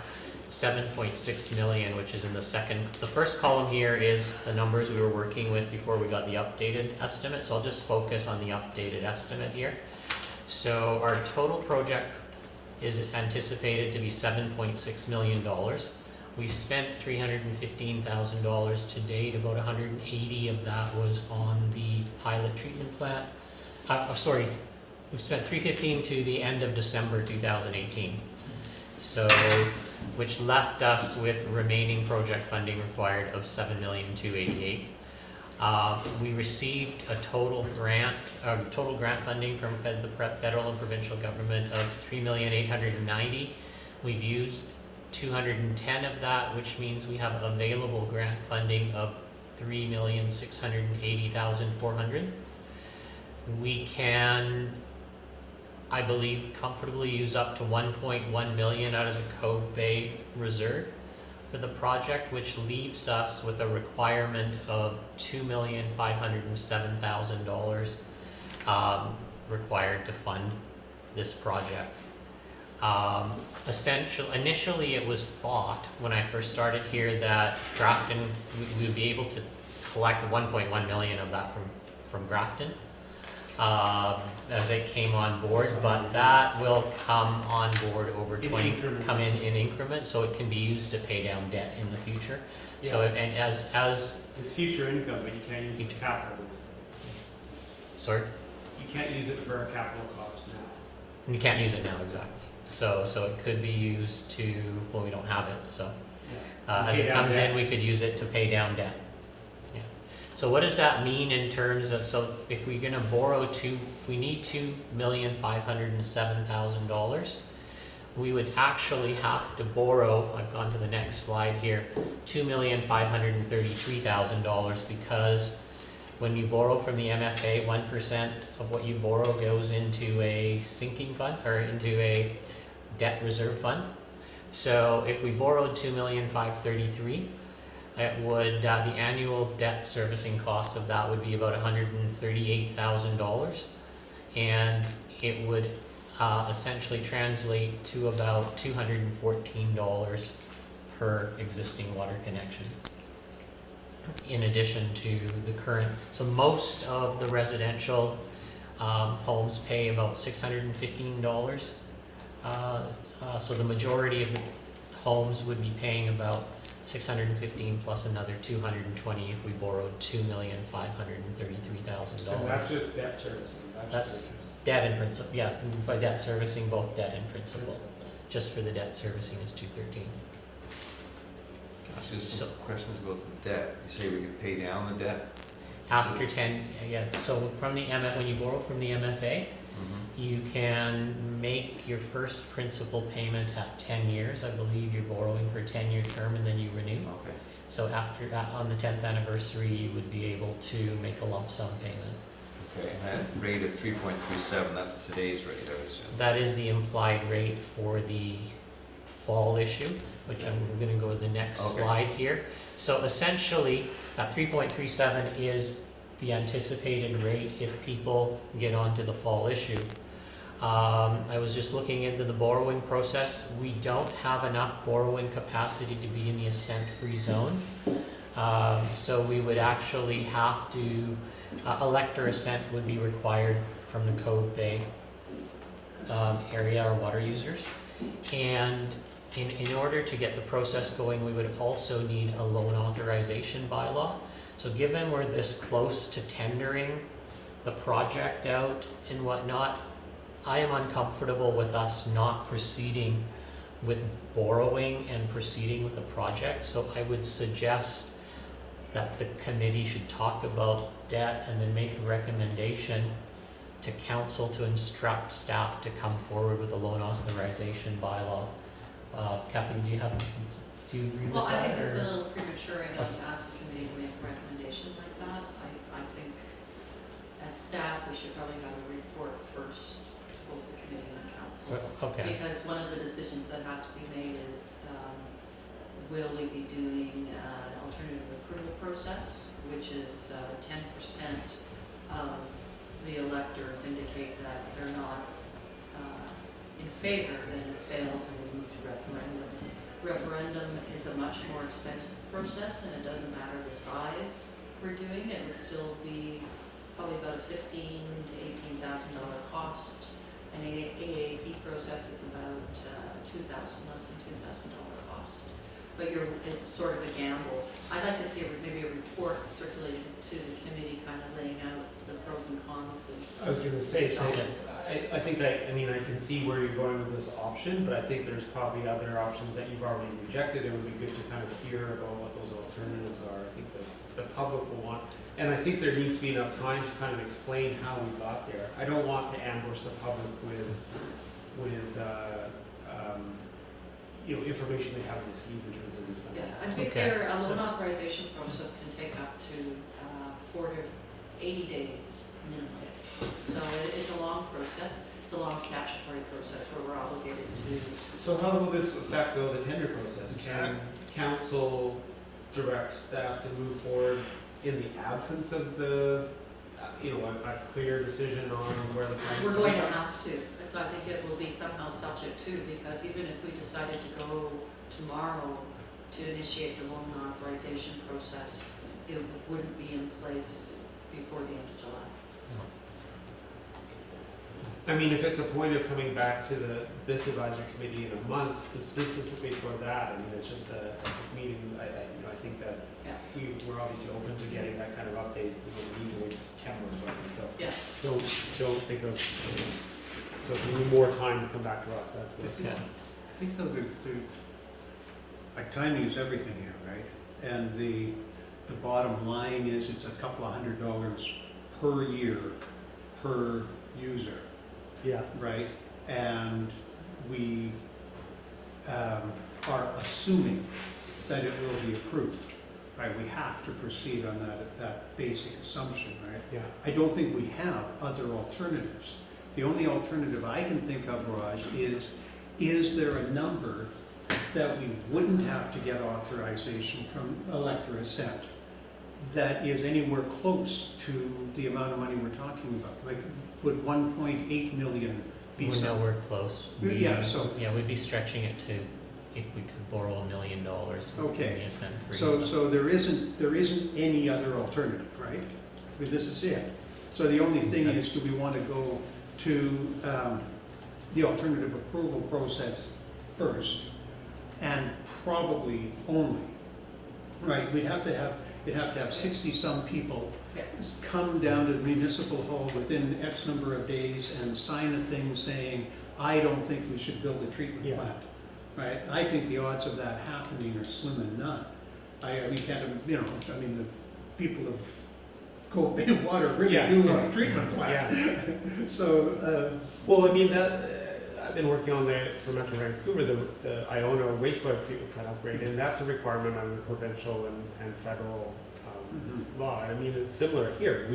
7.6 million, which is in the first column here is the numbers we were working with before we got the updated estimate. So I'll just focus on the updated estimate here. So our total project is anticipated to be $7.6 million. We've spent $315,000 to date. About 180 of that was on the pilot treatment plant. We've spent $315 to the end of December 2018. So, which left us with remaining project funding required of $7,288,000. We received a total grant funding from the federal and provincial government of $3,890,000. We've used 210 of that, which means we have available grant funding of $3,680,400. We can, I believe, comfortably use up to 1.1 million out of the Cove Bay Reserve for the project, which leaves us with a requirement of $2,507,000 required to fund this project. Initially it was thought, when I first started here, that Grafton, we would be able to collect 1.1 million of that from Grafton as it came on board, but that will come on board over come in increments, so it can be used to pay down debt in the future. Yeah. So, and as It's future income, but you can't use it for capital. sorry, You can't use it for a capital cost now. you can't use it now, exactly. So it could be used to, well, we don't have it, so. As Pay it down comes debt. in, we could use it to pay down debt. Yeah. So what does that mean in terms of, so if we're gonna borrow we need $2,507,000. We would actually have to borrow, I've gone to the next slide here, $2,533,000, because when you borrow from the MFA, 1% of what you borrow goes into a sinking fund, or into a debt reserve fund. So if we borrowed $2,533,000, it would, the annual debt servicing costs of that would be about $138,000, and it would essentially translate to about $214 per existing water connection, in addition to the current. So most of the residential homes pay about $615. So the majority of the homes would be paying about $615 plus another $220 if we borrowed $2,533,000. And that's just debt servicing. That's debt and principal, yeah, by debt servicing, both debt and principal. Just for the debt servicing is $213. Just So- some questions about the debt. You say we could pay down the debt? After 10, yeah, so from the when you borrow from the MFA, you can make your first principal payment at 10 years. I believe you're borrowing for a 10-year term and then you renew. Okay. So after, on the 10th anniversary, you would be able to make a lump sum payment. Okay, and that rate of 3.37, that's today's rate, I would assume. That is the implied rate for the fall issue, which we're gonna go to the next Okay. slide here. So essentially, that 3.37 is the anticipated rate if people get onto the fall issue. I was just looking into the borrowing process. We don't have enough borrowing capacity to be in the assent-free zone. So we would actually have to, elector assent would be required from the Cove Bay area or water users. And in order to get the process going, we would also need a loan authorization bylaw. So given we're this close to tendering the project out and whatnot, I am uncomfortable with us not proceeding with borrowing and proceeding with the project. So I would suggest that the committee should talk about debt and then make a recommendation to council to instruct staff to come forward with a loan authorization bylaw. Kathy, do you agree with Well, I that? think it's or- a little premature enough to ask the committee to make a recommendation like that. I think as staff, we should probably have a report first to both the committee and council. Okay, Because one of the decisions that have to be made is, will we be doing an alternative approval process, which is 10% of the electors indicate that they're not in favor, then it fails and we move to referendum. Referendum is a much more expensive process, and it doesn't matter the size we're doing, it would still be probably about a $15,000 to $18,000 cost. An AAP process is about less than $2,000 cost. But it's sort of a gamble. I'd like to see maybe a report circulated to the committee, kind of laying out the pros and cons of. I was gonna say, I think I mean, I can see where you're going with this option, but I think there's probably other options that you've already rejected. It would be good to kind of hear about what those alternatives are. I think the public will want, and I think there needs to be enough time to kind of explain how we got there. I don't want to ambush the public with information they haven't received in terms of this. Yeah, I think Okay. a loan That's- authorization process can take up to 4 to 80 days minimum. So it's a long process. It's a long statutory process where we're obligated to. So how will this affect though the tender process? Can council direct staff to move forward in the absence of the, a clear decision on where the funds are? We're going to have to. So I think it will be somehow subject to, because even if we decided to go tomorrow to initiate the loan authorization process, it wouldn't be in place before the end of July. I mean, if it's a point of coming back to this advisory committee in a month, specifically for that, I mean, it's just a meeting, I think that Yeah. we're obviously open to getting that kind of update, we need to wait September or something, so. Yeah. Don't think of, so if we need more time to come back to us, that's what. okay. I think though, like timing is everything here, right? And the bottom line is it's a couple of $100 per year per user, Yeah. right? And we are assuming that it will be approved, right? We have to proceed on that basic assumption, right? Yeah. I don't think we have other alternatives. The only alternative I can think of, Raj, is there a number that we wouldn't have to get authorization from elector assent that is anywhere close to the amount of money we're talking about? Like, would 1.8 million be We know some? we're close. Yeah, so- Yeah, we'd be stretching it to, if we could borrow $1 million. Okay. in the assent freeze. So there isn't any other alternative, right? I mean, this is it. So the only thing is, do we want to go to the alternative approval process first, and probably only, right? It'd have to have 60-some people Yeah. come down to the municipal hall within X number of days and sign a thing saying, I don't think we should build a treatment Yeah. plant, right? I think the odds of that happening are slim and none. We can't, the people of Cove Bay Water really Yeah. do want a treatment plant. Yeah. So, Well, I mean, I've been working on for Metro Vancouver, the Iona wastewater treatment plant upgrade, and that's a requirement under provincial and federal law. I mean, it's similar here.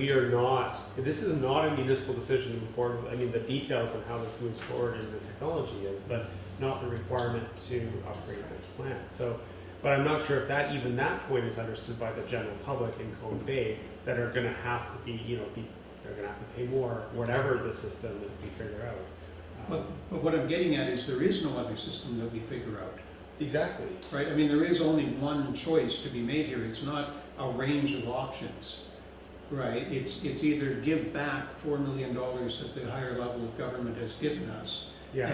This is not a municipal decision to move forward. I mean, the details of how this moves forward and the technology is, but not the requirement to upgrade this plant. So, but I'm not sure if that point is understood by the general public in Cove Bay, that are gonna have to be, they're gonna have to pay more, whatever the system that we figure out. but what I'm getting at is there is no other system that we figure out. Exactly. right? I mean, there is only one choice to be made here. It's not a range of options, right? It's either give back $4 million that the higher level of government has given us Yeah.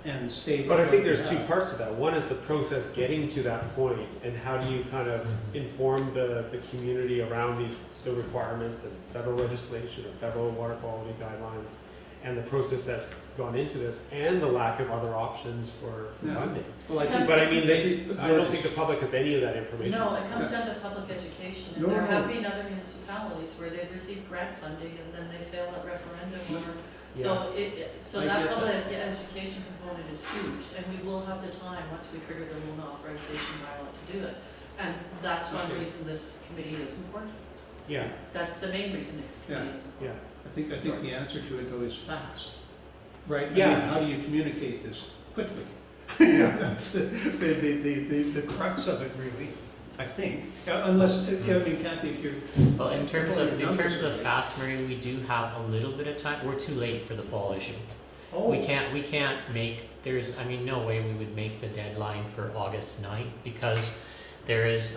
and stay. But I think there's with two that. parts to that. One is the process getting to that point, and how do you kind of inform the community around the requirements and federal legislation or federal water quality guidelines, and the process that's gone into this, and the lack of other options for Yeah. funding. Well, I think, But I mean, I don't board think is- the public has any of that information. No, it comes down to public education, and No, there no. have been other municipalities where they've received grant funding and then they failed at referendum or, so so I that get public education component is huge, and we will have the time, once we trigger the loan authorization bylaw, to do it. And that's one Okay. reason this committee is important. Yeah, That's the main reason this committee is yeah. important. I think the answer to it though is fast, right? I Yeah. mean, how do you communicate this quickly? Yeah. That's the crux of it really, I think. Unless, I mean, Kathy, if you're. Well, in terms of fast, Mary, we do have a little bit of time. We're too late for the fall issue. Oh, We can't make, I mean, no way we would make the deadline for August 9th, because there is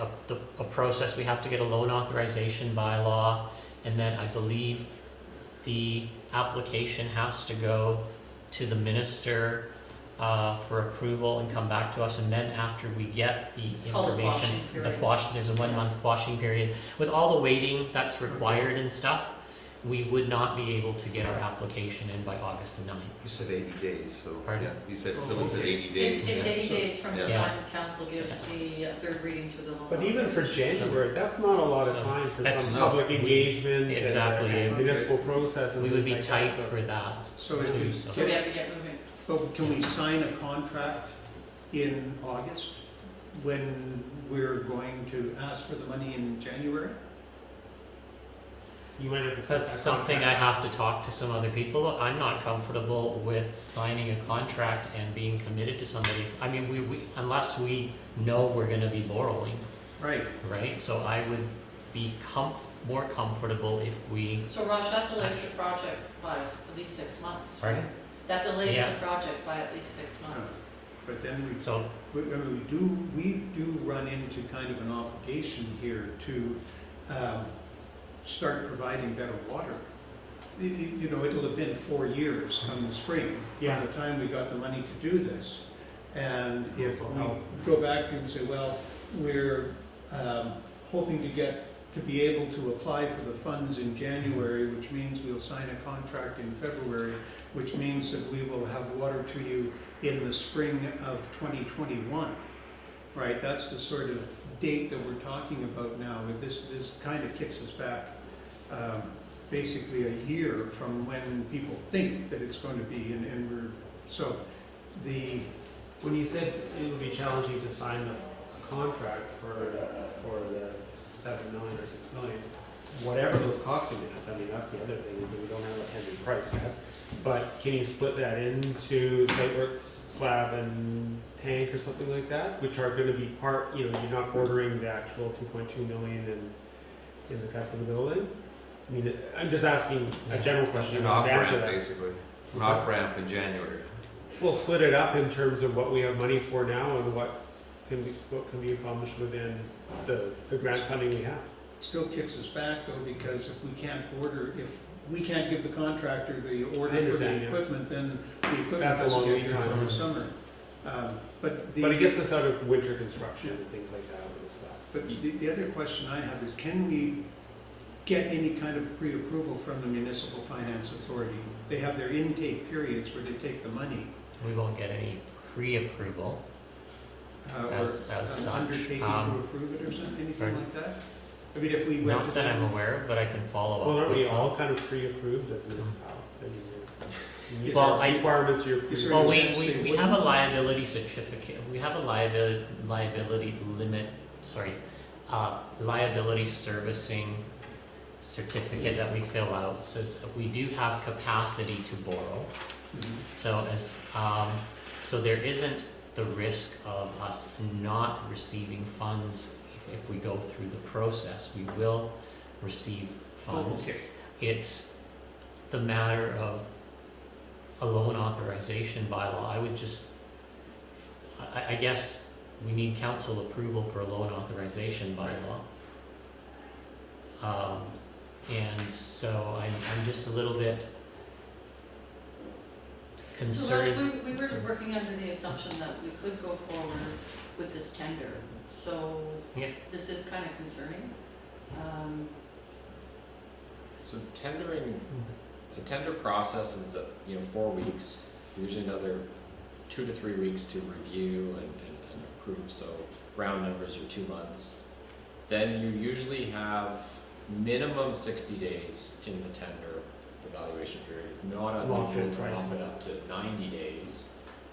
a process. We have to get a loan authorization bylaw, and then I believe the application has to go to the minister for approval and come back to us, and then after we get the It's called a information, quashing period. there's a 1-month quashing period. With all the waiting that's required and stuff, we would not be able to get our application in by August the 9th. You said 80 days, so, Pardon? yeah, you said, someone said 80 days. It's yeah. 80 days from the Yeah. time council gives the third reading to the loan. But even for authorization. January, that's not a lot of So, time for that's- some No. public engagement Exactly. and municipal process and We would things be like tight that. for that. So if too, you so. So we have to get moving. But can we sign a contract in August when we're going to ask for the money in January? You might have to. That's something I have to talk to some other people about. I'm not comfortable with signing a contract and being committed to somebody. I mean, we unless we know we're gonna be borrowing, Right. right? So I would be more comfortable if we, So Raj, that delays the project by at least 6 months. pardon? That delays Yeah. the project by at least 6 months. But then So, I mean, we do run into kind of an obligation here to start providing better water. You know, it'll have been 4 years come the spring, Yeah. from the time we got the money to do this. And if Also we help. go back and say, well, we're hoping to be able to apply for the funds in January, which means we'll sign a contract in February, which means that we will have water to you in the spring of 2021, right? That's the sort of date that we're talking about now. This kind of kicks us back basically a year from when people think that it's going to be, and we're, so the, When you said it would be challenging to sign the contract for the 7 million or 6 million, whatever those costs can be, I mean, that's the other thing, is that we don't have a tender price yet. But can you split that into site works, slab and tank or something like that, which are gonna be part, you know, you're not ordering the actual 2.2 million in the cuts of the building? I mean, I'm just asking a general question, you An don't have to answer off-ramp, that. basically. An What's that? off-ramp in January. We'll split it up in terms of what we have money for now and what can be accomplished within the grant funding we have. still kicks us back though, because if we can't order, if we can't give the contractor the order for understand, the yeah. equipment, then the equipment That's a has to long get lead here time. over the summer. But But it gets us out of winter construction and things like that and stuff. But the other question I have is, can we get any kind of pre-approval from the municipal finance authority? They have their intake periods where they take the money. we won't get any pre-approval. Or As an such, undertaking to approve it or something, anything pardon? like that? I mean, if we went to Not that I'm them, aware of, but I can follow up. Well, aren't we with all them. kind of pre-approved as municipal? Is Well, there- Requirements are is there Well, any we chance they have a wouldn't? liability certificate, we have a liability limit, liability servicing certificate that we fill out, says we do have capacity to borrow. Mhm. So there isn't the risk of us not receiving funds if we go through the process. We will receive funds. Okay. It's the matter of a loan authorization bylaw. I guess we need council approval for a loan authorization bylaw. And so I'm just a little bit So concerned. Raj, we were working under the assumption that we could go forward with this tender, so Yeah. this is kind of concerning. So tendering, the tender process is, 4 weeks, usually another 2 to 3 weeks to review and approve, so round numbers are 2 months. Then you usually have minimum 60 days in the tender evaluation period. It's not unusual to bump it up to 90 days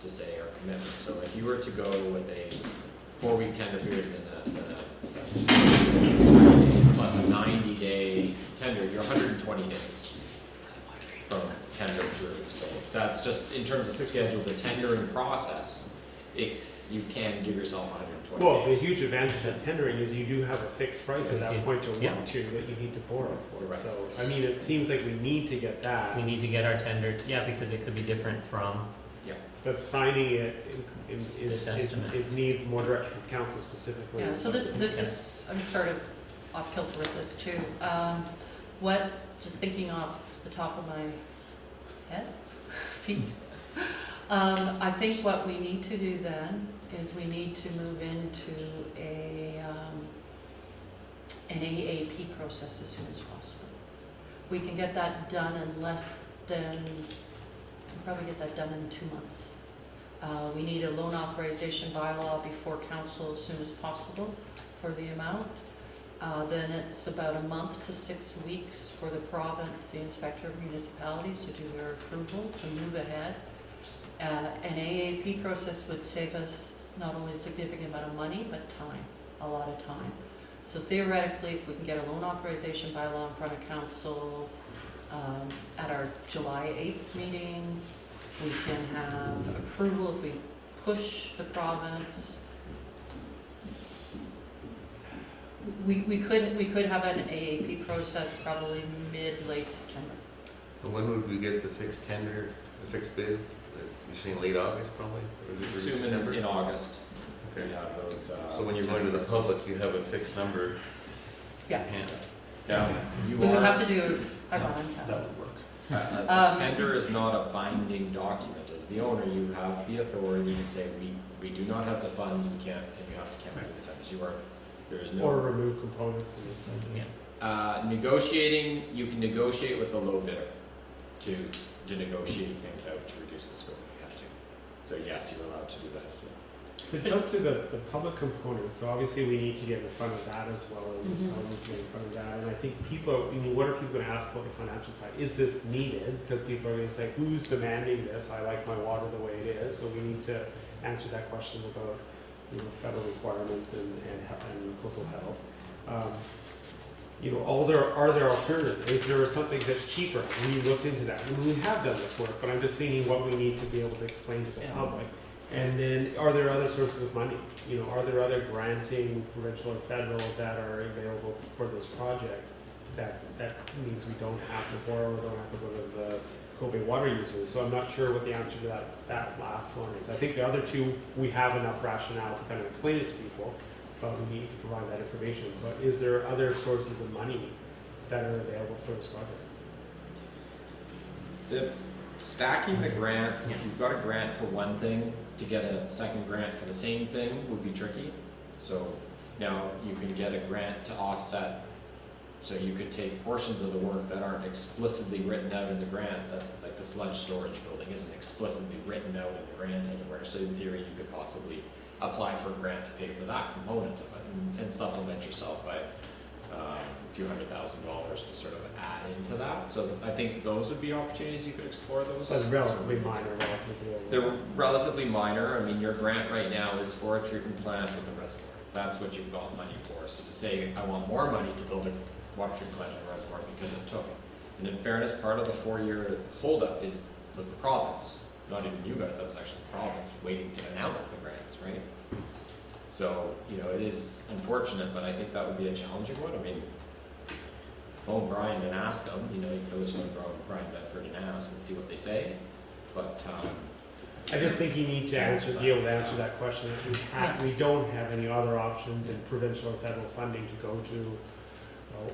to say our commitment. So if you were to go with a 4-week tender period, that's 90 days plus a 90-day tender, you're 120 days from tender through. So that's just in terms of schedule, the tendering process, you can give yourself 120 Well, the days. huge advantage of tendering is you do have a fixed price at that point to Yeah. work to that you need to borrow for. Correct. So, I mean, it seems like we need to get that, We need to get our tender, because it could be different from, but signing it This estimate. needs more direction from council specifically. Yeah, so this is, I'm sort of off kilter with this too. Just thinking off the top of my head, feet. I think what we need to do then is we need to move into an AAP process as soon as possible. We can get that done in less than, we'll probably get that done in 2 months. We need a loan authorization bylaw before council as soon as possible for the amount. Then it's about a month to 6 weeks for the province, the inspector of municipalities, to do their approval to move ahead. An AAP process would save us not only a significant amount of money, but time, a lot of time. So theoretically, if we can get a loan authorization bylaw in front of council at our July 8th meeting, we can have approval if we push the province. We could have an AAP process probably late September. And when would we get the fixed tender, the fixed bid? You're saying late August probably? Or is it early Assuming September? in August, we Okay. have those. So when you're going to the public, you have a fixed number Yeah. in hand. Yeah, you We would have are, to do, hold on, That would work. a tender is not a binding document. As the owner, you have the authority to say, we do not have the funds, we can't, and you have to cancel the tenders. You are, there is Or no, remove components. negotiating, you can negotiate with the low bidder to negotiate things out to reduce the scope if you have to. So yes, you're allowed to do that as well. To jump to the public component, so obviously we need to get in front of that as well, and Mhm. we need to get in front of that, and I think what are people gonna ask about the financial side? Is this needed? Because people are gonna say, who's demanding this? I like my water the way it is, so we need to answer that question about, federal requirements and coastal health. Are there alternatives? Is there something that's cheaper? We looked into that, and we have done this work, but I'm just thinking what we need to be able to explain to the public. And then, are there other sources of money? Are there other granting, provincial or federal, that are available for this project? That means we don't have to borrow, we don't have to go to the Cove water users. So I'm not sure what the answer to that last one is. I think the other two, we have enough rationale to kind of explain it to people, but we need to provide that information. But is there other sources of money that are available for this project? Stacking the grants, if you've got a grant for one thing, to get a second grant for the same thing would be tricky. So now you can get a grant to offset, so you could take portions of the work that aren't explicitly written out in the grant, that like the sludge storage building isn't explicitly written out in the grant anywhere. So in theory, you could possibly apply for a grant to pay for that component of it and supplement yourself by a few $100,000 to sort of add into that. So I think those would be opportunities you could explore those. That's relatively minor, relatively. They're relatively minor. I mean, your grant right now is for a treatment plant with a reservoir. That's what you've got money for. So to say, I want more money to build a water treatment plant and a reservoir because it took. And in fairness, part of the 4-year holdup was the province. Not even you guys, that was actually the province waiting to announce the grants, right? So, it is unfortunate, but I think that would be a challenging one. I mean, phone Brian and ask them, you can always phone Brian Bedford and ask and see what they say. But I just think you need to be able to answer that question. That we don't have any other options in provincial or federal funding to go to,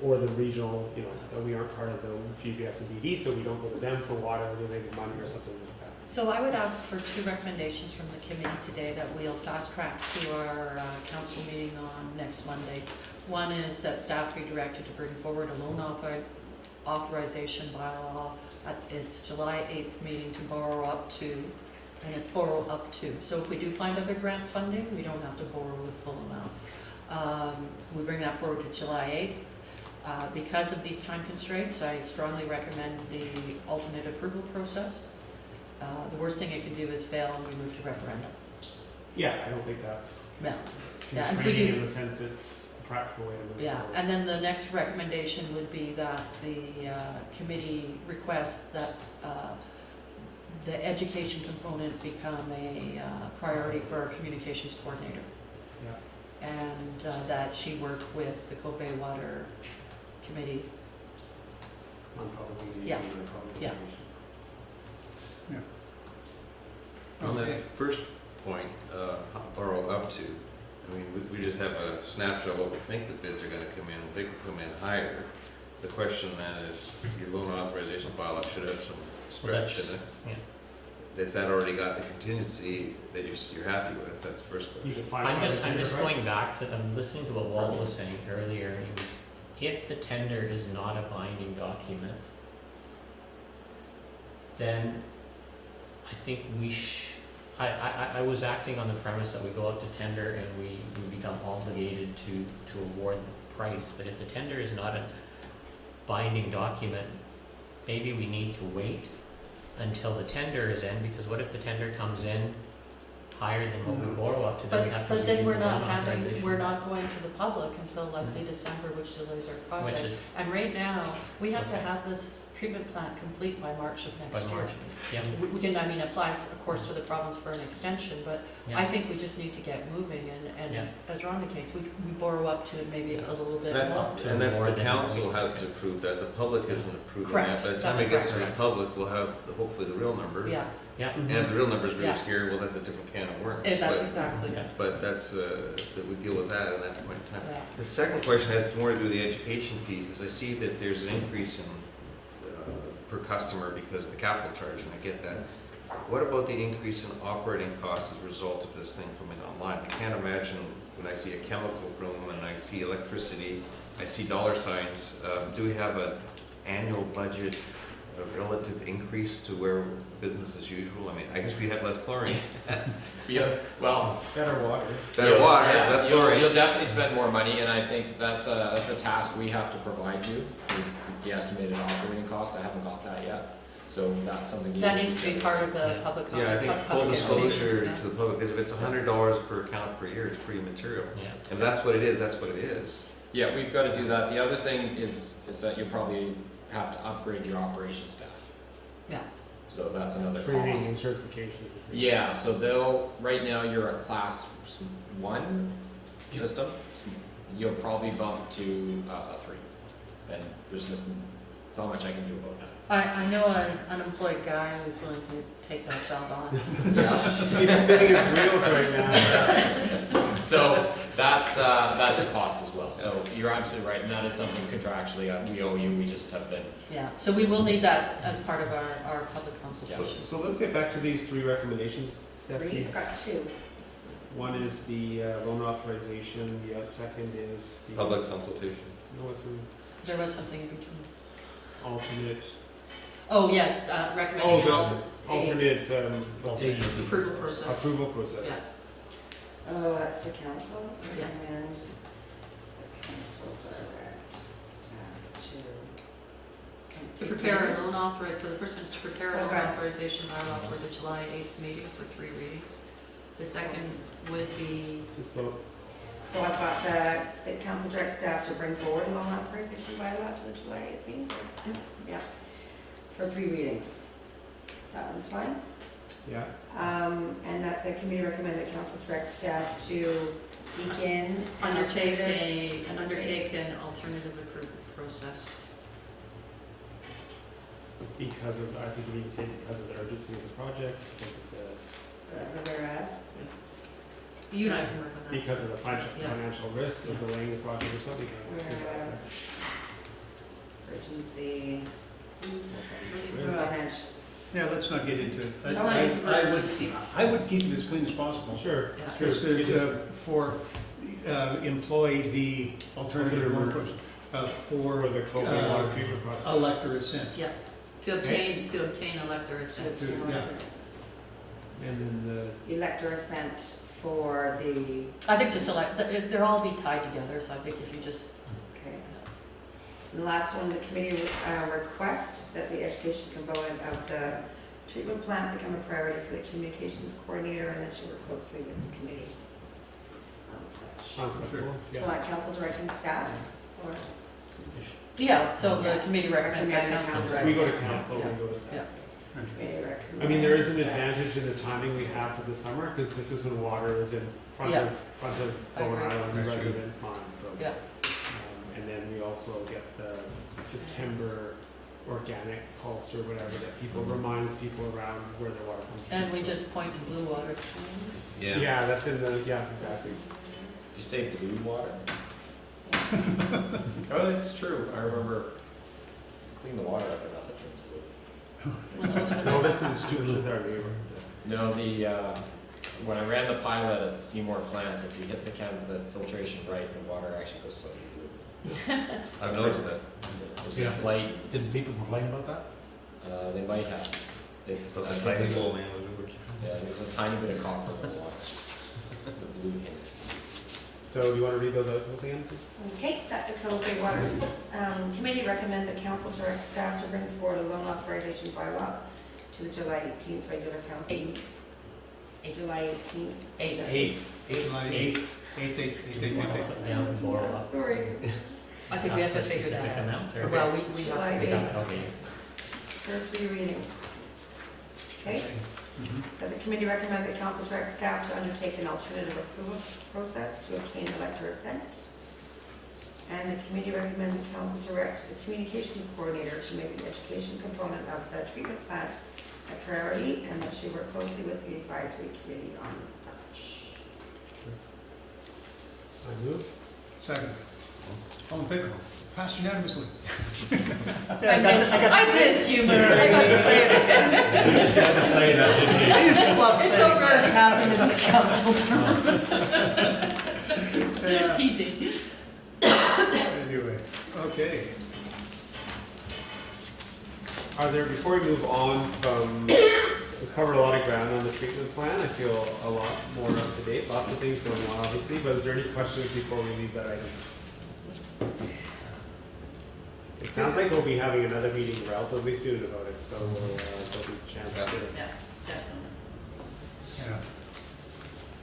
or the regional, that we aren't part of the GPS and DD, so we don't go to them for water, they make money or something like that. So I would ask for 2 recommendations from the committee today that we'll fast track to our council meeting on next Monday. One is that staff be directed to bring forward a loan authorization bylaw at its July 8th meeting to borrow up to, and it's borrow up to. So if we do find other grant funding, we don't have to borrow the full amount. We bring that forward to July 8th. Because of these time constraints, I strongly recommend the alternate approval process. The worst thing it can do is fail and we move to referendum. Yeah, I don't think that's No. Yeah, and if we constraining do- in the sense it's a practical way to move Yeah, forward. and then the next recommendation would be that the committee request that the education component become a priority for our communications coordinator. Yeah. And that she work with the Cove Bay Water Committee. On public meeting Yeah. or public Yeah. information. On Okay. that first point, borrow up to, I mean, we just have a snapshot of what we think the bids are gonna come in, they could come in higher. The question then is, your loan authorization bylaw should have some stretch in it. yeah. Has that already got the contingency that you're happy with? That's the first You question. can find I'm just right? going back to, I'm listening to what Walt was saying earlier, and it was, if the tender is not a binding document, then I think I was acting on the premise that we go out to tender and we become obligated to award the price, but if the tender is not a binding document, maybe we need to wait until the tender is in, because what if the tender comes in higher than what we borrow up to, then we have to But then review we're the not loan having, authorization. we're not going to the public until likely December, which delays our Which project. is And right now, we have to Okay. have this treatment plant complete by March of by next year. March, yeah, We can, I mean, apply, of course, for the province for an extension, but I yeah. think we just need to get moving, and Yeah. as Ron indicates, we borrow up to it, maybe it's a little bit That's, more. and that's More the than council we has said. to approve that, the public isn't approving Correct. that. By the time That's it gets to the correct. public, we'll have hopefully the real number. Yeah, Yeah, And if the real number's really Yeah. scary, well, that's a different can of worms. that's But- exactly, okay. But that's, that we deal with that at that point in time. yeah. The second question has more to do with the education piece, is I see that there's an increase in per customer because of the capital charge, and I get that. What about the increase in operating costs as a result of this thing coming online? I can't imagine when I see a chemical room and I see electricity, I see dollar signs. Do we have an annual budget, a relative increase to where business as usual? I mean, I guess we have less chlorine. Yeah, well, Better water. Better you'll- water, yeah, less you'll chlorine. definitely spend more money, and I think that's a task we have to provide you, is the estimated operating cost. I haven't got that yet, so that's something. we That need needs to be get. part of the Yeah. public Yeah, I comment. think full disclosure to the public, because if it's $100 per account per year, it's pretty material. Yeah. If that's what it is, that's what it is. Yeah, we've got to do that. The other thing is that you'll probably have to upgrade your operations staff. Yeah. So that's another Training cost. and certifications. Yeah, so right now you're a class 1 system. You'll probably bump to a 3. And there's just not much I can do about that. I know an unemployed guy who's willing to take that job on. Yeah. He's spinning his wheels right now. So that's a cost as well. So you're absolutely right, and that is something contractually we owe you. We just have been. Yeah, so we will need that as part of our public consultation. So let's get back to these 3 recommendations. Three, Stephanie. I've got 2. One is the loan authorization, the second is the. Public consultation. No, it's an There was something in between. alternate. Oh, yes, Oh, recommending the alternate alternate, approval process. approval process. Yeah. Oh, that's to council, Yeah. recommend the council direct staff To prepare a loan authorization, so the first one is to prepare a loan Okay. authorization bylaw for the July 8th meeting for 3 readings. The second would be, Just the, So I've got the council direct staff to bring forward a loan authorization bylaw to the July 8th meeting, so, yeah, for 3 readings. That one's fine. yeah, And that the committee recommend that council direct staff to begin and undertake alternative- an alternative approval process. because of, I think you need to say because of the urgency of the project, because of the As a whereas, You and I can work on that. Because of the Yeah. financial risk of delaying the project or something. whereas urgency, Right. financial. Yeah, let's not get into it. Let's not use the word urgency. I would keep it as clean as possible. Sure, Yeah. sure. Just You just- employ the alternative loan Alternative process, For the Cove water treatment project. elect or assent. Yeah, to obtain elector assent. Yeah. And then Elect or assent for the, I think just elect, they'll all be tied together, so I think if you just, okay. And the last one, the committee request that the education component of the treatment plant become a priority for the communications coordinator and that she work closely with the committee on such. flexible, yeah. Want council directing staff or? yeah, so the Yeah. committee recommends that Recommend council. council We go to Yeah. council, we go to staff. Yeah. Committee recommend. I mean, there is an advantage in the timing we have for the summer, because this is when water is in front Yeah. of I Bowen agree. Island That's true. residents' minds, so. Yeah. And then we also get the September organic pulse or whatever that people reminds people around where their water comes from. And we just point to blue water. Yeah, that's in the, yeah, exactly. Did you say blue water? Oh, it's true. I remember clean the water up enough, it turns blue. No, this is our neighbor. No, when I ran the pilot at the Seymour plant, if you hit the filtration right, the water actually goes slightly blue. I've noticed that. There's Yeah. a slight, Didn't people complain about that? they might have. It's, So I the think tiny there's a- little man was over. yeah, there's a tiny bit of copper in the water. The blue hint. So do you want to read those out to us again, please? Okay, that the Cove Bay Waters Committee recommend the council direct staff to bring forward a loan authorization bylaw to the July 18th regular council. July 18th. Eight. July 8th, 8th. Down, borrow up. Sorry, I think we have to Ask for a figure specific that out. amount, or- Well, we have July to figure 8th. that out. Okay. for 3 readings. Okay, Mhm. that the committee recommend that council direct staff to undertake an alternative approval process to obtain elector assent. And the committee recommend the council direct the communications coordinator to make the education component of the treatment plant a priority and that she work closely with the advisory committee on such. I move. Second. All in favor? Passed unanimously. I miss you, Murray. I got to say it again. Say that, didn't you? I used to love It's so saying rare to happen in this council term. that. Teasing. Anyway, okay. Are there, before we move on from, we covered a lot of ground on the treatment plan. I feel a lot more up to date, lots of things going on obviously, but is there any questions before we leave that item? It sounds like we'll be having another meeting relatively soon about it, so there'll be a chance to. Yeah, definitely. Yeah.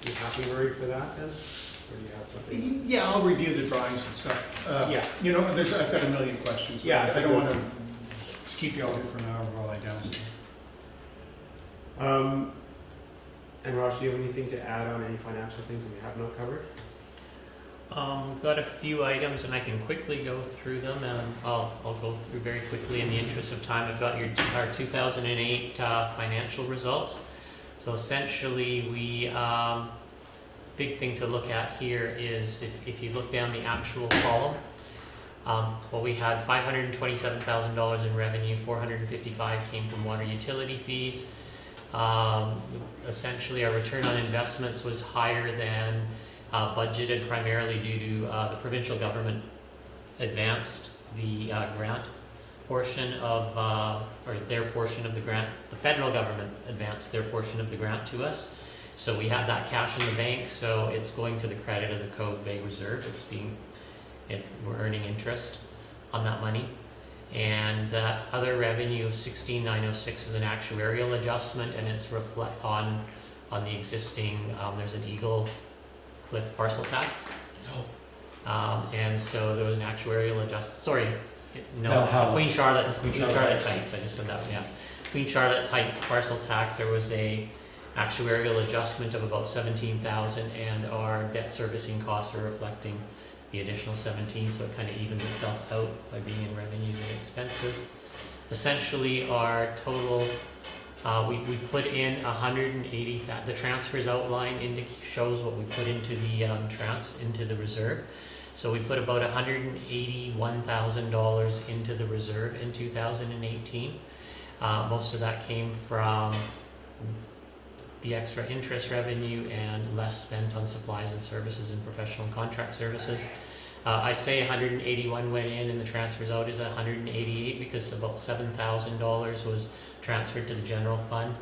You happy, Murray, for that then? Or do you have something? Yeah, I'll review the drawings and stuff. Yeah. You know, I've got a million questions. but Yeah, I don't want to keep you all here for an hour while I downstairs. And Raj, do you have anything to add on any financial things that we have not covered? We've got a few items and I can quickly go through them and I'll go through very quickly in the interest of time. I've got our 2008 financial results. So essentially big thing to look at here is if you look down the actual column, well, we had $527,000 in revenue, 455 came from water utility fees. Essentially our return on investments was higher than budgeted, primarily due to the provincial government advanced the grant portion of, or their portion of the grant. The federal government advanced their portion of the grant to us. So we had that cash in the bank, so it's going to the credit of the Cove Bay Reserve. We're earning interest on that money. And that other revenue of 16,906 is an actuarial adjustment, and it's reflect on the existing, there's an Eagle Cliff parcel tax. No. And so there was an actuarial Bell Howell. Queen Charlotte's Queen Charlotte's. Heights, I just said that, yeah. Queen Charlotte Heights parcel tax, there was a actuarial adjustment of about 17,000, and our debt servicing costs are reflecting the additional 17, so it kind of evens itself out by being in revenues and expenses. Essentially, our total We put in 180, the transfers outline shows what we put into the into the reserve. So we put about $181,000 into the reserve in 2018. Most of that came from the extra interest revenue and less spent on supplies and services and professional and contract services. I say 181 went in and the transfers out is 188 because about $7,000 was transferred to the general fund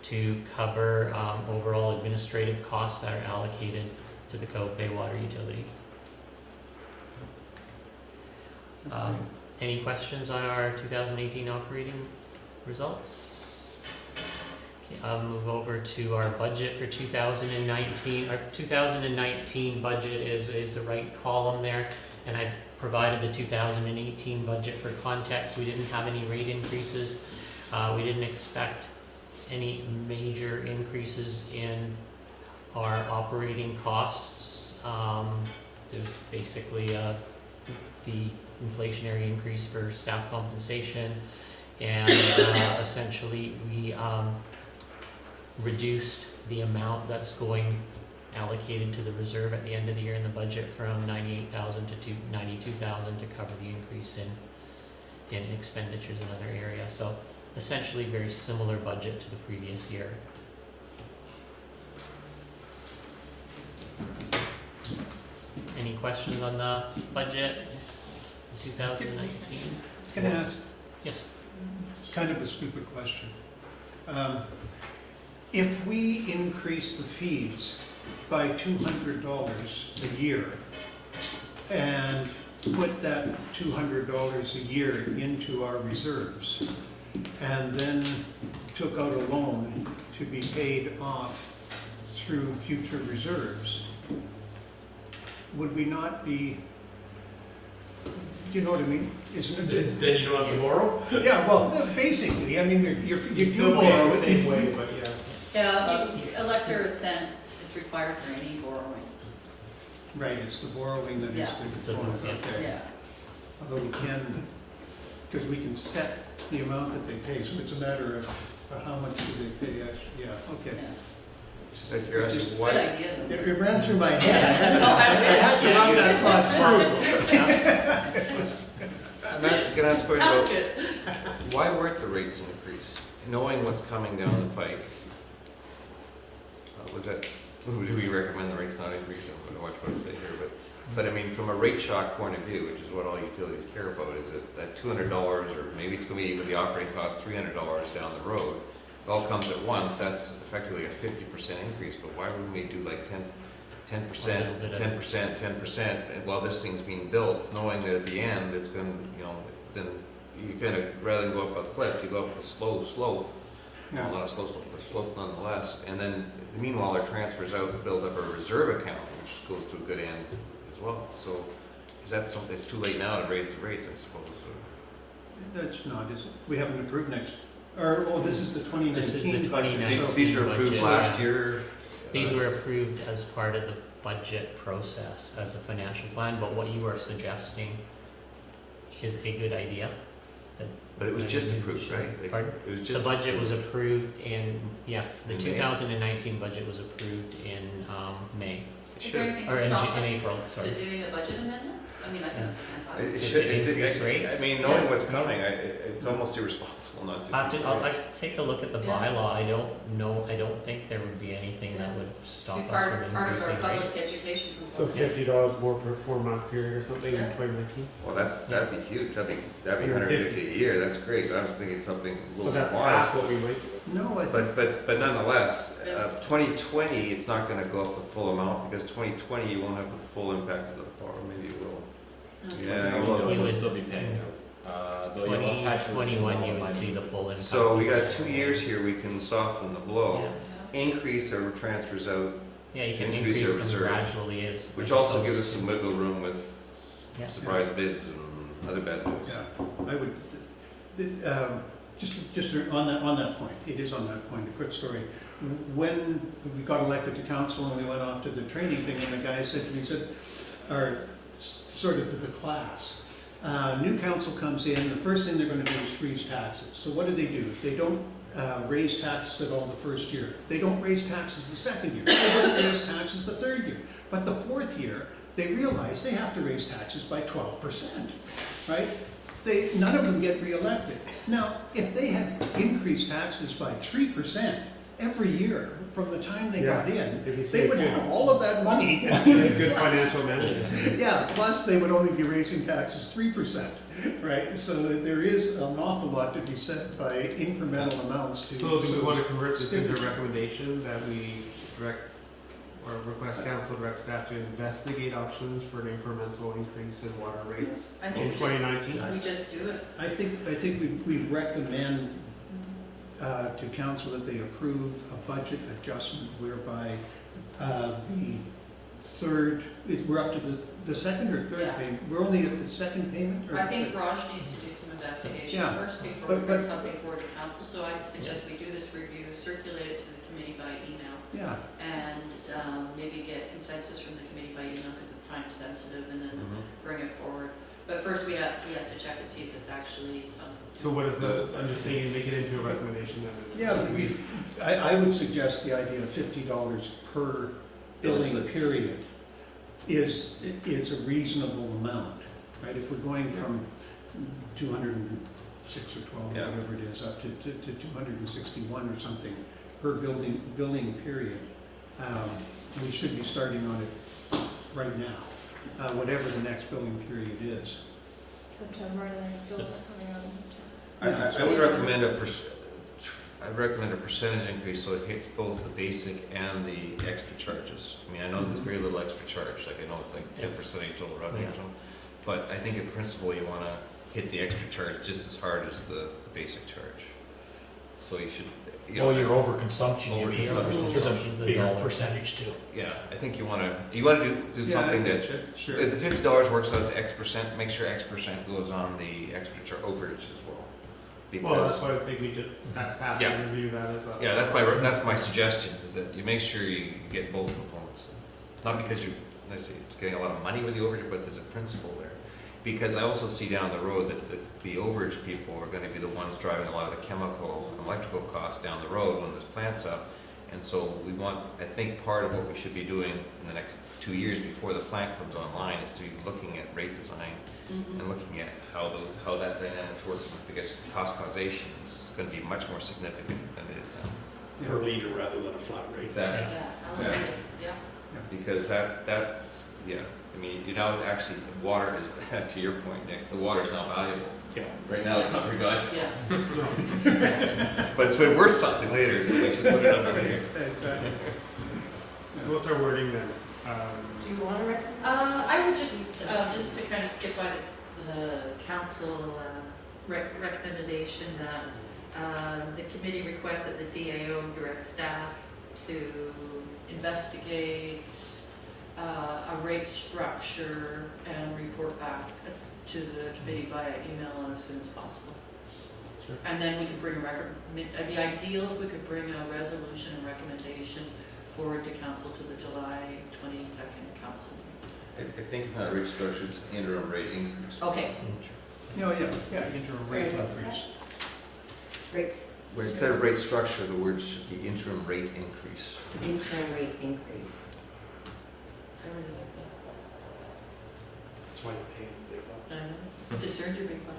to cover overall administrative costs that are allocated to the Cove Bay water utility. Any questions on our 2018 operating results? Okay, I'll move over to our budget for 2019. Our 2019 budget is the right column there, and I've provided the 2018 budget for context. We didn't have any rate increases. We didn't expect any major increases in our operating costs. There's basically the inflationary increase for staff compensation, and essentially we reduced the amount that's going allocated to the reserve at the end of the year in the budget from $98,000 to $92,000 to cover the increase in expenditures in other areas. So essentially very similar budget to the previous year. Any questions on the budget 2019? Can I ask Yes. kind of a stupid question? If we increase the fees by $200 a year and put that $200 a year into our reserves and then took out a loan to be paid off through future reserves, would we not be, you know what I mean? Isn't it? Then you don't have to borrow? Yeah, well, basically, I mean, you Still do pay borrow the it. same way, but yeah. Yeah, elector assent is required for any borrowing. Right, it's the borrowing that is Yeah. It's the a- point, yeah. okay. Yeah. Although we can, because we can set the amount that they pay, so it's a matter of how much do they pay actually, yeah, okay. Yeah. Just out of curiosity, Good why, idea though. It ran through my head, I had to run that thought through. I'm gonna ask a question Sounds about, good. why weren't the rates increased? Knowing what's coming down the pike, was that, do we recommend the rates not increase? I'm gonna watch what I say here, but I mean, from a rate shock point of view, which is what all utilities care about, is that $200, or maybe it's gonna be with the operating cost $300 down the road, it all comes at once, that's effectively a 50% increase, but why wouldn't we do like 10%, 10%, and while this thing's being built, knowing that at the end, it's gonna, you know, then you kind of, rather than go up a cliff, you go up a slow slope, well, not a slow slope, but a slope nonetheless, and then meanwhile, our transfers out and build up a reserve account, which goes to a good end as well, so is that something, it's too late now to raise the rates, I suppose. That's not, is it? We haven't approved next, or, oh, this is the 2019 This is the budget, 2019. so- These were approved Budget, last yeah. year? These were approved as part of the budget process as a financial plan, but what you are suggesting is a good idea. But it was just approved, right? Like, Pardon? It was The just. budget was approved in, yeah, the In May? 2019 budget was approved in May, Is there anything or to in stop us April, sorry. to doing a budget amendment? I mean, I think that's fantastic. It Did should, it increase rates? I mean, knowing what's coming, it's almost irresponsible not to. I'll increase I'll rates. take a look at the Yeah. bylaw, I don't think there would be anything that would stop Be us part from of our increasing public rates. education So component. $50 more per 4-month period or something in Yeah. 2019? Well, that'd be huge, that'd be $150 a year, that's great, but I was thinking something a Well, little that's more half modest. what we might. No, I think, But nonetheless, Yeah. 2020, it's not gonna go up the full amount, because 2020, you won't have the full impact of the, or maybe you will. Okay. Yeah, No, well, you'll would- still be paying out. Though you'll have had to receive 2021 all you the would money. see the full impact. So we got 2 years here, we can soften the blow, Yeah. increase our transfers out, Yeah, you can increase our increase them reserves, gradually as. which as also opposed gives us to- some wiggle room with Yeah. surprise bids and other bad news. yeah, I would, just on that point, it is on that point, a quick story. When we got elected to council and we went off to the training thing, and the guy said to me, he said, or sort of to the class, new council comes in, the first thing they're gonna do is freeze taxes. So what do? They don't raise taxes at all the first year. They don't raise taxes the second year. They don't raise taxes the third year. But the fourth year, they realize they have to raise taxes by 12%, right? None of them get reelected. Now, if they had increased taxes by 3% every year from the time they got in, If you say they would it's have all of that money. good Plus- financial management. Yeah, plus they would only be raising taxes 3%, right? So there is an awful lot to be said by incremental amounts to. So do we want to convert this into a stimulus. recommendation that we direct, or request council direct staff to investigate options for an incremental increase in water rates I in think we just, 2019? we just do it. I think we recommend to council that they approve a budget adjustment whereby the third, we're up to the second or third Yeah. payment? We're only at the second payment? Or I the think third? Raj needs to do some investigation Yeah, first before we but- bring something forward to council, so I'd suggest we do this review, circulate it to the committee by email, Yeah, and maybe get consensus from the committee by email, because it's time sensitive, and then bring it forward. But first, he has to check to see if it's actually something. So what is the, I'm just thinking, make it into a recommendation that is. yeah, but I would suggest the idea of $50 per billing period is a reasonable amount, right? If we're going from 206 or 12, Yeah. whatever it is, up to 261 or something per billing period, we should be starting on it right now, whatever the next billing period is. September, and then bills are coming out in September. I would recommend I'd recommend a percentage increase so it hits both the basic and the extra charges. I mean, I know there's very little extra charge, like I know it's like 10% of your total revenue or Yeah. something. But I think in principle, you wanna hit the extra charge just as hard as the basic charge. So you should, you know. Oh, your overconsumption, you mean, Overconsumption. is a The bigger dollar. percentage too. Yeah, I think you wanna do something that, Sure. if the $50 works out to X%, make sure X% goes on the extra overage as well. Well, that's Because, why I think we did, that's staff to Yeah. review that as a. yeah, that's my suggestion, is that you make sure you get both components. Not because you, let's see, getting a lot of money with the overage, but there's a principle there. Because I also see down the road that the overage people are gonna be the ones driving a lot of the chemical and electrical costs down the road when this plant's up. And so we want, I think part of what we should be doing in the next 2 years before the plant comes online is to be looking at rate design and looking at how that dynamic's working. Because cost causation is gonna be much more significant than it is now. Per liter rather than a flat rate. Exactly. Yeah, Yeah. yeah. Because that's, yeah, I mean, you know, actually, the water is, to your point, Nick, the water is not valuable. Yeah. Right now, it's not very valuable, Yeah. but it's way worth something later, so we should put it up over here. Exactly. So what's our wording then? Do you want to recommend? I would just to kind of skip by the council recommendation that the committee requests that the CAO direct staff to investigate a rate structure and report back to the committee via email as soon as possible. Sure. And then we could bring it'd be ideal if we could bring a resolution and recommendation forward to council to the July 22nd council meeting. I think it's not a rate structure, it's an interim rate increase. Okay, Yeah, interim Sorry, rate what was increase. that? Rates, Where instead of rate structure, the word should be interim rate increase. interim rate increase. I really like that. That's why they're paying the big bucks. I know, just earned your big bucks.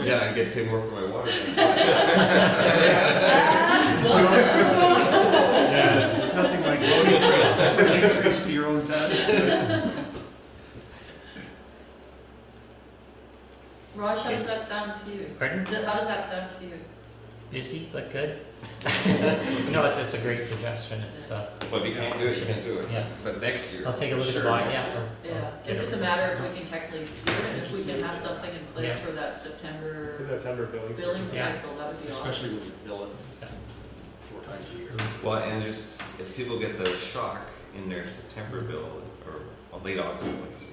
Yeah, I get paid more for my water. Yeah, nothing like voting for an increase to your own tax. Raj, how does that sound to you? Pardon? How does that sound to you? Busy, but good. No, it's a great suggestion. It's, But if you can't do it, you can't do it. Yeah. But next year. I'll take a look at the sure, bond, next yeah. year. Yeah, it's just a matter if we can technically do it, if we can have something in place Yeah. for that September That's under billing. billing Yeah. cycle, that would be awesome. Especially when you bill it Yeah. 4 times a year. Well, and just, if people get the shock in their September bill, or late August, what is it?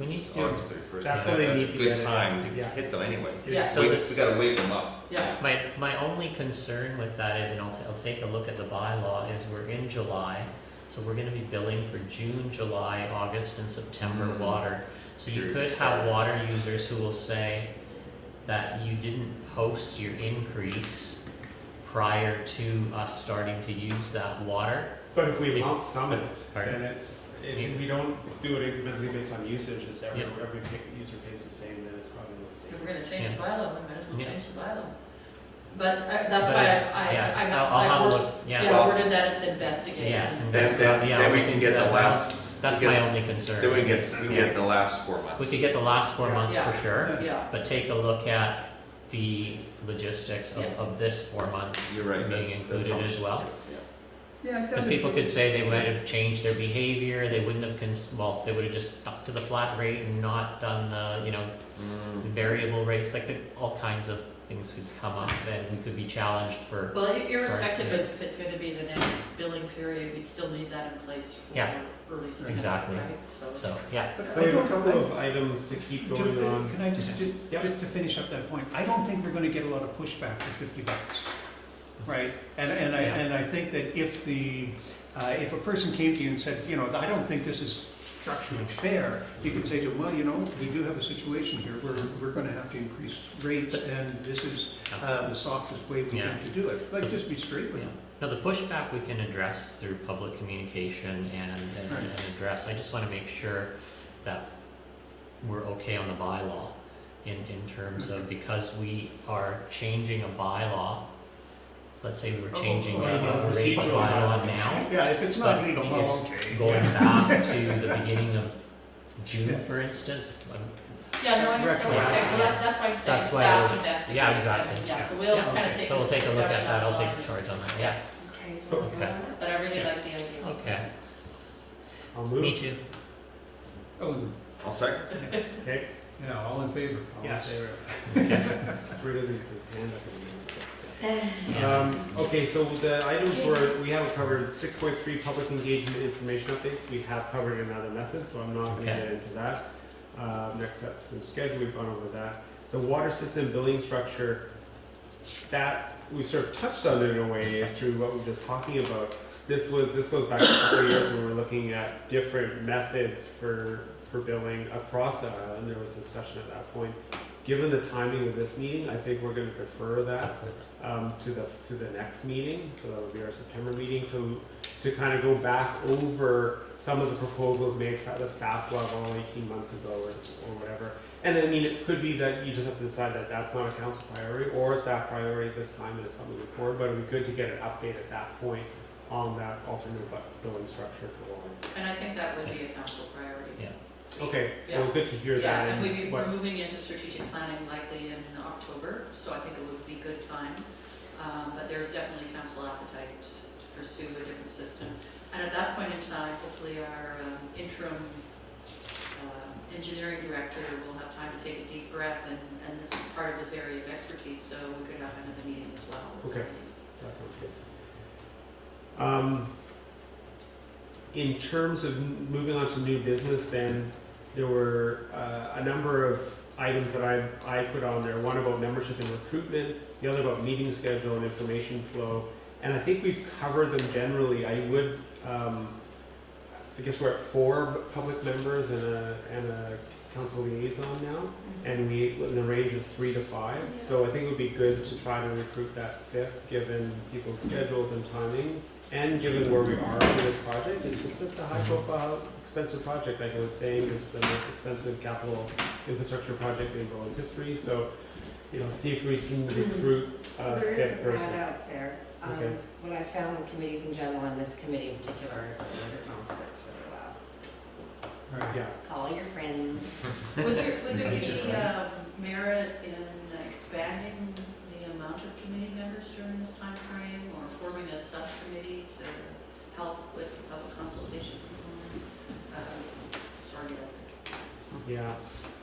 we need to do, August 31st. That's when they That's a need to good get it. time to Yeah. hit them anyway. Yeah. So We this- gotta wake them up. Yeah, my only concern with that is, and I'll take a look at the bylaw, is we're in July, so we're gonna be billing for June, July, August, and September Mm. water. So you Period could have starts. water users who will say that you didn't post your increase prior to us starting to use that water. But if we lump sum it, Pardon? then if we don't do it incrementally based on usage, it's every Yeah. user pays the same, then it's probably the same. If we're gonna change the Yeah. bylaw, we might as well Yeah. change the bylaw. But that's But, why yeah, I I'll have a worded- look, yeah. yeah, worded that it's investigated. Yeah. Then we can get the last. That's we my get- only concern. Then we can get the last 4 We months. could get the last 4 Yeah. months for Yeah. sure, Yeah, but take a look at the logistics Yeah. of this 4 months You're right, being that included sounds- as well. Yeah, Because people could say they might have changed their behavior, they wouldn't have, they would have just stuck to the flat rate and not done the, variable rates, like all kinds of things could come up, and we could be challenged for, well, irrespective of if it's gonna be the next billing period, we'd still need that in place for Yeah. early spring, Exactly. right? so, yeah. But So I we have a don't- couple of items to keep going on. Can I just, Yep. to finish up that point, I don't think we're gonna get a lot of pushback for $50, right? And I think that if if a person came to you and said, I don't think this is structurally fair, you could say to them, well, we do have a situation here where we're gonna have to increase rates, and this is the softest way we Yeah. think to do it. Like, just be straight with Yeah. them. No, the pushback we can address through public communication and address, I just wanna make sure that we're okay on the bylaw in terms of, because we are changing a bylaw, let's say we were changing a rates bylaw now, Yeah, if it's not but legal, it's well, okay. going back to the beginning of June, for instance, Yeah, no, I understand what you're saying, so that's why I'm saying That's why staff I would- investigate. yeah, exactly. Yeah, so we'll Yeah, kind of okay. take so we'll this take a look at discussion that, I'll offline. take charge on that, yeah, Okay, So- so we're Okay. on. But I really like the idea. okay, I'll move. me too. Oh, I'll second. Okay. yeah, all in favor? All in Yes. favor? Rid of his hand up in Okay, so the items we haven't covered, 6.3 public engagement information updates, we have covered in other methods, so I'm not gonna Okay. get into that. Next steps and schedule, we've gone over that. The water system billing structure, that, we sort of touched on it in a way through what we were just talking about. This goes back a couple of years when we were looking at different methods for billing across the island. There was discussion at that point. Given the timing of this meeting, I think we're gonna defer that to the next meeting, so that would be our September meeting, to kind of go back over some of the proposals made at the staff level 18 months ago or whatever. And I mean, it could be that you just have to decide that that's not a council priority or a staff priority this time, and it's something to move forward, but it would be good to get an update at that point on that alternate billing structure for water. And I think that would be a council priority. Yeah. Okay, Yeah. well, good to hear Yeah, that. and we're what- moving into strategic planning likely in October, so I think it would be good time. But there's definitely council appetite to pursue a different system. And at that point in time, hopefully our interim engineering director will have time to take a deep breath, and this is part of his area of expertise, so we could have him at the meeting as well. Okay. That sounds good. In terms of moving on to new business, then there were a number of items that I put on there. One about membership and recruitment, the other about meeting schedule and information flow. And I think we've covered them generally. I would, I guess we're at 4 public members and a council liaison now, and the range is 3 to 5. So I think it would be good to try to recruit that 5th, given people's schedules and timing, and given where we are for this project. It's just such a high-profile, expensive project. Like I was saying, it's the most expensive capital infrastructure project in Bowen's history. So, see if we can recruit So a there 5th is a person. ad out there. Okay. What I found with committees in general, and this committee in particular, is that the intercom works really well. Yeah. Call your friends. Would there Meet your be friends. merit in expanding the amount of committee members during this time frame, or forming a subcommittee to help with the public consultation component? Sorry about that. Yeah,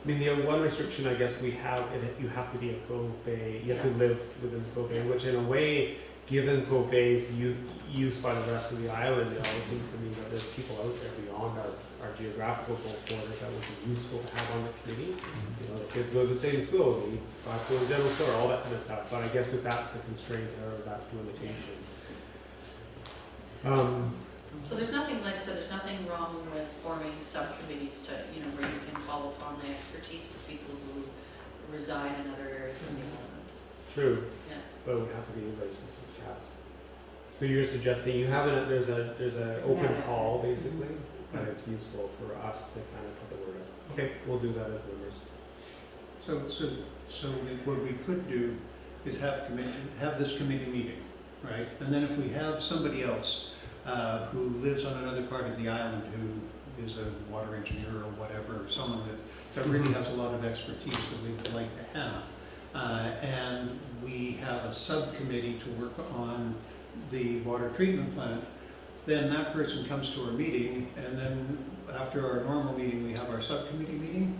I mean, the one restriction I guess we have, you have to be a Cove Bay, you have to live within Cove Bay, which in a way, given Cove Bay's use by the rest of the island, it always seems to me that there's people out there beyond our geographical borders that would be useful to have on the committee. The kids go to the same school, they go to the general store, all that kind of stuff, but I guess if that's the constraint or that's the limitation. So there's nothing, like I said, there's nothing wrong with forming subcommittees to, where you can call upon the expertise of people who reside in other areas of the island. True. Yeah. but it would have to be a very specific task. So you're suggesting you have a, there's a It's open not- call basically, but it's useful for us to kind of put the word out. Okay, we'll do that as members. So what we could do is have this committee meeting, right? And then if we have somebody else who lives on another part of the island who is a water engineer or whatever, or someone that really has a lot of expertise that we would like to have, and we have a subcommittee to work on the water treatment plant, then that person comes to our meeting, and then after our normal meeting, we have our subcommittee meeting?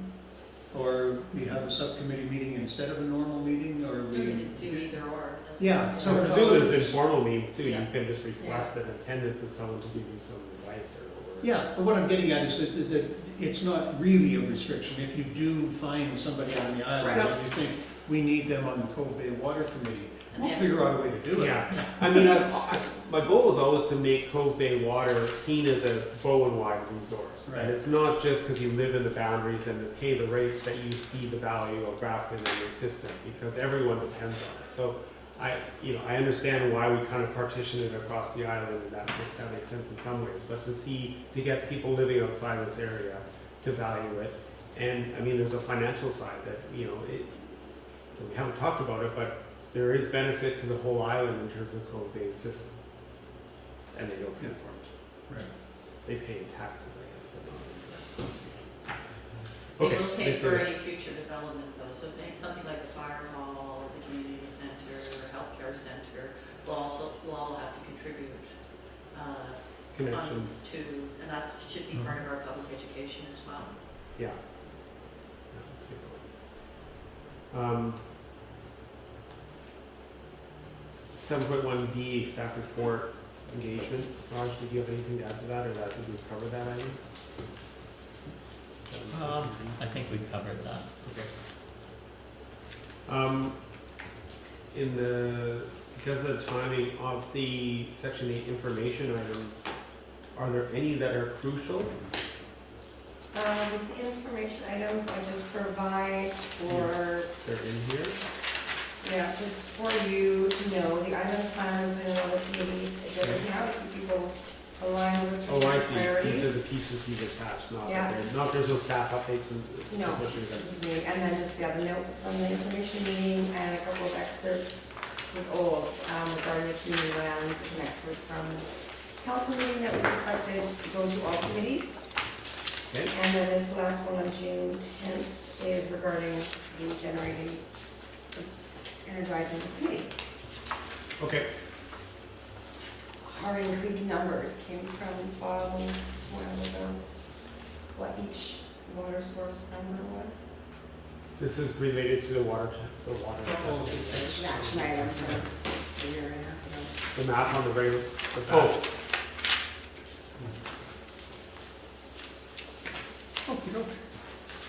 Or we have a subcommittee meeting instead of a normal meeting, or Do we? either or. Doesn't Yeah, matter. so- I presume there's informal means too, you Yeah. can just request an attendance of someone to give you some advice or. Yeah, but what I'm getting at is that it's not really a restriction. If you do find somebody on the island Right. and you think we need them on the Cove Bay Water Committee, And we'll then- figure out a way to do it. Yeah, I mean, my goal is always to make Cove Bay water seen as a Bowen-wide resource. Right. And it's not just because you live in the boundaries and pay the rates that you see the value of Grafton in your system, because everyone depends on it. So I understand why we kind of partition it across the island, and that makes sense in some ways. But to get people living outside this area to value it, and I mean, there's a financial side that, we haven't talked about it, but there is benefit to the whole island in terms of Cove Bay's system. And they don't pay for it. Right. They pay in taxes, I guess, but not They in. will pay it's for a- any future development though, so something like the fire hall, the community center, or healthcare center, will all have to contribute Connections, funds to, and that should be part of our public education as well. yeah. Yeah, that's a good point. 7.1D, staff report engagement. Raj, did you have anything to add to that, or that, did we cover that item? I think we've covered that. Okay. Because of the timing of the Section 8 information items, are there any that are crucial? These information items I just provide for, They're in here? yeah, just for you to know, the island plan has been on the committee, it doesn't have people aligned with Oh, I strategic see. priorities. These are the pieces we've attached, not Yeah. that there's no staff updates and. No, this is me, and then just, the notes from the information meeting and a couple of excerpts. This is old, regarding the community lands, it's an excerpt from the council meeting that was requested to go to all committees. Okay. And then this last one on June 10th is regarding the generating, energizing this committee. Okay. Harding Creek numbers came from Bob a while ago, what each water source number was. This is related to the water. It's an action item from a year and a half ago. The map on the very, the Oh.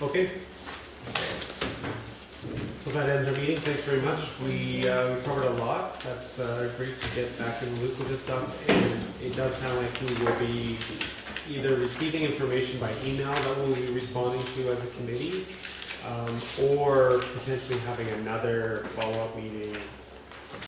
Okay. So that ends our meeting. Thanks very much. We covered a lot. That's great to get back in the loop with this stuff. And it does sound like we will be either receiving information by email that we'll be responding to as a committee, or potentially having another follow-up meeting